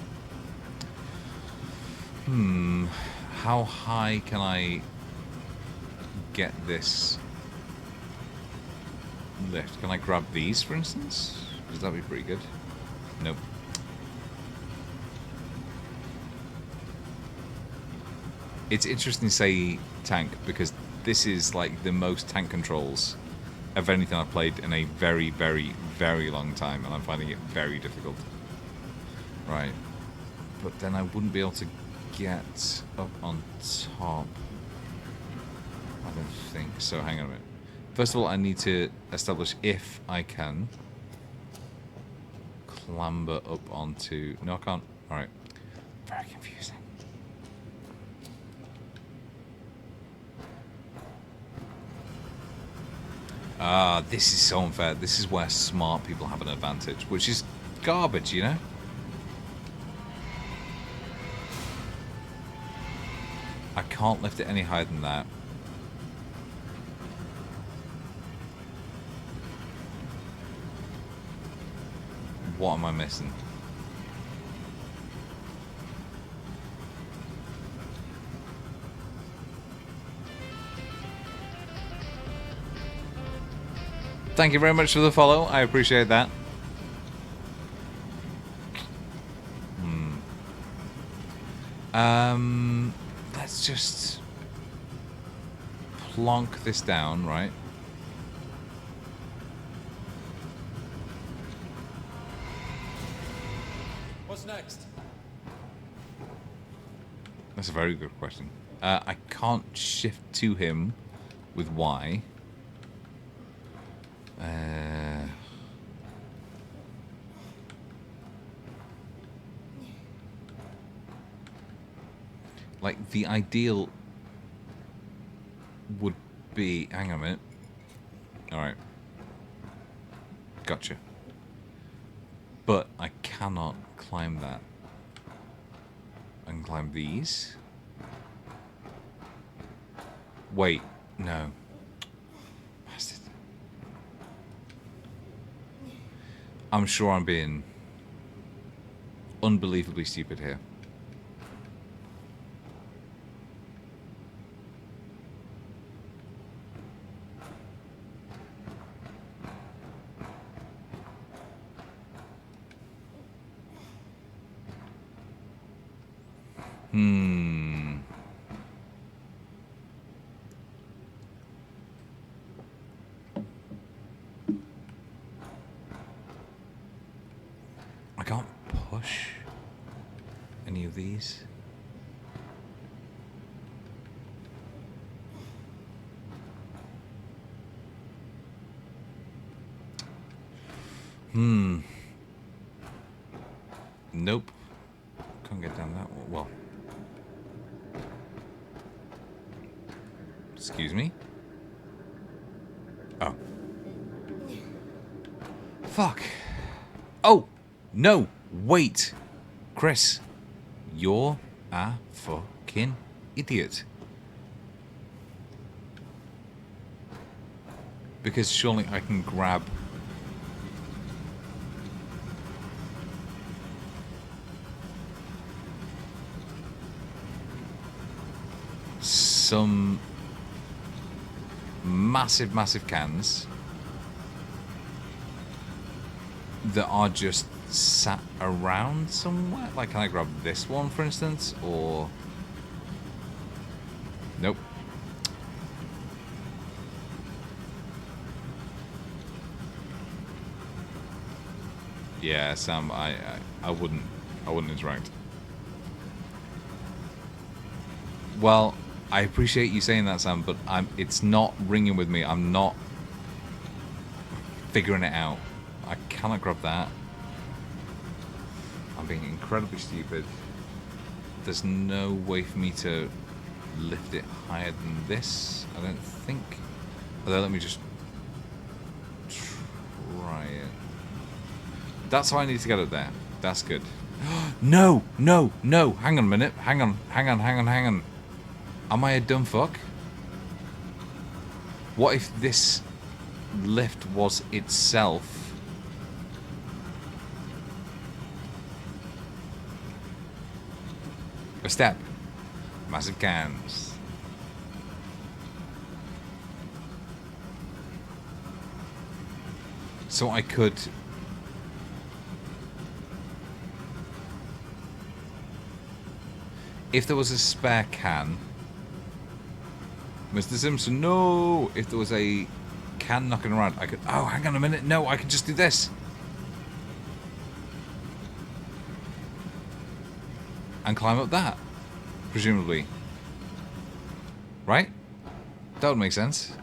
How high can I get this lift? Can I grab these, for instance? Because that'd be pretty good. Nope. It's interesting to say tank, because this is like the most tank controls of anything I've played in a very, very, very long time, and I'm finding it very difficult. Right. But then I wouldn't be able to get up on top. I don't think so. Hang on a minute. First of all, I need to establish if I can clamber up onto... No, I can't. Alright. Very confusing. Ah, this is so unfair. This is where smart people have an advantage, which is garbage, you know? I can't lift it any higher than that. What am I missing? Thank you very much for the follow. I appreciate that. Let's just plonk this down, right? What's next? That's a very good question. I can't shift to him with Y. Like, the ideal would be... Hang on a minute. Alright. Gotcha. But I cannot climb that. I can climb these. Wait. No. Bastard. I'm sure I'm being unbelievably stupid here. I can't push any of these. Nope. Can't get down that one. Well. Excuse me? Oh. Fuck. Oh! No! Wait! Chris. You're a fucking idiot. Because surely I can grab... some massive, massive cans that are just sat around somewhere. Like, can I grab this one, for instance? Or... Nope. Yeah, Sam, I wouldn't interact. Well, I appreciate you saying that, Sam, but it's not ringing with me. I'm not figuring it out. I cannot grab that. I'm being incredibly stupid. There's no way for me to lift it higher than this, I don't think. Although, let me just try it. That's how I need to get up there. That's good. No, no, no. Hang on a minute. Hang on. Am I a dumb fuck? What if this lift was itself a step? Massive cans. So I could... If there was a spare can... Mr. Simpson, no! If there was a can knocking around, I could... Oh, hang on a minute. No, I can just do this. And climb up that. Presumably. Right? That would make sense.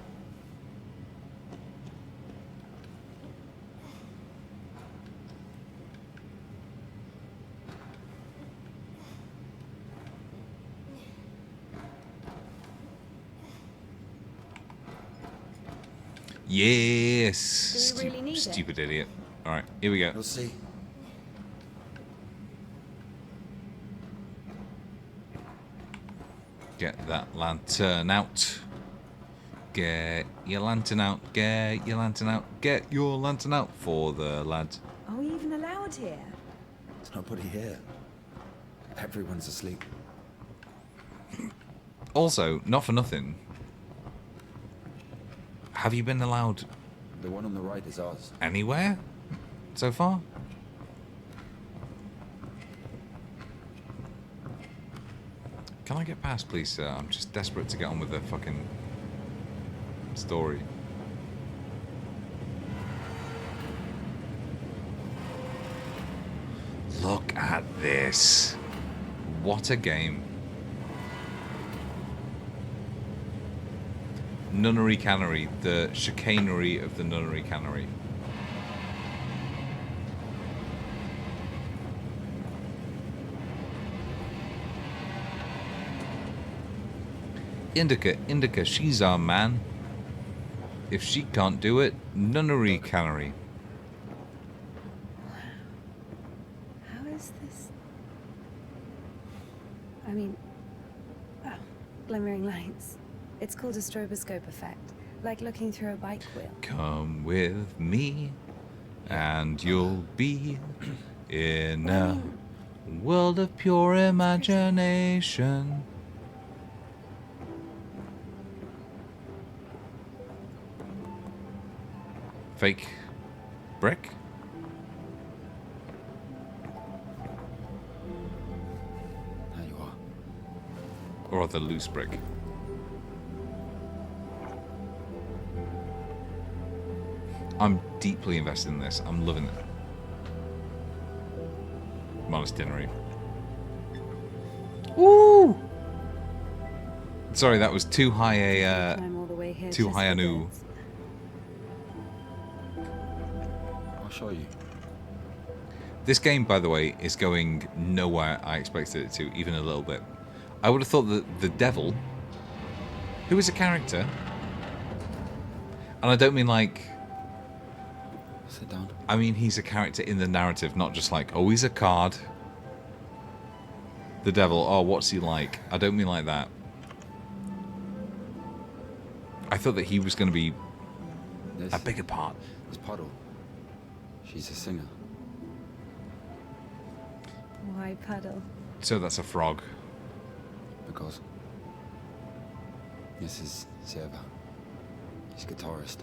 Yes. Do we really need it? Stupid idiot. All right, here we go. You'll see. Get that lantern out. Get your lantern out. Get your lantern out. Get your lantern out for the lads. Are we even allowed here? There's nobody here. Everyone's asleep. Also, not for nothing. Have you been allowed The one on the right is ours. anywhere so far? Can I get past, please, sir? I'm just desperate to get on with the fucking story. Look at this. What a game. Nunnery Cannery, the chicanery of the Nunnery Cannery. Indika, she's our man. If she can't do it, Nunnery Cannery. How is this? I mean, oh, glimmering lights. It's called a stroboscope effect, like looking through a bike wheel. Come with me, and you'll be in a world of pure imagination. Fake brick? There you are. Or rather, loose brick. I'm deeply invested in this. I'm loving it. Monastery. Woo! Sorry, that was too high a Climb all the way here too just high for an ooh. this. I'll show you. This game, by the way, is going nowhere I expected it to, even a little bit. I would have thought that the devil, who is a character, and I don't mean like... Sit down. I mean he's a character in the narrative, not just like, oh, he's a card. The devil, oh, what's he like? I don't mean like that. I thought that he was going to be This, a bigger part. this Puddle. She's a singer. Why puddle? So that's a frog. Because this is Sierva. He's a guitarist.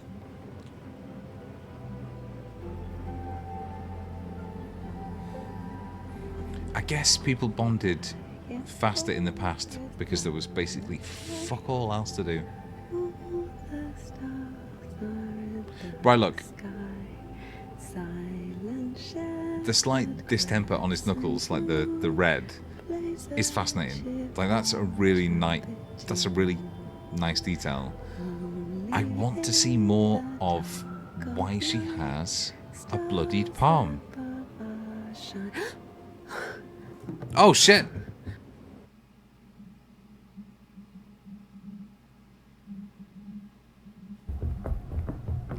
I guess people bonded faster in the past because there was basically fuck all else to do. Right, look. The slight distemper on his knuckles, like the red, is fascinating. Like that's a really nice detail. I want to see more of why she has A bloodied palm. Oh shit!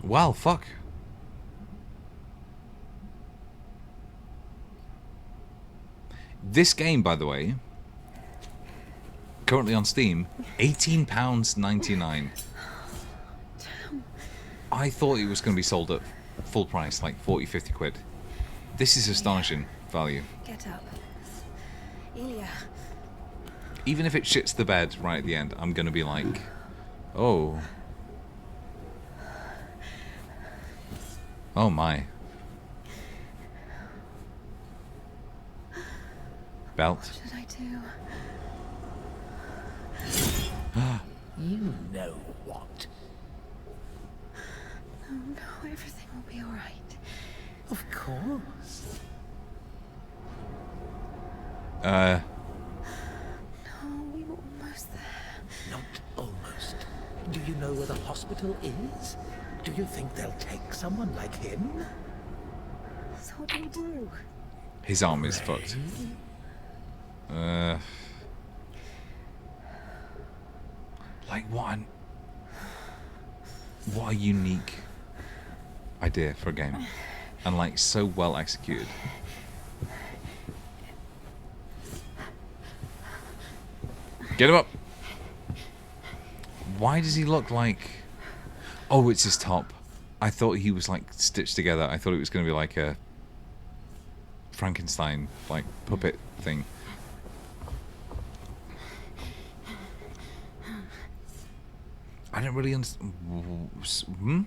Well, fuck. This game, by the way, currently on Steam, £18.99. I thought it was going to be sold at full price, like 40, 50 quid. This is astonishing value. Get up. Ilya. Even if it shits the bed right at the end, I'm going to be like, oh. Oh my. Belt. What should I do? You know what? Oh no, everything will be alright. Of course. No, we were almost there. Not almost. Do you know where the hospital is? Do you think they'll take someone like him? So what do we do? His arm is fucked. Like what a unique idea for a game, and like so well executed. Get him up. Why does he look like? Oh, it's his top. I thought he was like stitched together. I thought it was going to be like a Frankenstein like puppet thing. I don't really understand. Hmm?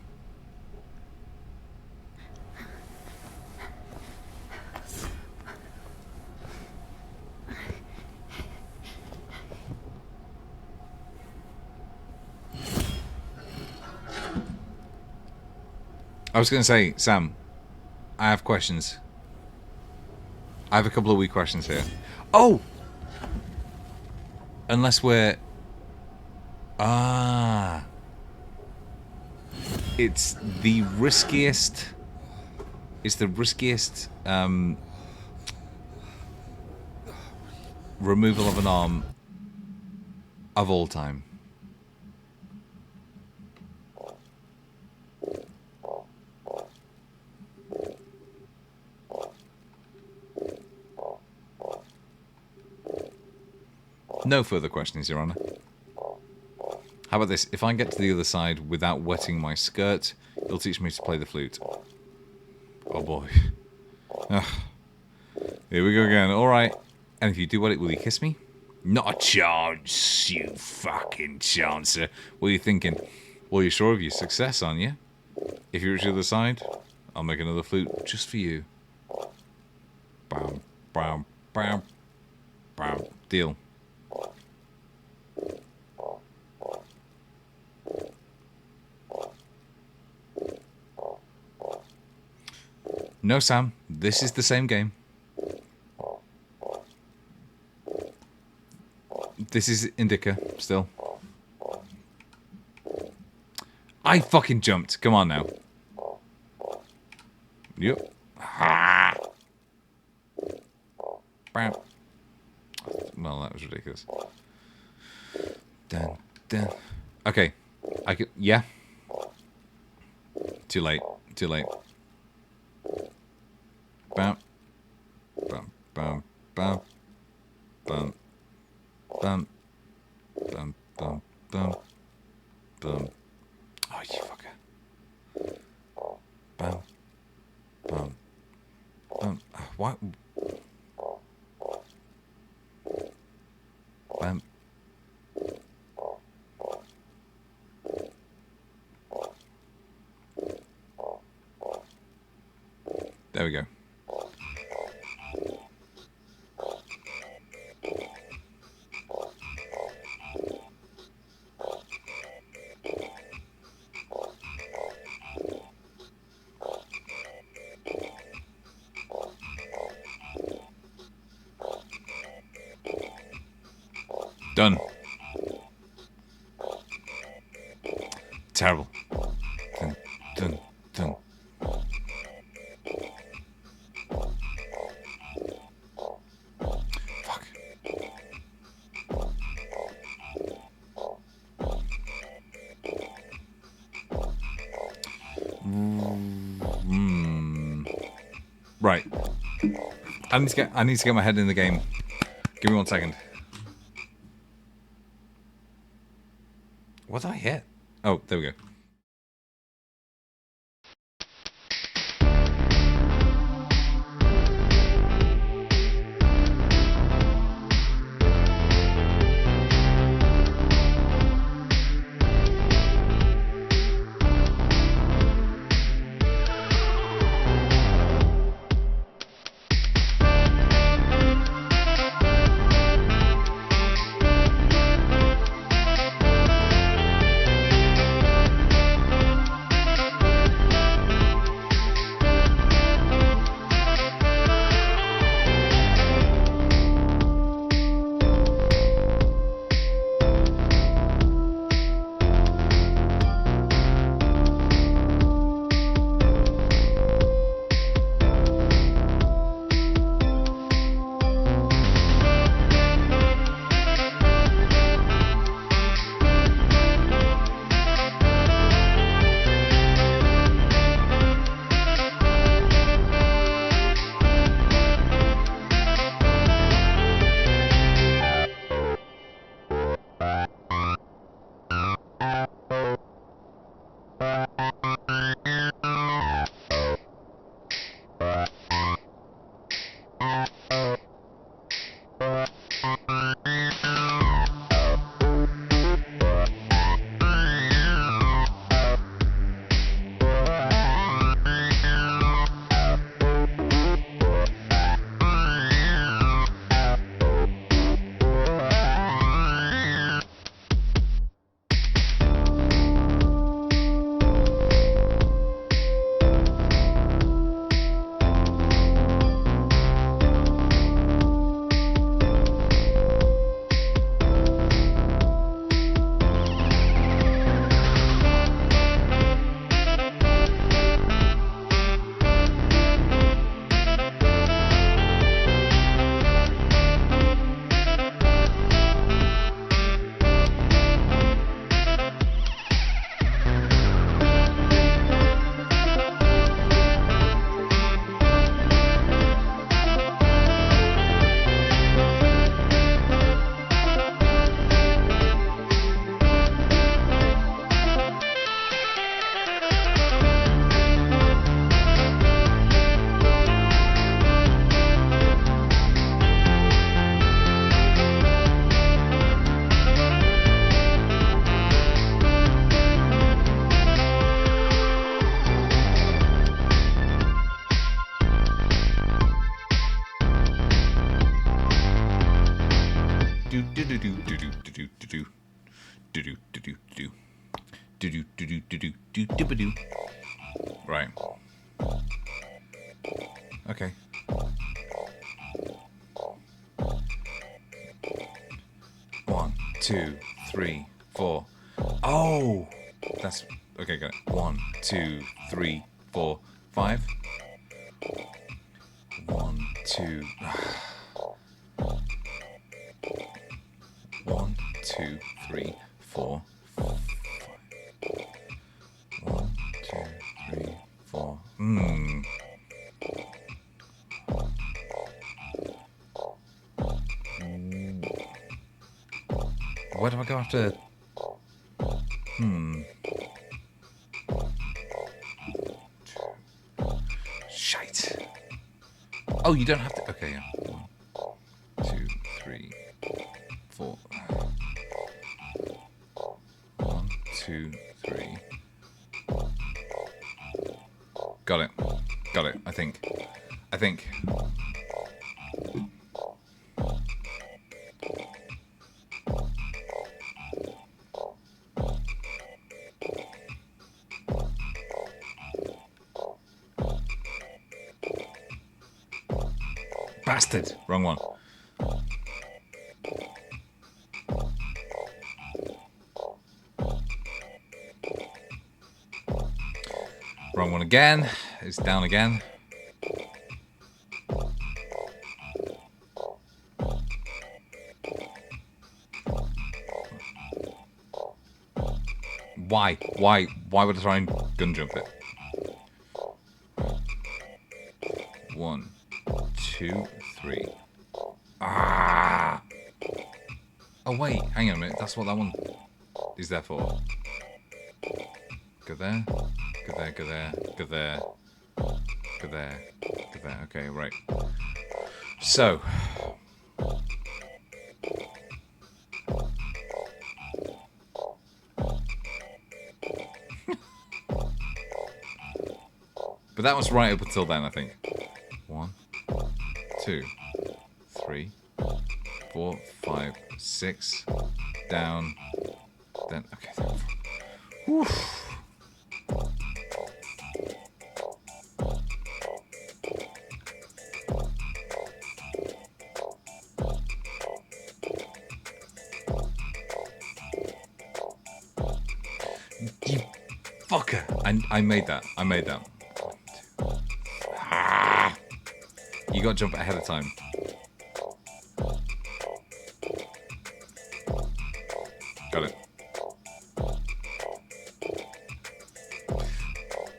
I was going to say, Sam, I have questions. I have a couple of wee questions here. Oh! Unless we're... Ah. It's the riskiest... It's the riskiest removal of an arm of all time. No further questions, Your Honor. How about this? If I get to the other side without wetting my skirt, it'll teach me to play the flute. Oh boy. Ugh. Here we go again. Alright. And if you do what will you kiss me? Not a chance, you fucking chancer. What are you thinking? Well, you're sure of your success, aren't you? If you're at the other side, I'll make another flute just for you. Bam, bam, bam, bam. Deal. No, Sam. This is the same game. This is INDIKA, still. I fucking jumped. Come on now. Yep. Ha! Well, that was ridiculous. Dun, dun. Okay. I could... Yeah. Too late. Too late. Bam. Bam. Bam. Bam. Bam. Bam. Bam. Bam. Bam. Bam. Oh, you fucker. Bam. Bam. Bam. What? Bam. There we go. Done. Terrible. Dun, dun, dun. Right. I need to get my head in the game. Give me 1 second. What did I hit? Oh, there we go. Right. Okay. One, two, three, four. Oh, that's okay. Got it. 1, 2, 3, 4, 5. 1, 2. 1, 2, 3, 4, 5. 1, 2, 3, 4. Where do I go after? Shite. Oh, you don't have to. Okay, yeah. 1, 2, 3, 4. 1, 2, 3. Got it. Got it. I think. Bastard. Wrong one. Wrong one again. It's down again. Why? Why would I try and gun jump it? 1, 2, 3. Ah! Oh wait, hang on a minute. That's what that one is there for. Go there. Go there. Go there. Go there. Go there. Go there. Okay, right. So. But that was right up until then, I think. 1, 2, 3, 4, 5, 6. Down. Then, okay. Whew. You fucker! I made that. I made that. Ah. You got to jump ahead of time. Got it.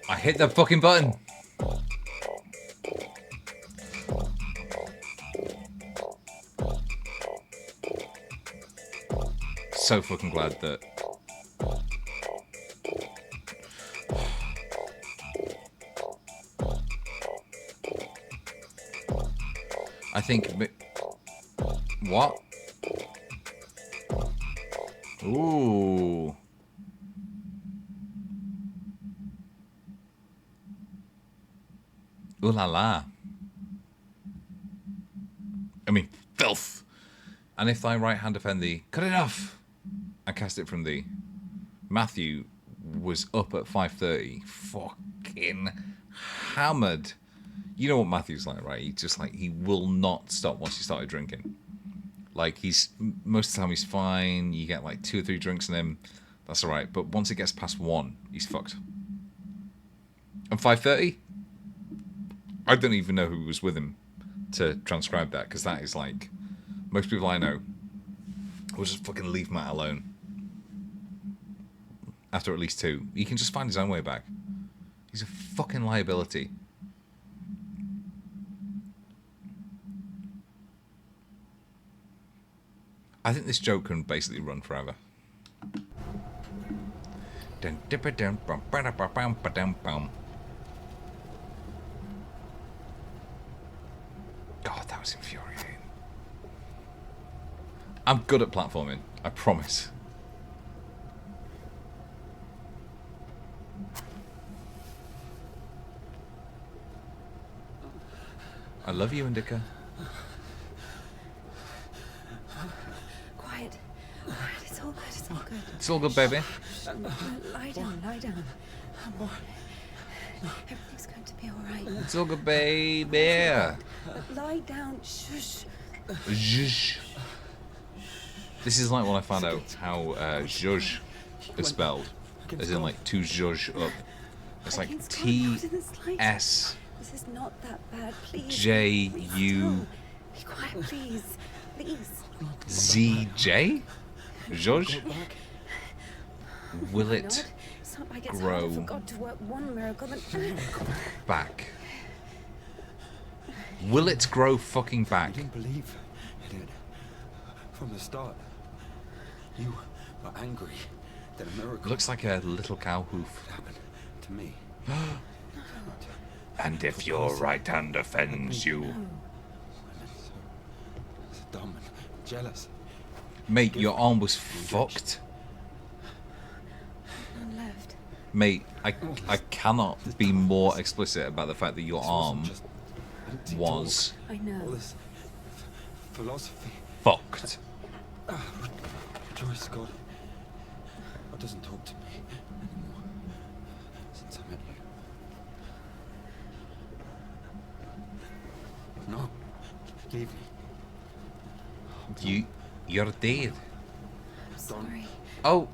I hit the fucking button. So fucking glad that. I think. What? Ooh. Ooh la la. I mean, filth. And if thy right hand offend thee, cut it off and cast it from thee. Matthew was up at 5:30, fucking hammered. You know what Matthew's like, right? He just like, he will not stop once he started drinking. Like, he's, most of the time he's fine. You get like 2 or 3 drinks in him. That's all right. But once it gets past 1, he's fucked. And 5:30? I don't even know who was with him to transcribe that, because that is like, most people I know will just fucking leave Matt alone. After at least 2. He can just find his own way back. He's a fucking liability. I think this joke can basically run forever. God, that was infuriating. I'm good at platforming, I promise. I love you, INDIKA. Quiet. It's all good. It's all good. It's all good, baby. Lie down. Lie down. Everything's going to be all right. It's all good, baby. Lie down. Shush. Zhush. This is like when I found out how zhush is spelled. As in like to zhush up. It's like T-S... This is not that bad. Please. J-U... Be quiet, please. Please. Z-J? Zhush? Will it It's not like it's grow harder for God to work one miracle than back? Will it grow fucking back? I didn't believe in it from the start. You were angry that a miracle Looks like a little cow hoof. happened to me. And if your right hand offends you... So dumb and jealous. Mate, your arm was fucked. none left. Mate, I cannot be more explicit about the fact that your This arm wasn't just empty was I talk. know. All this philosophy. fucked. Joyce, God doesn't talk to me anymore since I met you. No, leave me. You're dead. Sorry. Oh,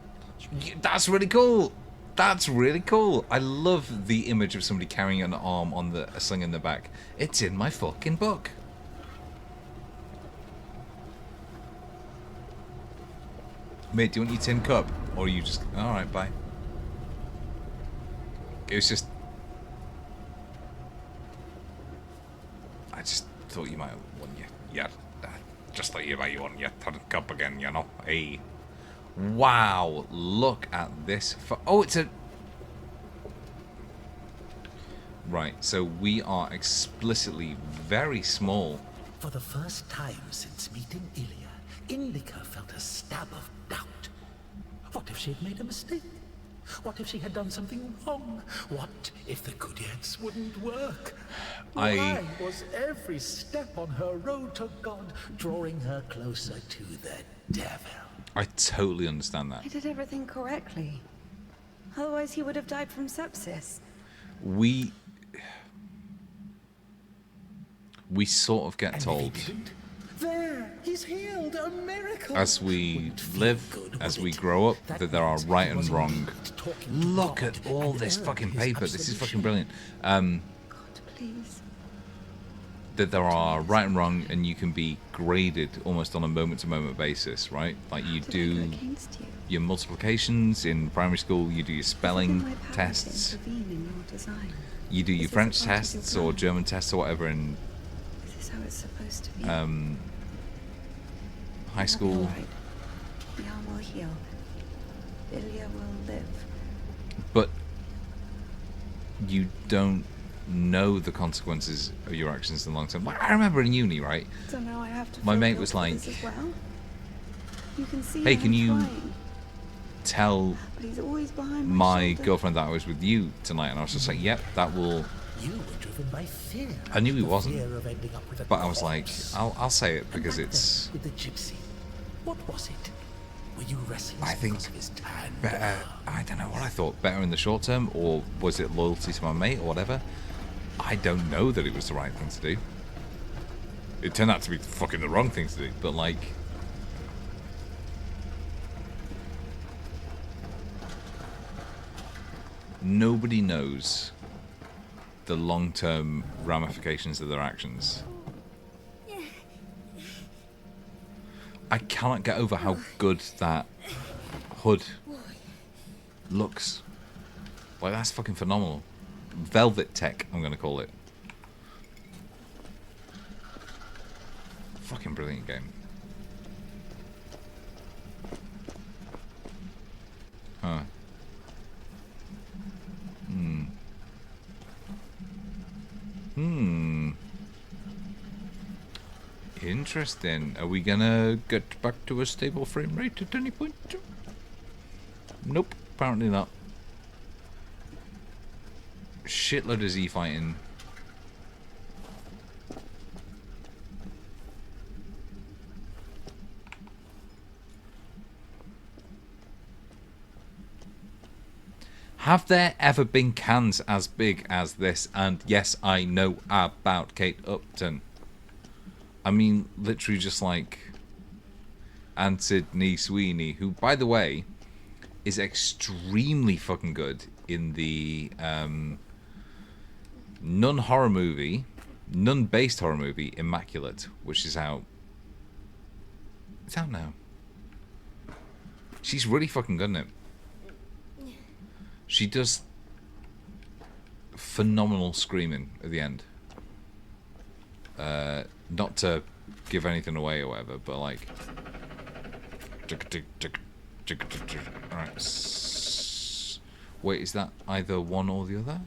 that's really cool. That's really cool. I love the image of somebody carrying an arm on a sling in the back. It's in my fucking book. Mate, do you want your tin cup? Or are you just... Alright, bye. It was just... I just... thought you might have won your just thought you might won your third cup again, you know. Hey. Wow, look at this. Oh, it's a... Right, so we are explicitly very small. For the first time since meeting Ilya, Indika felt a stab of doubt. What if she had made a mistake? What if she had done something wrong? What if the Kudyets wouldn't work? Why was every step on her road to God drawing her closer to the devil? I totally understand that. I did everything correctly. Otherwise he would have died from sepsis. We sort of get told, there, he's healed, a miracle. as we live, as we grow up, that there are right and wrong. Look at all this fucking paper. This is fucking brilliant. God, please. That there are right and wrong, and you can be graded almost on a moment-to-moment basis, right? Like you do your multiplications in primary school, you do your spelling tests, you do your French tests or German tests or whatever in How it's supposed to be. high school. Right. The arm will heal. Ilya will live. But you don't know the consequences of your actions in the long term. Like, I remember in uni, right? So now I have to My feel mate guilt was for like, this as well? You can see "Hey, I'm can you trying, tell but he's always behind my shoulder. girlfriend that I was with you tonight?" And I was just like, "Yep, that will." You were driven by fear. I knew he The wasn't, fear of ending up with a but I was like, corpse. I'll say it And because back it's then, with the gypsy. What was it? Were you restless I think because of his tan? better. I don't know what I thought. Better in the short term, or was it loyalty to my mate or whatever? I don't know that it was the right thing to do. It turned out to be fucking the wrong thing to do. But like, nobody knows the long-term ramifications of their actions. I cannot get over how good that hood looks. Like, that's fucking phenomenal. Velvet tech, I'm gonna call it. Fucking brilliant game. Huh. Interesting. Are we gonna get back to a stable frame rate at any point? Nope, apparently not. Shitload of Z fighting. Have there ever been cans as big as this? And yes, I know about Kate Upton. I mean, literally just like Anne Sydney Sweeney, who, by the way, is extremely fucking good in the nun-horror movie, nun-based horror movie, Immaculate, which is out. It's out now. She's really fucking good in it. She does phenomenal screaming at the end. Not to give anything away or whatever, but like... Alright. Wait, is that either one or the other?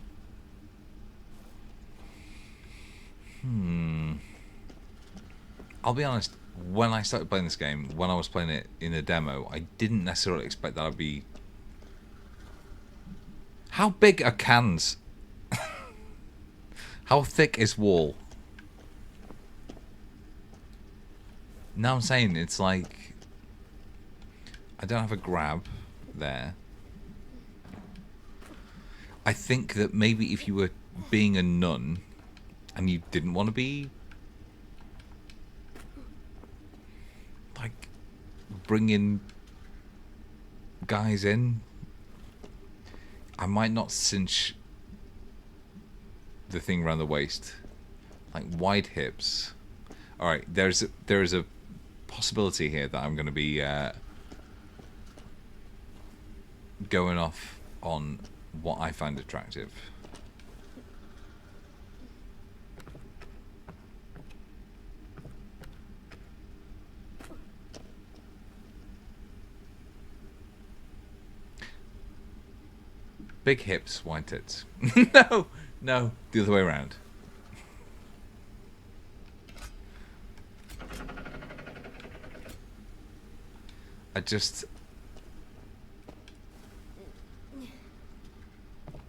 I'll be honest, when I started playing this game, when I was playing it in a demo, I didn't necessarily expect that I'd be... How big are cans? How thick is wall? Now I'm saying it's like... I don't have a grab there. I think that maybe if you were being a nun and you didn't want to be like bringing guys in, I might not cinch the thing around the waist. Like wide hips. Alright, there is a possibility here that I'm going to be going off on what I find attractive. Big hips, wide tits. No, no, the other way around. I just...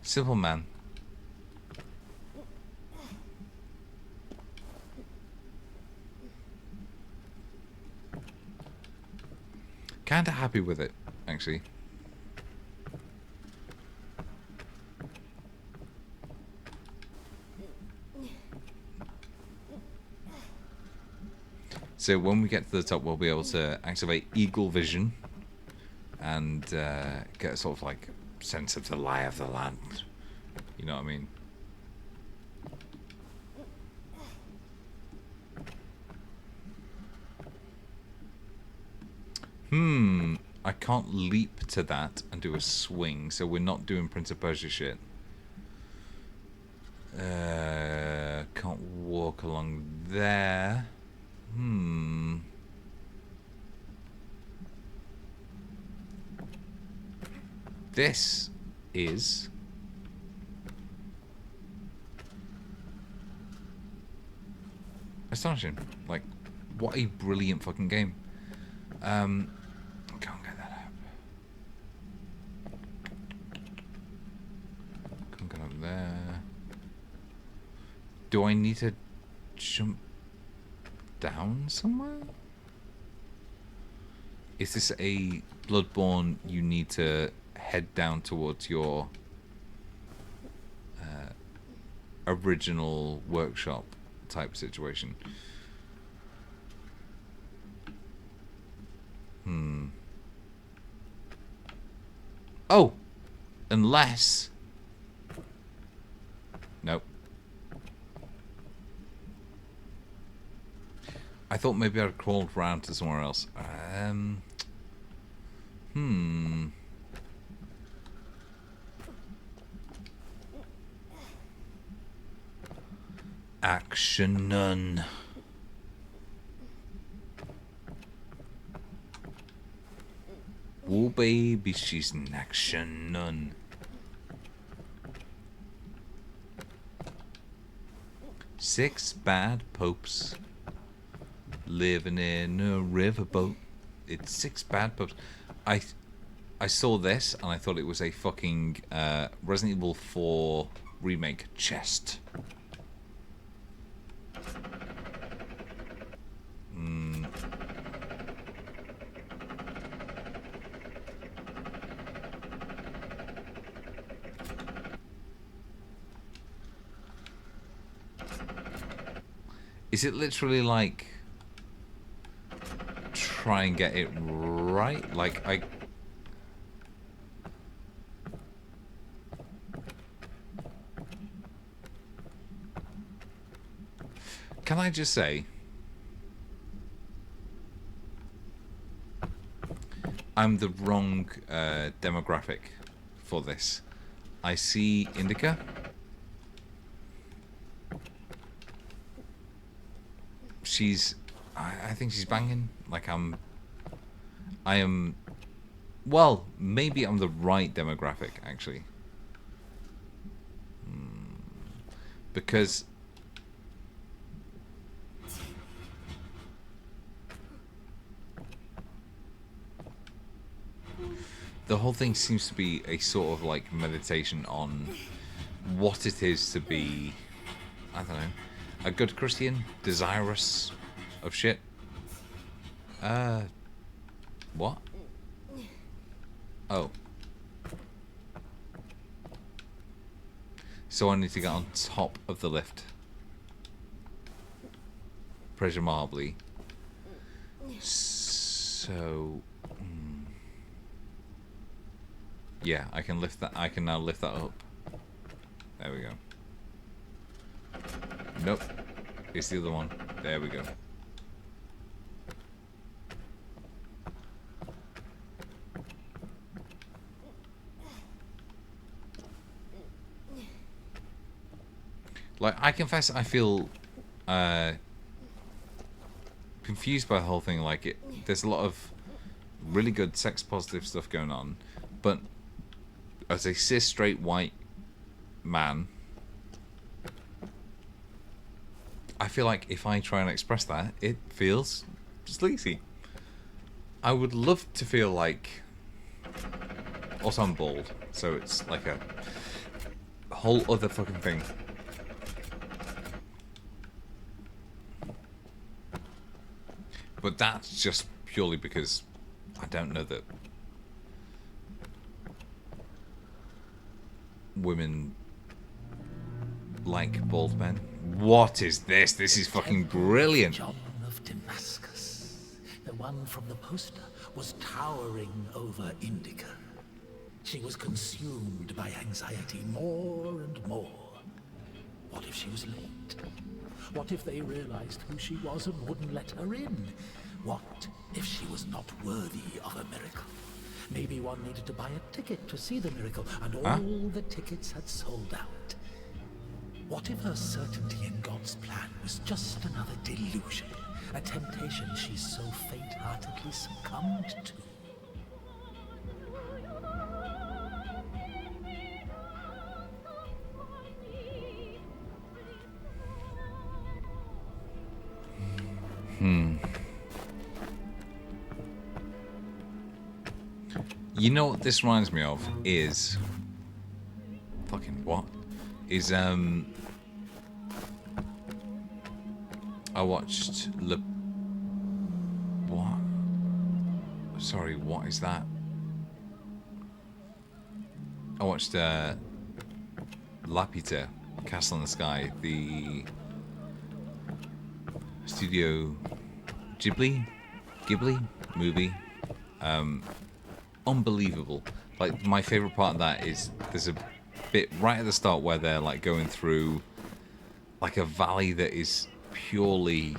Simple man. Kinda happy with it, actually. So when we get to the top, we'll be able to activate Eagle Vision and get a sort of like sense of the lie of the land. You know what I mean? I can't leap to that and do a swing, so we're not doing Prince of Persia shit. Can't walk along there. This is astonishing. Like, what a brilliant fucking game. Can't get that up. Can't get up there. Do I need to jump down somewhere? Is this a Bloodborne you need to head down towards your original workshop type situation? Oh! Unless... Nope. I thought maybe I'd crawled round to somewhere else. Action none. Oh baby, she's an action nun. Six bad popes living in a riverboat. It's six bad popes. I saw this and I thought it was a fucking Resident Evil 4 remake chest. Is it literally like try and get it right? Like can I just say I'm the wrong demographic for this. I see INDIKA. I think she's banging. Like I am, well, maybe I'm the right demographic, actually. Because the whole thing seems to be a sort of like meditation on what it is to be, I don't know, a good Christian, desirous of shit. What? Oh. So I need to get on top of the lift. Presumably. So... yeah, I can lift that. I can now lift that up. There we go. Nope. It's the other one. There we go. Like, I confess I feel confused by the whole thing. Like, there's a lot of really good sex positive stuff going on, but as a cis straight white man, I feel like if I try and express that, it feels sleazy. I would love to feel like... Also, I'm bald, so it's like a whole other fucking thing. But that's just purely because I don't know that women like bald men. What is this? This is fucking brilliant. John of Damascus, the one from the poster, was towering over INDIKA. She was consumed by anxiety more and more. What if she was late? What if they realized who she was and wouldn't let her in? What if she was not worthy of a miracle? Maybe one needed to buy a ticket to see the miracle, and all the tickets had sold out. What if her certainty in God's plan was just another delusion, a temptation she so faint-heartedly succumbed to? You know what this reminds me of is... Fucking what? Is, I watched What? Sorry, what is that? I watched, Lapita, Castle in the Sky, the Studio Ghibli movie. Unbelievable. Like, my favorite part of that is there's a bit right at the start where they're like going through like a valley that is purely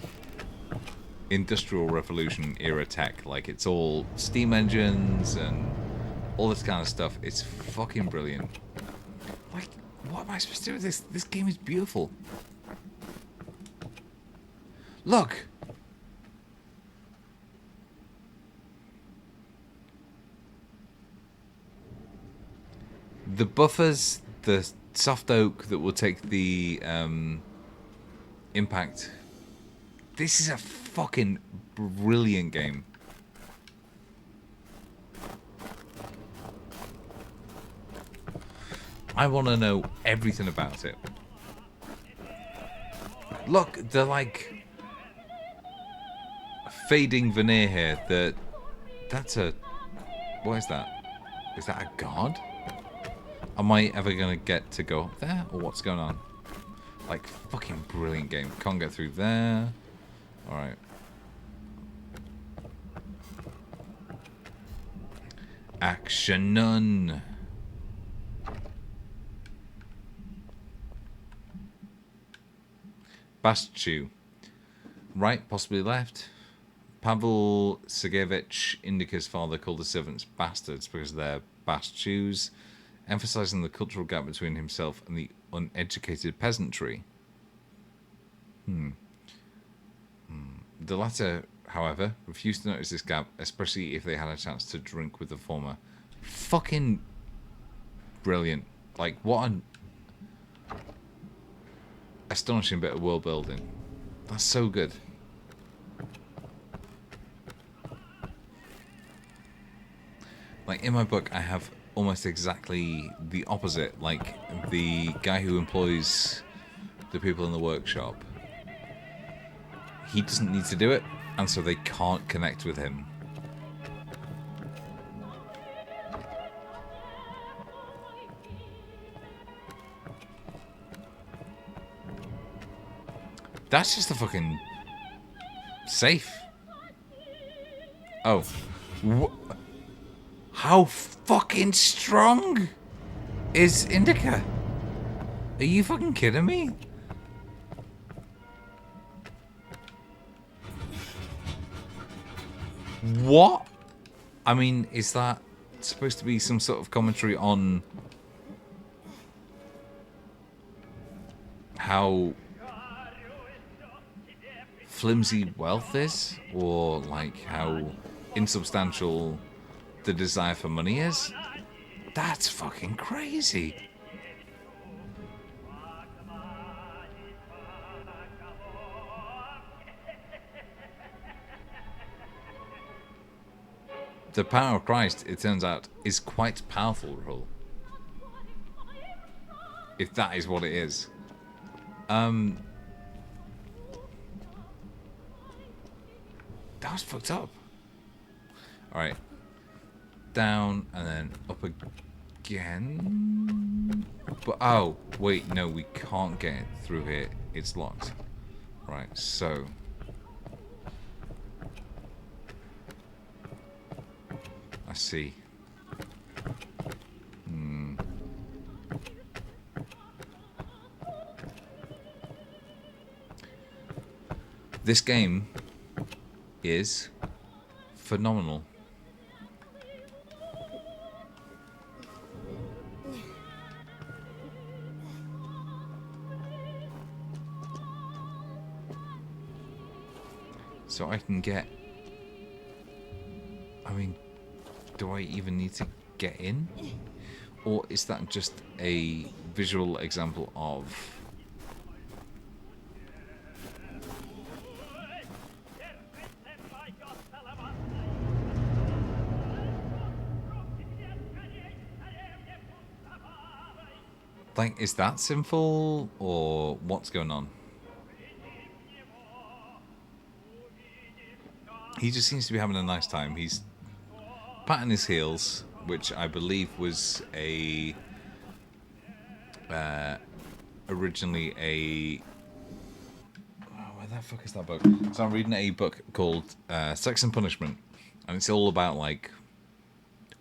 Industrial Revolution era tech. Like, it's all steam engines and all this kind of stuff. It's fucking brilliant. Like, what am I supposed to do with this? This game is beautiful. Look! The buffers, the soft oak that will take the impact. This is a fucking brilliant game. I want to know everything about it. Look, they're like fading veneer here. That's a... What is that? Is that a god? Am I ever gonna get to go up there, or what's going on? Like, fucking brilliant game. Can't get through there. Alright. Action none. Bastchu. Right, possibly left. Pavel Sergeyevich, Indika's father, called the servants bastards because they're Bastchus, emphasizing the cultural gap between himself and the uneducated peasantry. The latter, however, refused to notice this gap, especially if they had a chance to drink with the former. Fucking brilliant. Like, what an astonishing bit of world building. That's so good. Like, in my book, I have almost exactly the opposite. Like, the guy who employs the people in the workshop, he doesn't need to do it, and so they can't connect with him. That's just a fucking safe. Oh. How fucking strong is INDIKA? Are you fucking kidding me? What? I mean, is that supposed to be some sort of commentary on how flimsy wealth is? Or like how insubstantial the desire for money is? That's fucking crazy. The power of Christ, it turns out, is quite powerful, Rahul. If that is what it is. That was fucked up. Alright. Down and then up again. But, oh, wait, no, we can't get through here. It's locked. Right, so. I see. This game is phenomenal. So I can get... I mean, do I even need to get in? Or is that just a visual example of... Like, is that sinful? Or what's going on? He just seems to be having a nice time. He's patting his heels, which I believe was a... originally a... Oh, where the fuck is that book? So I'm reading a book called Sex and Punishment. And it's all about, like,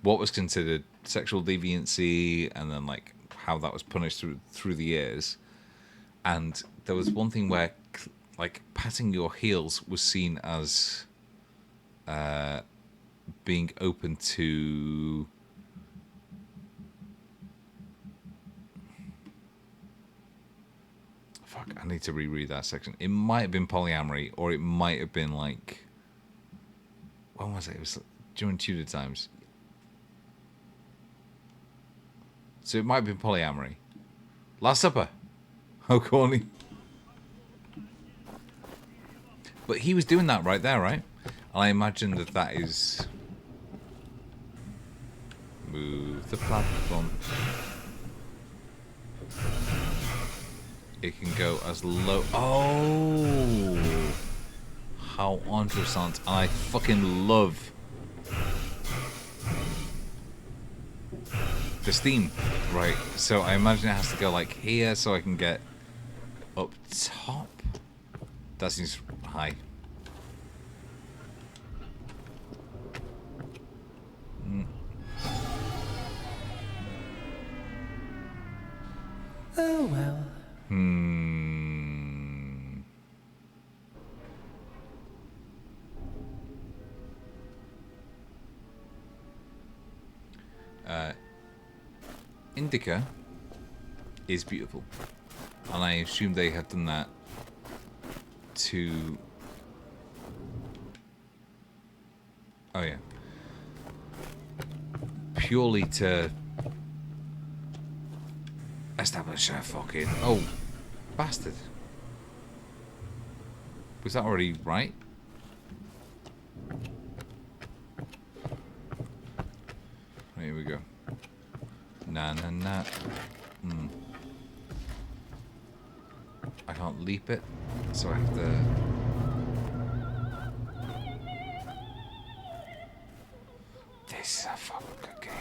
what was considered sexual deviancy and then, like, how that was punished through the years. And there was one thing where, like, patting your heels was seen as being open to... Fuck, I need to reread that section. It might have been polyamory, or it might have been, like... When was it? It was during Tudor times. So it might have been polyamory. Last Supper. How corny. But he was doing that right there, right? And I imagine that that is... Move the platform. It can go as low... Oh! How interessant. And I fucking love... the steam. Right, so I imagine it has to go like here so I can get up top. That seems high. Oh well. INDIKA is beautiful. And I assume they have done that to... Oh yeah. Purely to establish a fucking... Oh, bastard. Was that already right? Here we go. Nah. I can't leap it, so I have to... This is a fucking good game.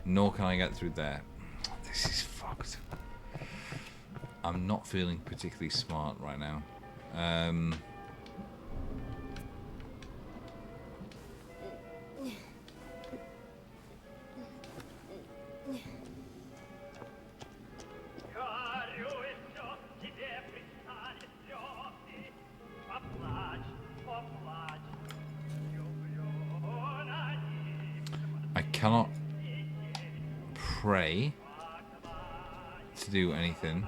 Nor can I get through there. This is fucked. I'm not feeling particularly smart right now. I cannot pray to do anything.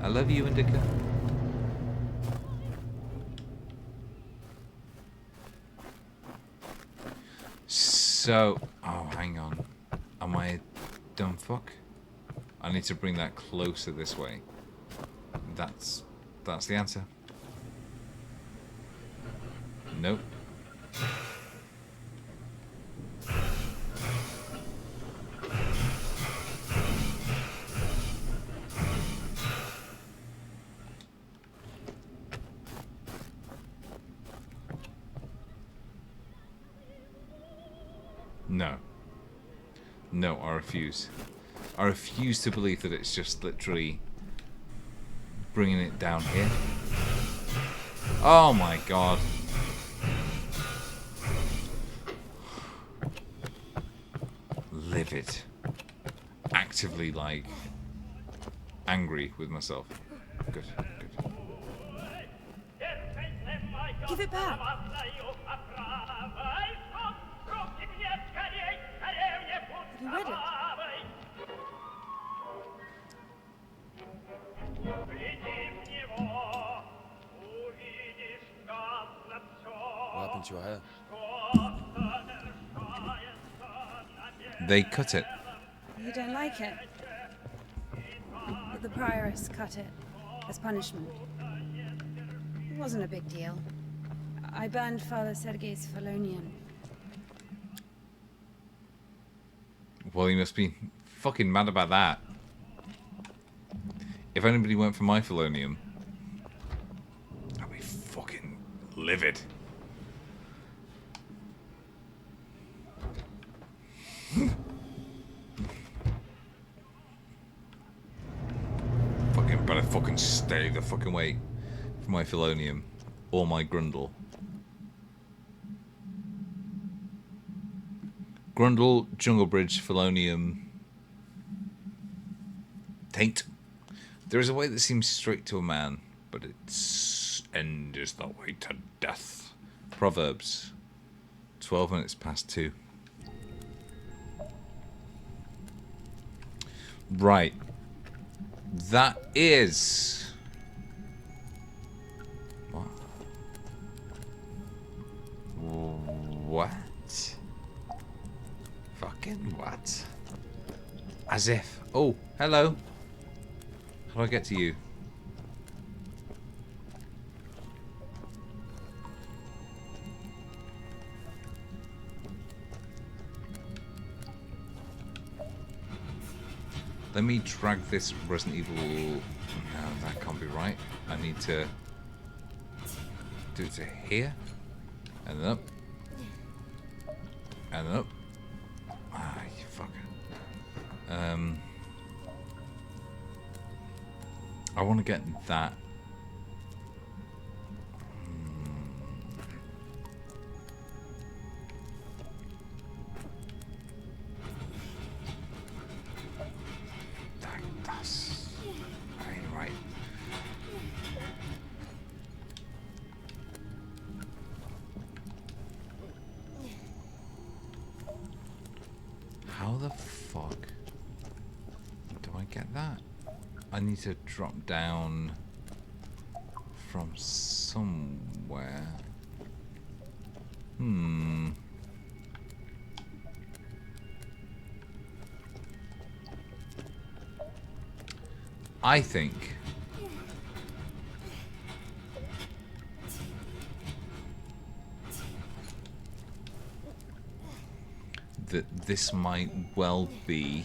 I love you, INDIKA. So, oh, hang on. Am I a dumb fuck? I need to bring that closer this way. That's the answer. Nope. No. No, I refuse. I refuse to believe that it's just literally bringing it down here. Oh my god. Livid. Actively, like, angry with myself. Good, good. Give it back. Have you read it? What happened to your hair? They cut it. You don't like it? But the prioress cut it as punishment. It wasn't a big deal. I burned Father Sergei's Felonian. Well, you must be fucking mad about that. If anybody went for my Felonium, I'd be fucking livid. Fucking better fucking stay the fucking way for my Felonium or my Grundle. Grundle, Jungle Bridge, Felonium, Taint. There is a way that seems straight to a man, but its end is the way to death. Proverbs, 12 minutes past 2. Right. That is... What? What? Fucking what? As if. Oh, hello. How do I get to you? Let me drag this Resident Evil... No, that can't be right. I need to do it to here. And then up. And then up. Ah, you fucker. I want to get that. That's right. How the fuck do I get that? I need to drop down from somewhere. I think that this might well be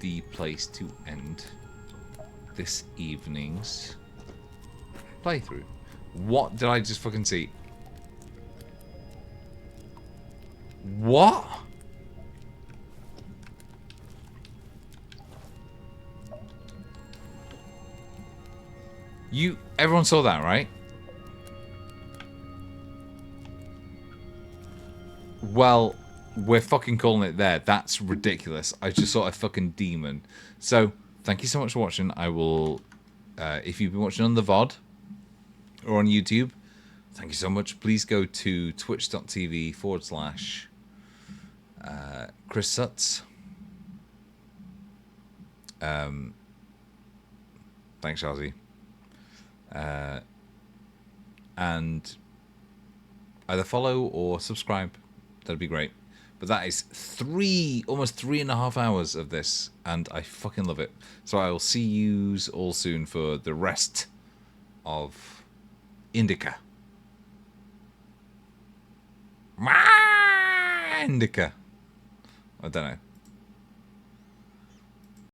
the place to end this evening's playthrough. What did I just fucking see? What? Everyone saw that, right? Well, we're fucking calling it there. That's ridiculous. I just saw a fucking demon. So, thank you so much for watching. I will, if you've been watching on the VOD or on YouTube, thank you so much. Please go to twitch.tv / Chris Sutts. Thanks, Shazzy. And either follow or subscribe. That'd be great. But that is almost 3.5 hours of this, and I fucking love it. So I will see you all soon for the rest of INDIKA. INDIKA. I don't know.